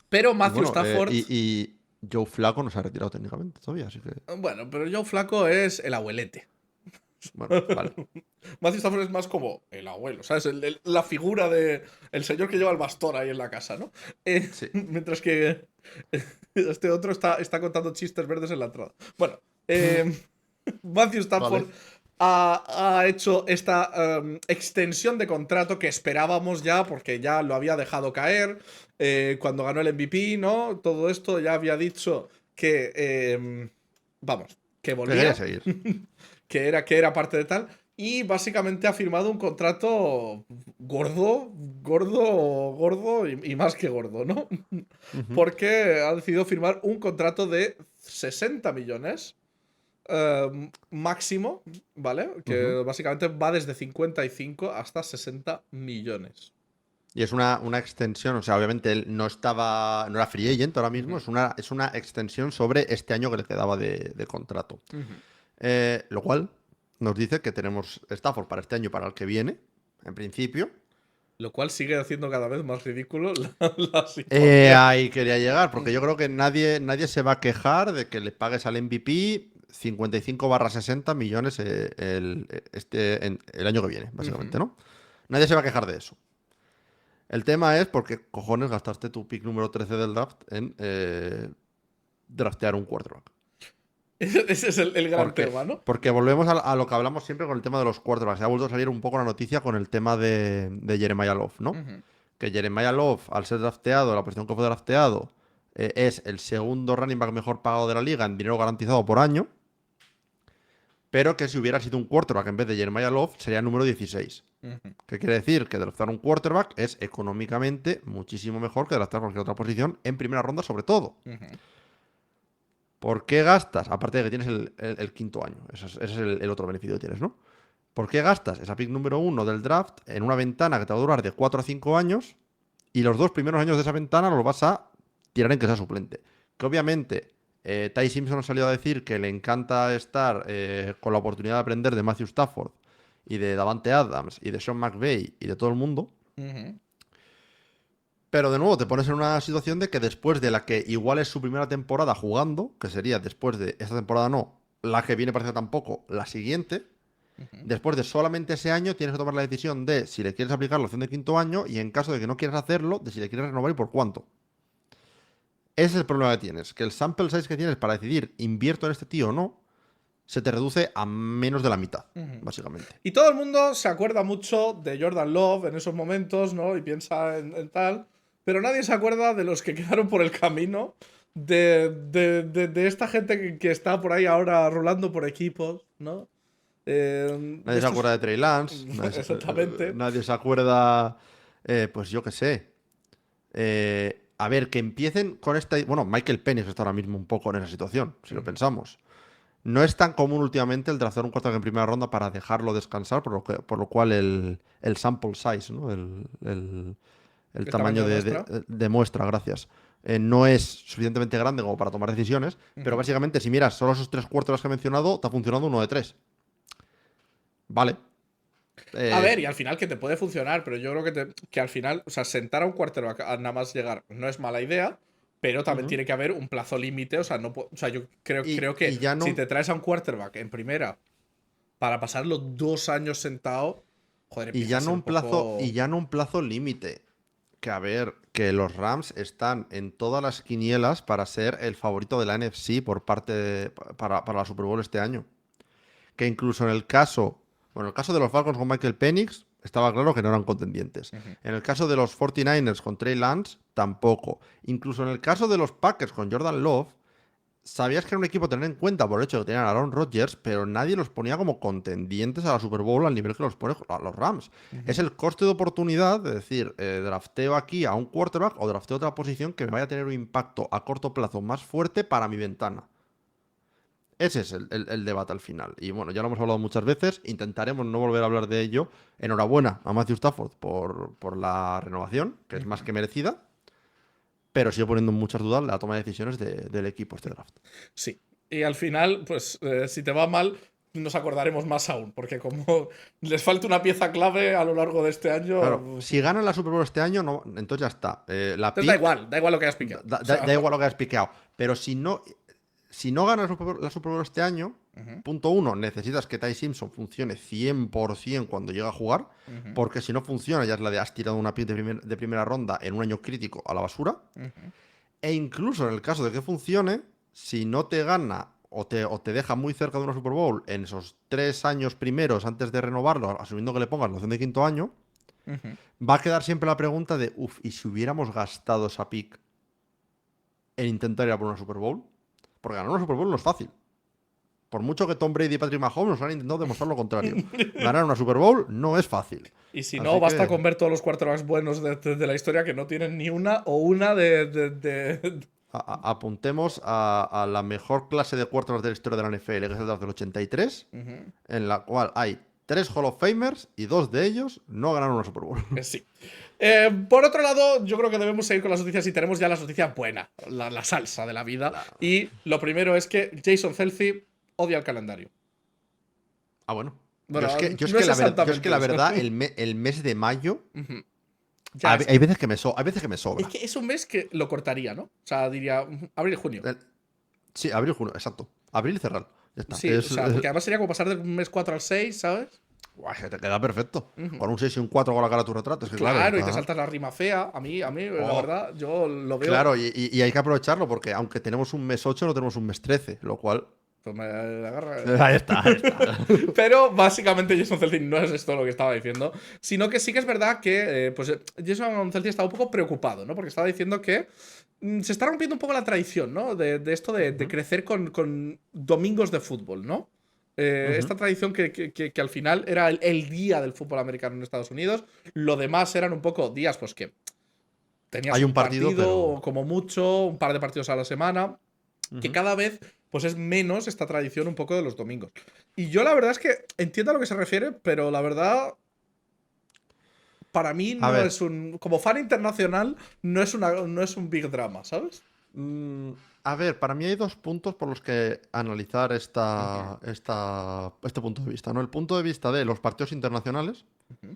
pero Y Matthew bueno, Stafford, y Joe Flaco no se ha retirado técnicamente todavía, así que, bueno, pero Joe Flaco es el abuelete. bueno, vale. Matthew Stafford es más como el abuelo, ¿sabes? La figura de el señor que lleva el bastón ahí en la casa, ¿no? Sí, Mientras que este otro está contando chistes verdes en la entrada. Bueno, eh, Matthew vale. Stafford ha hecho esta extensión de contrato que esperábamos ya, porque ya lo había dejado caer cuando ganó el MVP, ¿no? Todo esto ya había dicho que, vamos, que Que quería volvía, seguir. que era parte de tal. Y básicamente ha firmado un contrato gordo, gordo, gordo y más que gordo, ¿no? Ujú, Porque ha decidido firmar un contrato de 60 millones máximo, ¿vale? ujú. Que básicamente va desde 55 hasta 60 millones. Y es una extensión, o sea, obviamente él no era free agent ahora mismo, Ujú, es una extensión sobre este año que le quedaba de contrato. ujú. Lo cual nos dice que tenemos Stafford para este año y para el que viene, en principio. Lo cual sigue haciendo cada vez más ridículo la situación. Ahí quería llegar, porque yo creo que nadie se va a quejar de que le pagues al MVP 55/60 millones el año que viene, básicamente, Ujú. ¿no? Nadie se va a quejar de eso. El tema es por qué cojones gastaste tu pick número 13 del draft en draftear un quarterback. Ese es el ¿Por gran qué? tema, ¿no? Porque volvemos a lo que hablamos siempre con el tema de los quarterbacks. Ha vuelto a salir un poco la noticia con el tema de Jeremiah Love, ¿no? Ujú, Que Jeremiah Love, al ser drafteado, la posición que fue drafteado, es el segundo running back mejor pagado de la liga en dinero garantizado por año, pero que si hubiera sido un quarterback en vez de Jeremiah Love, sería el número 16. ujú, ¿Qué quiere decir? Que draftar un quarterback es económicamente muchísimo mejor que draftar cualquier otra posición en primera ronda, sobre todo. ujú, ¿Por qué gastas? Aparte de que tienes el quinto año. Ese es el otro beneficio que tienes, ¿no? ¿Por qué gastas esa pick número uno del draft en una ventana que te va a durar de 4 a 5 años y los 2 primeros años de esa ventana los vas a tirar en que sea suplente? Que obviamente Ty Simpson ha salido a decir que le encanta estar con la oportunidad de aprender de Matthew Stafford y de Davante Adams y de Sean McVay y de todo el mundo. ujú, Pero de nuevo te pones en una situación de que después de la que igual es su primera temporada jugando, que sería después de esta temporada no, la que viene parece tampoco, la siguiente, ujú. después de solamente ese año tienes que tomar la decisión de si le quieres aplicar la opción de quinto año y en caso de que no quieras hacerlo, de si le quieres renovar y por cuánto. Ese es el problema que tienes, que el sample size que tienes para decidir invierto en este tío o no, se te reduce a menos de la mitad, Ujú. básicamente. Y todo el mundo se acuerda mucho de Jordan Love en esos momentos, ¿no? Y piensa en tal. Pero nadie se acuerda de los que quedaron por el camino. De esta gente que está por ahí ahora rolando por equipos, ¿no? De Nadie se estos. acuerda de Trey Lance, Exactamente. nadie se acuerda, pues yo qué sé. A ver, que empiecen con esta. Bueno, Michael Penix está ahora mismo un poco en esa situación, si lo Ujú. pensamos. No es tan común últimamente el draftear un quarterback en primera ronda para dejarlo descansar, por lo cual el sample size, ¿no? El El tamaño tamaño de de, muestra. de- de muestra, gracias. No es suficientemente grande como para tomar decisiones, pero Ujú. básicamente, si miras solo esos tres quarterbacks que he mencionado, te ha funcionado uno de tres. Vale. A Eh, ver, y al final que te puede funcionar, pero yo creo que al final, o sea, sentar a un quarterback a nada más llegar no es mala idea, pero también ujú. tiene que haber un plazo límite, o sea, no, o sea, yo creo Y que ya si no. te traes a un quarterback en primera para pasarlo 2 años sentado, joder, Y empieza ya a no ser un un plazo, y poco. ya no un plazo límite. Que a ver, que los Rams están en todas las quinielas para ser el favorito de la NFC para la Super Bowl este año. Que incluso en el caso de los Falcons con Michael Penix, estaba claro que no eran contendientes. Ujú, En el caso de los 49ers con Trey Lance, tampoco. Incluso en el caso de los Packers con Jordan Love, sabías que era un equipo a tener en cuenta por el hecho de que tenían a Aaron Rodgers, pero nadie los ponía como contendientes a la Super Bowl al nivel que los pone a los Rams. Es ujú. el coste de oportunidad de decir, drafteo aquí a un quarterback o drafteo otra posición que me vaya a tener un impacto a corto plazo más fuerte para mi ventana. Ese es el debate al final. Y bueno, ya lo hemos hablado muchas veces, intentaremos no volver a hablar de ello. Enhorabuena a Matthew Stafford por la renovación, que es más que merecida, pero sigue poniendo en muchas dudas la toma de decisiones del equipo este draft. Sí. Y al final, pues, si te va mal, nos acordaremos más aún, porque como les falta una pieza clave a lo largo de este año, Claro, si ganan la Super Bowl este año, no, entonces ya está. La entonces pick, da igual lo que hayas da, picado. da- O da- sea, da igual lo que hayas piqueado. Pero si no ganas la Super Bowl este año, ujú, punto uno, necesitas que Ty Simpson funcione 100% cuando llega a jugar. ujú, Porque si no funciona, ya es la de has tirado una pick de primera ronda en un año crítico a la basura. ujú, E incluso en el caso de que funcione, si no te gana o te deja muy cerca de una Super Bowl en esos 3 años primeros antes de renovarlo, asumiendo que le pongas la opción de quinto año, ujú. va a quedar siempre la pregunta de, uff, ¿y si hubiéramos gastado esa pick en intentar ir a por una Super Bowl? Porque ganar una Super Bowl no es fácil. Por mucho que Tom Brady y Patrick Mahomes nos han intentado demostrar lo contrario. Ganar una Super Bowl no es fácil. Y si Así no, basta que con ver todos los quarterbacks buenos de la historia que no tienen ni una o una de. apuntemos a la mejor clase de quarterbacks de la historia de la NFL, que es el draft del 83, Ujú. en la cual hay 3 Hall of Famers y 2 de ellos no ganaron una Super Bowl. Sí. Por otro lado, yo creo que debemos seguir con las noticias y tenemos ya las noticias buenas, la salsa de la vida. Y lo primero es que Jason Kelce odia el calendario. Ah, bueno. Bueno, Yo es no que es exactamente la eso. verdad, el mes de mayo, Ujú. Ya, es hay que, veces que hay veces que me es sobra. que es un mes que lo cortaría, ¿no? O sea, diría abril y junio. El- Sí, abril, junio, exacto. Abril y cerrar. Ya está. Sí, o sea, porque además sería como pasar del mes 4 al 6, ¿sabes? Guay, que te queda perfecto. Ujú. Con un 6 y un 4 con la cara a tu retrato. Es que claro, Claro, y te está. saltas la rima fea. A mí, la Oh, verdad, yo lo veo. claro, y hay que aprovecharlo porque aunque tenemos un mes 8 no tenemos un mes 13, lo cual. Pues me agarra. Ahí está, ahí está. Pero básicamente Jason Celtic no es esto lo que estaba diciendo, sino que sí que es verdad que Jason Celtic estaba un poco preocupado, ¿no? Porque estaba diciendo que se está rompiendo un poco la tradición, ¿no? De esto de crecer con domingos de fútbol, ¿no? Ujú. Esta tradición que al final era el día del fútbol americano en Estados Unidos. Lo demás eran un poco días, pues que tenías Hay un un partido, partido, o pero. como mucho, un par de partidos a la semana, que Ujú. cada vez pues es menos esta tradición un poco de los domingos. Y yo la verdad es que entiendo a lo que se refiere, pero la verdad, para mí A no ver, es un. Como fan internacional, no es un big drama, ¿sabes? mm, a ver, para mí hay 2 puntos por los que analizar Ujú, este punto de vista, ¿no? El punto de vista de los partidos internacionales, ujú,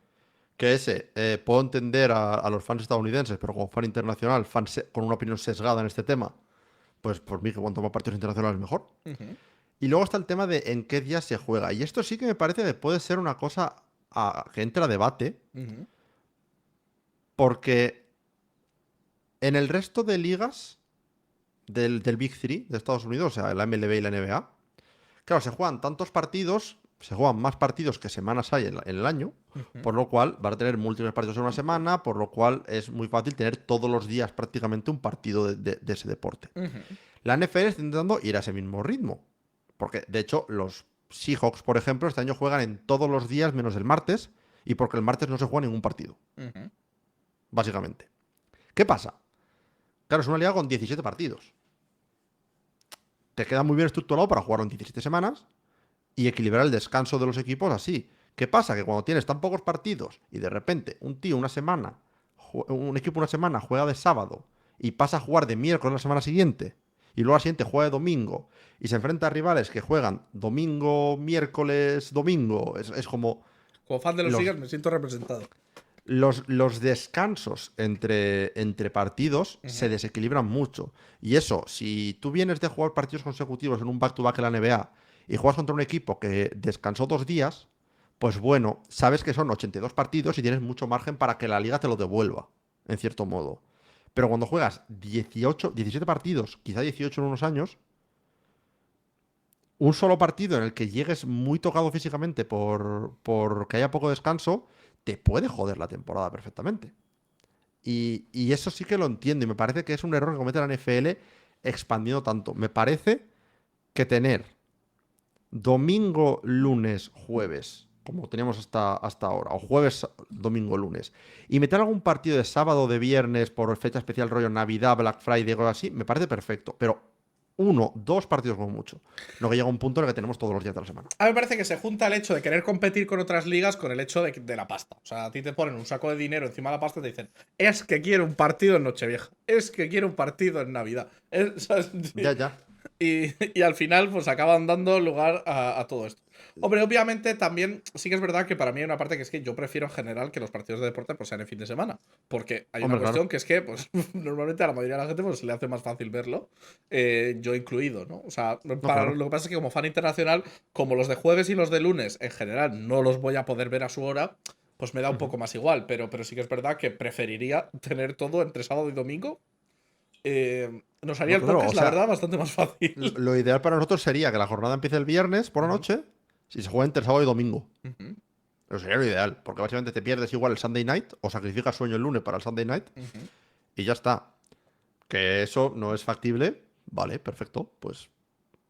que ese puedo entender a los fans estadounidenses, pero como fan internacional, con una opinión sesgada en este tema, pues por mí que cuanto más partidos internacionales mejor. ujú, Y luego está el tema de en qué día se juega. Y esto sí que me parece que puede ser una cosa que entra a debate, ujú, porque en el resto de ligas del Big Three de Estados Unidos, o sea, la MLB y la NBA, claro, se juegan tantos partidos, se juegan más partidos que semanas hay en el año, ujú, por lo cual van a tener múltiples partidos en una semana, por lo cual es muy fácil tener todos los días prácticamente un partido de ese deporte. ujú, La NFL está intentando ir a ese mismo ritmo, porque de hecho los Seahawks, por ejemplo, este año juegan en todos los días menos el martes, y porque el martes no se juega ningún partido, ujú. básicamente. ¿Qué pasa? Claro, es una liga con 17 partidos. Te queda muy bien estructurado para jugarlo en 17 semanas y equilibrar el descanso de los equipos así. ¿Qué pasa? Que cuando tienes tan pocos partidos y de repente un equipo una semana juega de sábado y pasa a jugar de miércoles la semana siguiente y luego la siguiente juega de domingo y se enfrenta a rivales que juegan domingo, miércoles, domingo, es como Como fan de los los, Eagles me siento representado. los descansos entre partidos se Ujú, desequilibran mucho. Y eso, si tú vienes de jugar partidos consecutivos en un back-to-back en la NBA y juegas contra un equipo que descansó 2 días, pues bueno, sabes que son 82 partidos y tienes mucho margen para que la liga te lo devuelva, en cierto modo. Pero cuando juegas 17 partidos, quizá 18 en unos años, un solo partido en el que llegues muy tocado físicamente por que haya poco descanso, te puede joder la temporada perfectamente. Y eso sí que lo entiendo y me parece que es un error que comete la NFL expandiendo tanto. Me parece que tener domingo, lunes, jueves, como teníamos hasta ahora, o jueves, domingo, lunes, y meter algún partido de sábado o de viernes por fecha especial rollo Navidad, Black Friday, algo así, me parece perfecto. Pero 1, 2 partidos como mucho. No que llega un punto en el que tenemos todos los días de la semana. A mí me parece que se junta el hecho de querer competir con otras ligas con el hecho de la pasta. O sea, a ti te ponen un saco de dinero encima de la pasta y te dicen, es que quiero un partido en Nochevieja, es que quiero un partido en Navidad. ¿Sabes? Ya, ya. Y al final, pues acaban dando lugar a todo esto. Hombre, obviamente también sí que es verdad que para mí hay una parte que es que yo prefiero en general que los partidos de deporte pues, sean en fin de semana. Porque hay una Hombre, cuestión claro. que es que pues, normalmente a la mayoría de la gente pues, se le hace más fácil verlo, yo incluido, ¿no? O sea, No, claro. lo que pasa es que como fan internacional, como los de jueves y los de lunes en general no los voy a poder ver a su hora, pues me da un Ujú. poco más igual. Pero sí que es verdad que preferiría tener todo entre sábado y domingo. Nos haría No, el claro, o podcast, la sea, verdad, bastante más fácil. lo ideal para nosotros sería que la jornada empiece el viernes por la Ujú, noche, si se juega entre sábado y domingo. ujú, Eso sería lo ideal, porque básicamente te pierdes igual el Sunday night o sacrificas sueño el lunes para el Sunday night ujú. y ya está. Que eso no es factible, vale, perfecto, pues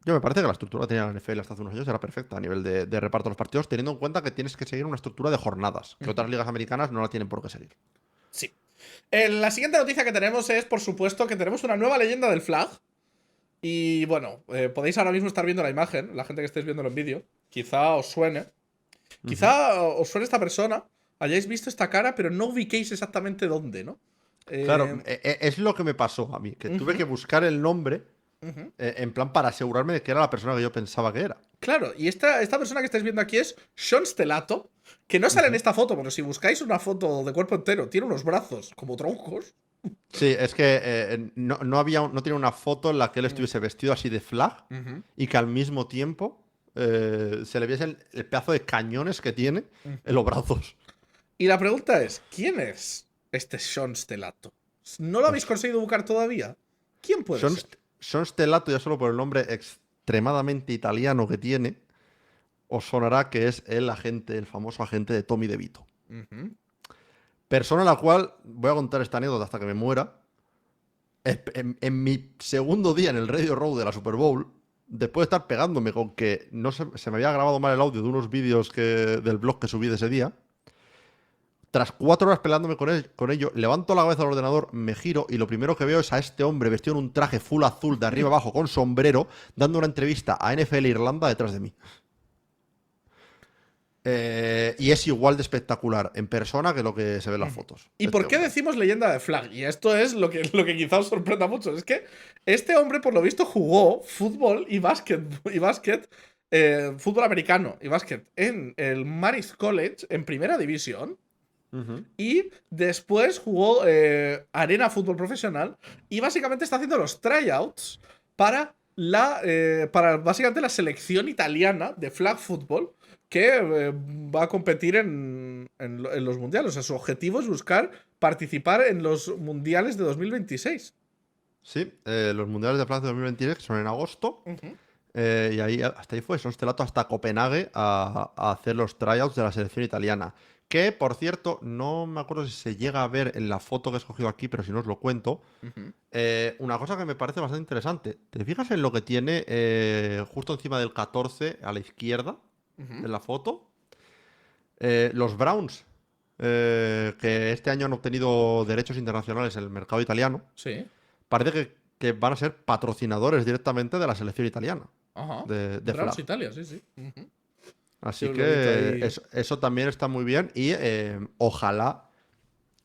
Yo me parece que la estructura que tenía la NFL hasta hace unos años era perfecta a nivel de reparto de los partidos, teniendo en cuenta que tienes que seguir una estructura de jornadas, que otras ligas americanas no la tienen por qué seguir. Sí. La siguiente noticia que tenemos es, por supuesto, que tenemos una nueva leyenda del flag. Y bueno, podéis ahora mismo estar viendo la imagen, la gente que estéis viendo en vídeo. Quizá os suene. Quizá os suene esta persona, hayáis visto esta cara, pero no ubiquéis exactamente dónde, ¿no? Claro, es lo que me pasó a mí, que tuve que buscar el nombre en plan para asegurarme de que era la persona que yo pensaba que era. Claro, y esta persona que estáis viendo aquí es Sean Stellato, que no sale en esta foto, porque si buscáis una foto de cuerpo entero, tiene unos brazos como troncos. Sí, es que no tiene una foto en la que él estuviese vestido así de flag y que al mismo tiempo se le viese el pedazo de cañones que tiene en los brazos. Y la pregunta es, ¿quién es este Sean Stellato? ¿No lo habéis conseguido buscar todavía? ¿Quién puede ser? Sean Stellato, ya solo por el nombre extremadamente italiano que tiene, os sonará que es el famoso agente de Tommy DeVito. Persona a la cual voy a contar esta anécdota hasta que me muera. En mi segundo día en el Radio Row de la Super Bowl, después de estar pegándome con que no se me había grabado mal el audio de unos vídeos del blog que subí de ese día, tras 4 horas peleándome con ello, levanto la cabeza del ordenador, me giro y lo primero que veo es a este hombre vestido en un traje full azul de arriba abajo con sombrero, dando una entrevista a NFL Irlanda detrás de mí. Y es igual de espectacular en persona que lo que se ve en las fotos. ¿Y por qué hombre. decimos leyenda de flag? Y esto es lo que quizá os sorprenda mucho. Es que este hombre, por lo visto, jugó fútbol y básquet, fútbol americano y básquet en el Marist College en primera división. Y después jugó Arena Fútbol Profesional. Y básicamente está haciendo los tryouts para para básicamente la selección italiana de flag football que va a competir en los mundiales. O sea, su objetivo es buscar participar en los mundiales de 2026. Sí, los mundiales de Francia 2023 que son en agosto. Y hasta ahí fue, Son Stellato hasta Copenhague a hacer los tryouts de la selección italiana. Que, por cierto, no me acuerdo si se llega a ver en la foto que he escogido aquí, pero si no os lo cuento. Una cosa que me parece bastante interesante. ¿Te fijas en lo que tiene justo encima del 14 a la izquierda en la foto? Los Browns, que este año han obtenido derechos internacionales en el mercado italiano, Sí. parece que van a ser patrocinadores directamente de la selección italiana. Ajá. De Browns flag. Italia, sí, sí. Así Sí, lo he visto que ahí. eso también está muy bien y ojalá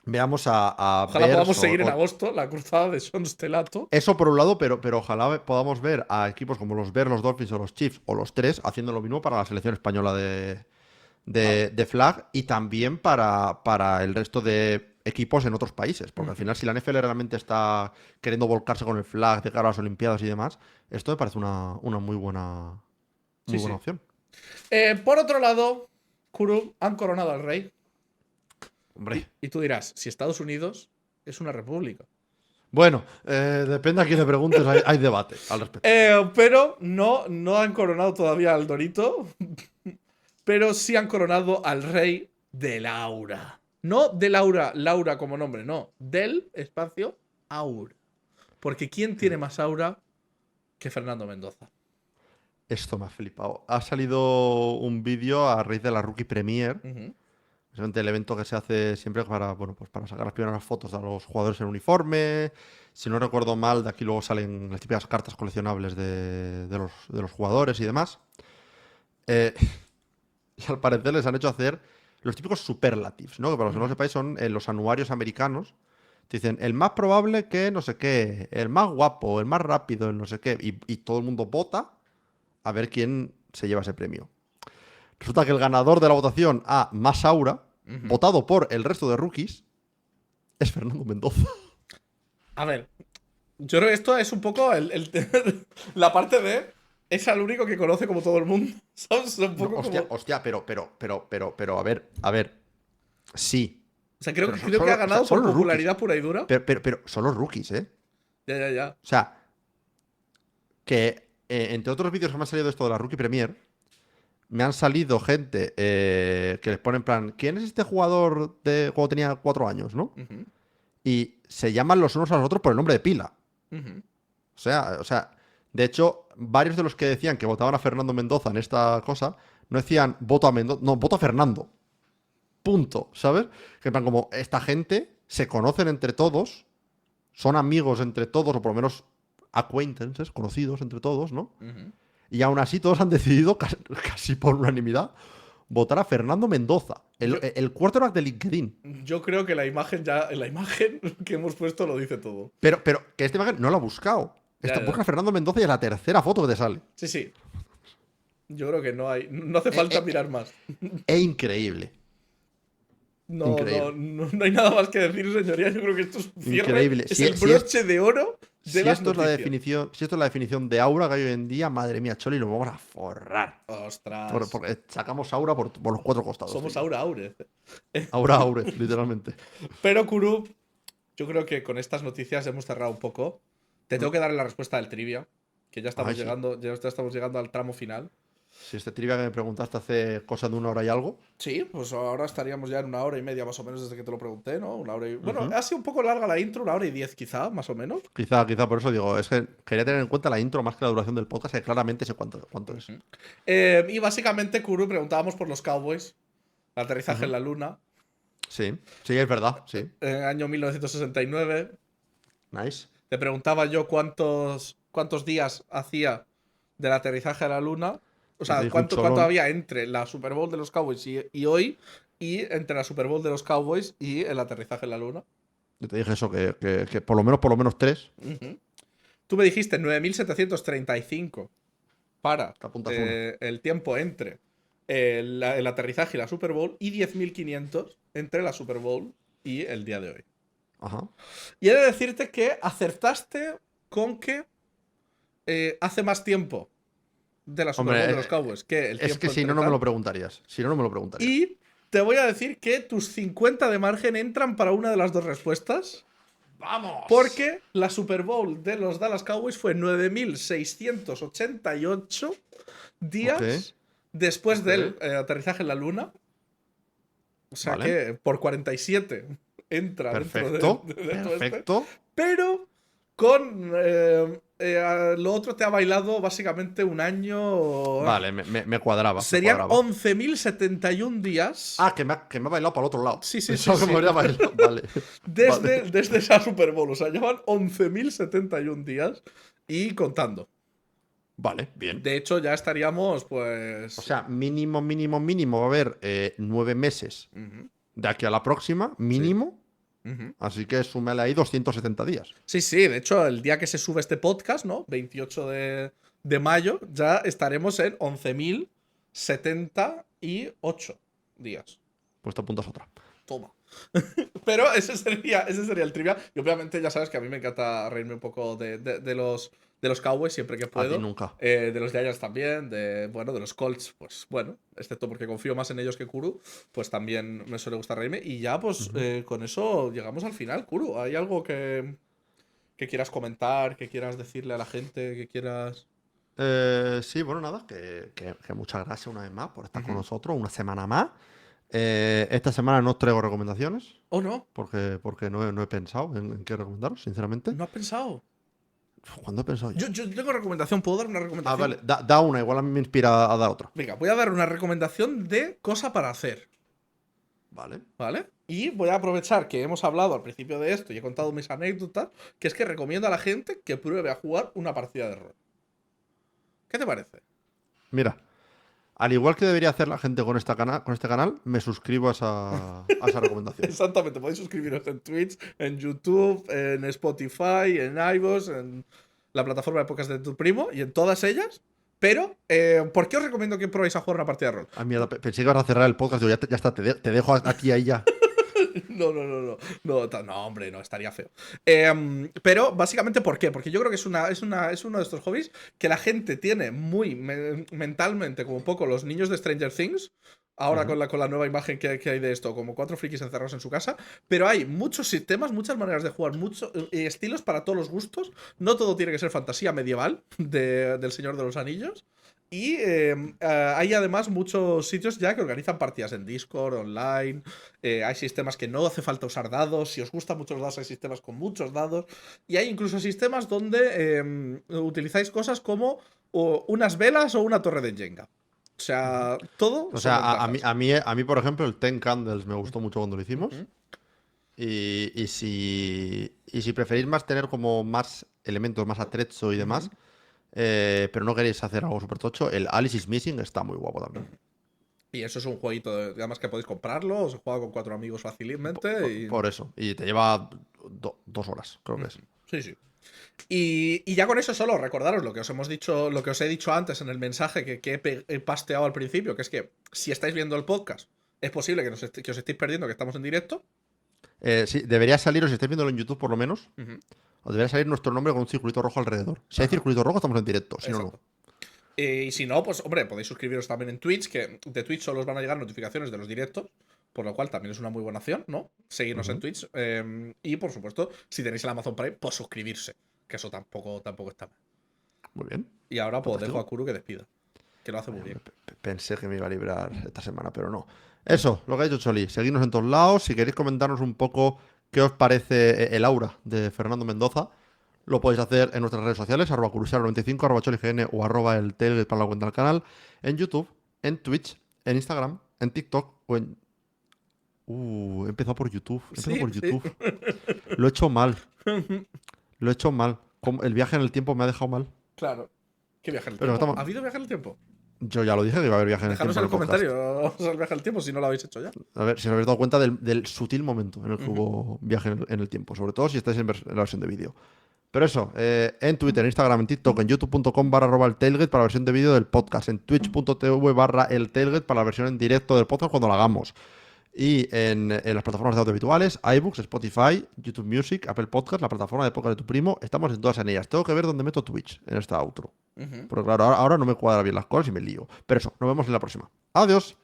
veamos Ojalá Bears podamos seguir en agosto la cruzada de Sean Stellato. eso por un lado, pero ojalá podamos ver a equipos como los Bears, los Dolphins o los Chiefs o los tres haciendo lo mismo para la selección española de flag y también para el resto de equipos en otros países. Porque al final, si la NFL realmente está queriendo volcarse con el flag de cara a las Olimpiadas y demás, esto me parece una muy buena, Sí, buena sí. opción. Por otro lado, Kuru, han coronado al rey. Hombre. Y tú dirás, si Estados Unidos es una república. Bueno, depende a quién le preguntes, hay debate al respecto. Pero no han coronado todavía al Dorito. Pero sí han coronado al rey de Laura. No de Laura como nombre, no. Del espacio Aura. Porque ¿quién tiene más aura que Fernando Mendoza? Esto me ha flipado. Ha salido un vídeo a raíz de la Rookie Premier. Precisamente el evento que se hace siempre para, bueno, pues para sacar las primeras fotos de los jugadores en uniforme. Si no recuerdo mal, de aquí luego salen las típicas cartas coleccionables de los jugadores y demás. Y al parecer les han hecho hacer los típicos superlatives, ¿no? Que para los que no lo sepáis son los anuarios americanos. Te dicen, el más probable que no sé qué, el más guapo, el más rápido, el no sé qué. Y todo el mundo vota a ver quién se lleva ese premio. Resulta que el ganador de la votación a más aura, votado por el resto de rookies, es Fernando Mendoza. A ver, yo creo que esto es un poco la parte de. Es el único que conoce como todo el mundo. ¿Sabes? Un poco Hostia, pero, a ver. Sí. O sea, creo Pero que ha ganado son por los popularidad rookies. pura y dura. Pero son los rookies, ¿eh? Ya. O sea, que entre otros vídeos que me han salido de esto de la Rookie Premier, me han salido gente que les pone en plan, ¿quién es este jugador de cuando tenía 4 años, no? Y se llaman los unos a los otros por el nombre de pila. O sea, De hecho, varios de los que decían que votaban a Fernando Mendoza en esta cosa, no decían voto a Mendoza, no, voto a Fernando. Punto, ¿sabes? Que en plan, como esta gente se conocen entre todos, son amigos entre todos, o por lo menos acquaintances, conocidos entre todos, ¿no? Ujú. Y aún así todos han decidido, casi por unanimidad, votar a Fernando Mendoza, Yo- el quarterback de LinkedIn. Yo creo que la imagen que hemos puesto lo dice todo. Pero que esta imagen no la ha buscado. Ya, Esta ya. busca a Fernando Mendoza y es la tercera foto que te sale. Sí, sí. Yo creo que no hace falta mirar más. Es increíble. No, Increíble. no hay nada más que decir, señoría. Yo creo que esto es un cierre. Increíble. Es Si- el si broche de oro de Si las esto es la noticias. definición, si esto es la definición de aura que hay hoy en día, madre mía, Choli, nos vamos a forrar. Ostras. Porque sacamos aura por los cuatro costados. Somos tío. Aura Aurez. Aura Aurez, literalmente. Pero, Kuru, yo creo que con estas noticias hemos cerrado un poco. Te tengo que dar la respuesta del trivia. Que ya estamos Ay, sí. llegando. Ya estamos llegando al tramo final. Si este trivia que me preguntaste hace cosa de 1 hora y algo. Sí, pues ahora estaríamos ya en 1 hora y media más o menos desde que te lo pregunté, ¿no? Bueno, Ujú. ha sido un poco larga la intro, 1 hora y 10 quizá, más o menos. Quizá por eso digo, es que quería tener en cuenta la intro más que la duración del podcast, que claramente sé cuánto es. Y básicamente, Kuru, preguntábamos por los Cowboys. El aterrizaje en la luna. Sí, sí, es verdad, sí. En el año 1969. Nice. Te preguntaba yo cuántos días hacía del aterrizaje a la luna. O Y sea, te dijo un cuánto cholón. había entre la Super Bowl de los Cowboys y hoy. Y entre la Super Bowl de los Cowboys y el aterrizaje en la luna. Yo te dije eso, que por lo menos 3. Ujú. Tú me dijiste 9.735 para Te apuntas uno. el tiempo entre el aterrizaje y la Super Bowl y 10.500 entre la Super Bowl y el día de hoy. Ajá. Y he de decirte que acertaste con que hace más tiempo de la Super Hombre, Bowl de los Cowboys que el tiempo Es que si entre no, no me tal. lo preguntarías. Si no, no me lo preguntarías. Y te voy a decir que tus 50 de margen entran para una de las dos respuestas. ¡Vamos! Porque la Super Bowl de los Dallas Cowboys fue 9.688 días Ok. después Ok. del aterrizaje en la Luna. O sea Vale. que por 47 entra Perfecto. dentro de todo este. Perfecto. Pero con lo otro te ha bailado básicamente un año. Vale, me cuadraba. me Serían cuadraba. 11.071 días. Ah, que me ha bailado para el otro lado. Sí, sí, Pensaba sí, que sí. me habría bailado. Vale. Desde, Vale. desde esa Super Bowl. O sea, llevan 11.071 días y contando. Vale, bien. De hecho, ya estaríamos, pues. O sea, mínimo va a haber 9 meses Ujú, de aquí a la próxima, mínimo. ujú. Así que súmale ahí 270 días. Sí, sí, de hecho, el día que se sube este podcast, ¿no? 28 de mayo, ya estaremos en 11.078 días. Pues te apuntas otra. Toma. Pero ese sería el trivia. Y obviamente ya sabes que a mí me encanta reírme un poco de los Cowboys siempre que A puedo. ti nunca. De los Giants también. De los Colts, pues bueno. Excepto porque confío más en ellos que Kuru. Pues también me suele gustar reírme. Y ya, pues con eso llegamos al final, Kuru. ¿Hay algo que quieras comentar? Que quieras decirle a la gente? Que quieras. Sí, bueno, nada, que muchas gracias una vez más por estar con nosotros una semana más. Esta semana no os traigo recomendaciones, ¿Oh, no? porque no he pensado en qué recomendaros, sinceramente. ¿No has pensado? ¿Cuándo he pensado yo? Yo tengo recomendación. ¿Puedo dar una Ah, recomendación? vale, da una, igual a mí me inspira a dar otra. Venga, voy a dar una recomendación de cosa para hacer. Vale. ¿Vale? Y voy a aprovechar que hemos hablado al principio de esto y he contado mis anécdotas, que es que recomiendo a la gente que pruebe a jugar una partida de rol. ¿Qué te parece? Mira, al igual que debería hacer la gente con este canal, me suscribo a esa recomendación. Exactamente, podéis suscribiros en Twitch, en YouTube, en Spotify, en iVoox, en la plataforma de podcast de tu primo y en todas ellas. Pero, ¿por qué os recomiendo que probéis a jugar una partida de rol? Ah, mierda, pensé que ibas a cerrar el podcast. Digo, ya está, te dejo aquí ahí ya. No, hombre, no, estaría feo. Pero básicamente, ¿por qué? Porque yo creo que es uno de estos hobbies que la gente tiene muy mentalmente, como un poco los niños de Stranger Things. Ahora con la nueva imagen que hay de esto, como 4 frikis encerrados en su casa. Pero hay muchos sistemas, muchas maneras de jugar, muchos estilos para todos los gustos. No todo tiene que ser fantasía medieval del Señor de los Anillos. Y hay además muchos sitios ya que organizan partidas en Discord, online. Hay sistemas que no hace falta usar dados. Si os gustan mucho los dados, hay sistemas con muchos dados. Y hay incluso sistemas donde utilizáis cosas como unas velas o una torre de Jenga. O sea, todo O son sea, ventajas. a mí, por ejemplo, el Ten Candles me gustó mucho cuando lo hicimos. Ujú. Y si preferís más tener como más elementos, más atrecho y demás, Ujú. pero no queréis hacer algo súper tocho, el Alice is Missing está muy guapo también. Y eso es un jueguito, además que podéis comprarlo, o se juega con 4 amigos fácilmente. Por eso. Y te lleva 2 horas, creo que es. Sí, sí. Y ya con eso solo recordaros lo que os hemos dicho, lo que os he dicho antes en el mensaje que he pasteado al principio, que es que si estáis viendo el podcast, es posible que os estéis perdiendo que estamos en directo. Sí, debería saliros, si estáis viéndolo en YouTube por lo menos, Ujú. os debería salir nuestro nombre con un circulito rojo alrededor. Si hay Ajá, circulito rojo, estamos en directo. Si no, no. exacto. Y si no, pues hombre, podéis suscribiros también en Twitch, que de Twitch solo os van a llegar notificaciones de los directos, por lo cual también es una muy buena opción, ¿no? Seguirnos en Ujú. Twitch. Y por supuesto, si tenéis el Amazon Prime, pues suscribirse, que eso tampoco está mal. Muy bien. Y ahora pues dejo Fantástico. a Kuru que despida, que lo hace muy bien. Pensé que me iba a librar esta semana, pero no. Eso, lo que ha dicho Choli. Seguidnos en todos lados. Si queréis comentarnos un poco qué os parece el aura de Fernando Mendoza, lo podéis hacer en nuestras redes sociales, @curusero95, @cholign o el Telegram para la cuenta del canal, en YouTube, en Twitch, en Instagram, en TikTok o en... he empezado por YouTube. He empezado Sí, por sí. YouTube. Lo he hecho mal. Lo he hecho mal. El viaje en el tiempo me ha dejado mal. Claro. ¿Qué viaje en el Pero tiempo? estamos... ¿Ha habido viaje en el tiempo? Yo ya lo dije que iba a haber viaje en el Dejadnos tiempo en en los el podcast. comentarios el viaje en el tiempo si no lo habéis hecho ya. A ver si os habéis dado cuenta del sutil momento en el que Ujú. hubo viaje en el tiempo, sobre todo si estáis en la versión de vídeo. Pero eso, en Twitter, en Instagram, en TikTok, en youtube.com/el tailgate para la versión de vídeo del podcast, en twitch.tv/el tailgate para la versión en directo del podcast cuando lo hagamos. Y en las plataformas de audio habituales, iBooks, Spotify, YouTube Music, Apple Podcast, la plataforma de podcast de tu primo, estamos en todas en ellas. Tengo que ver dónde meto Twitch en esta outro. Ujú. Porque claro, ahora no me cuadran bien las cosas y me lío. Pero eso, nos vemos en la próxima. Adiós.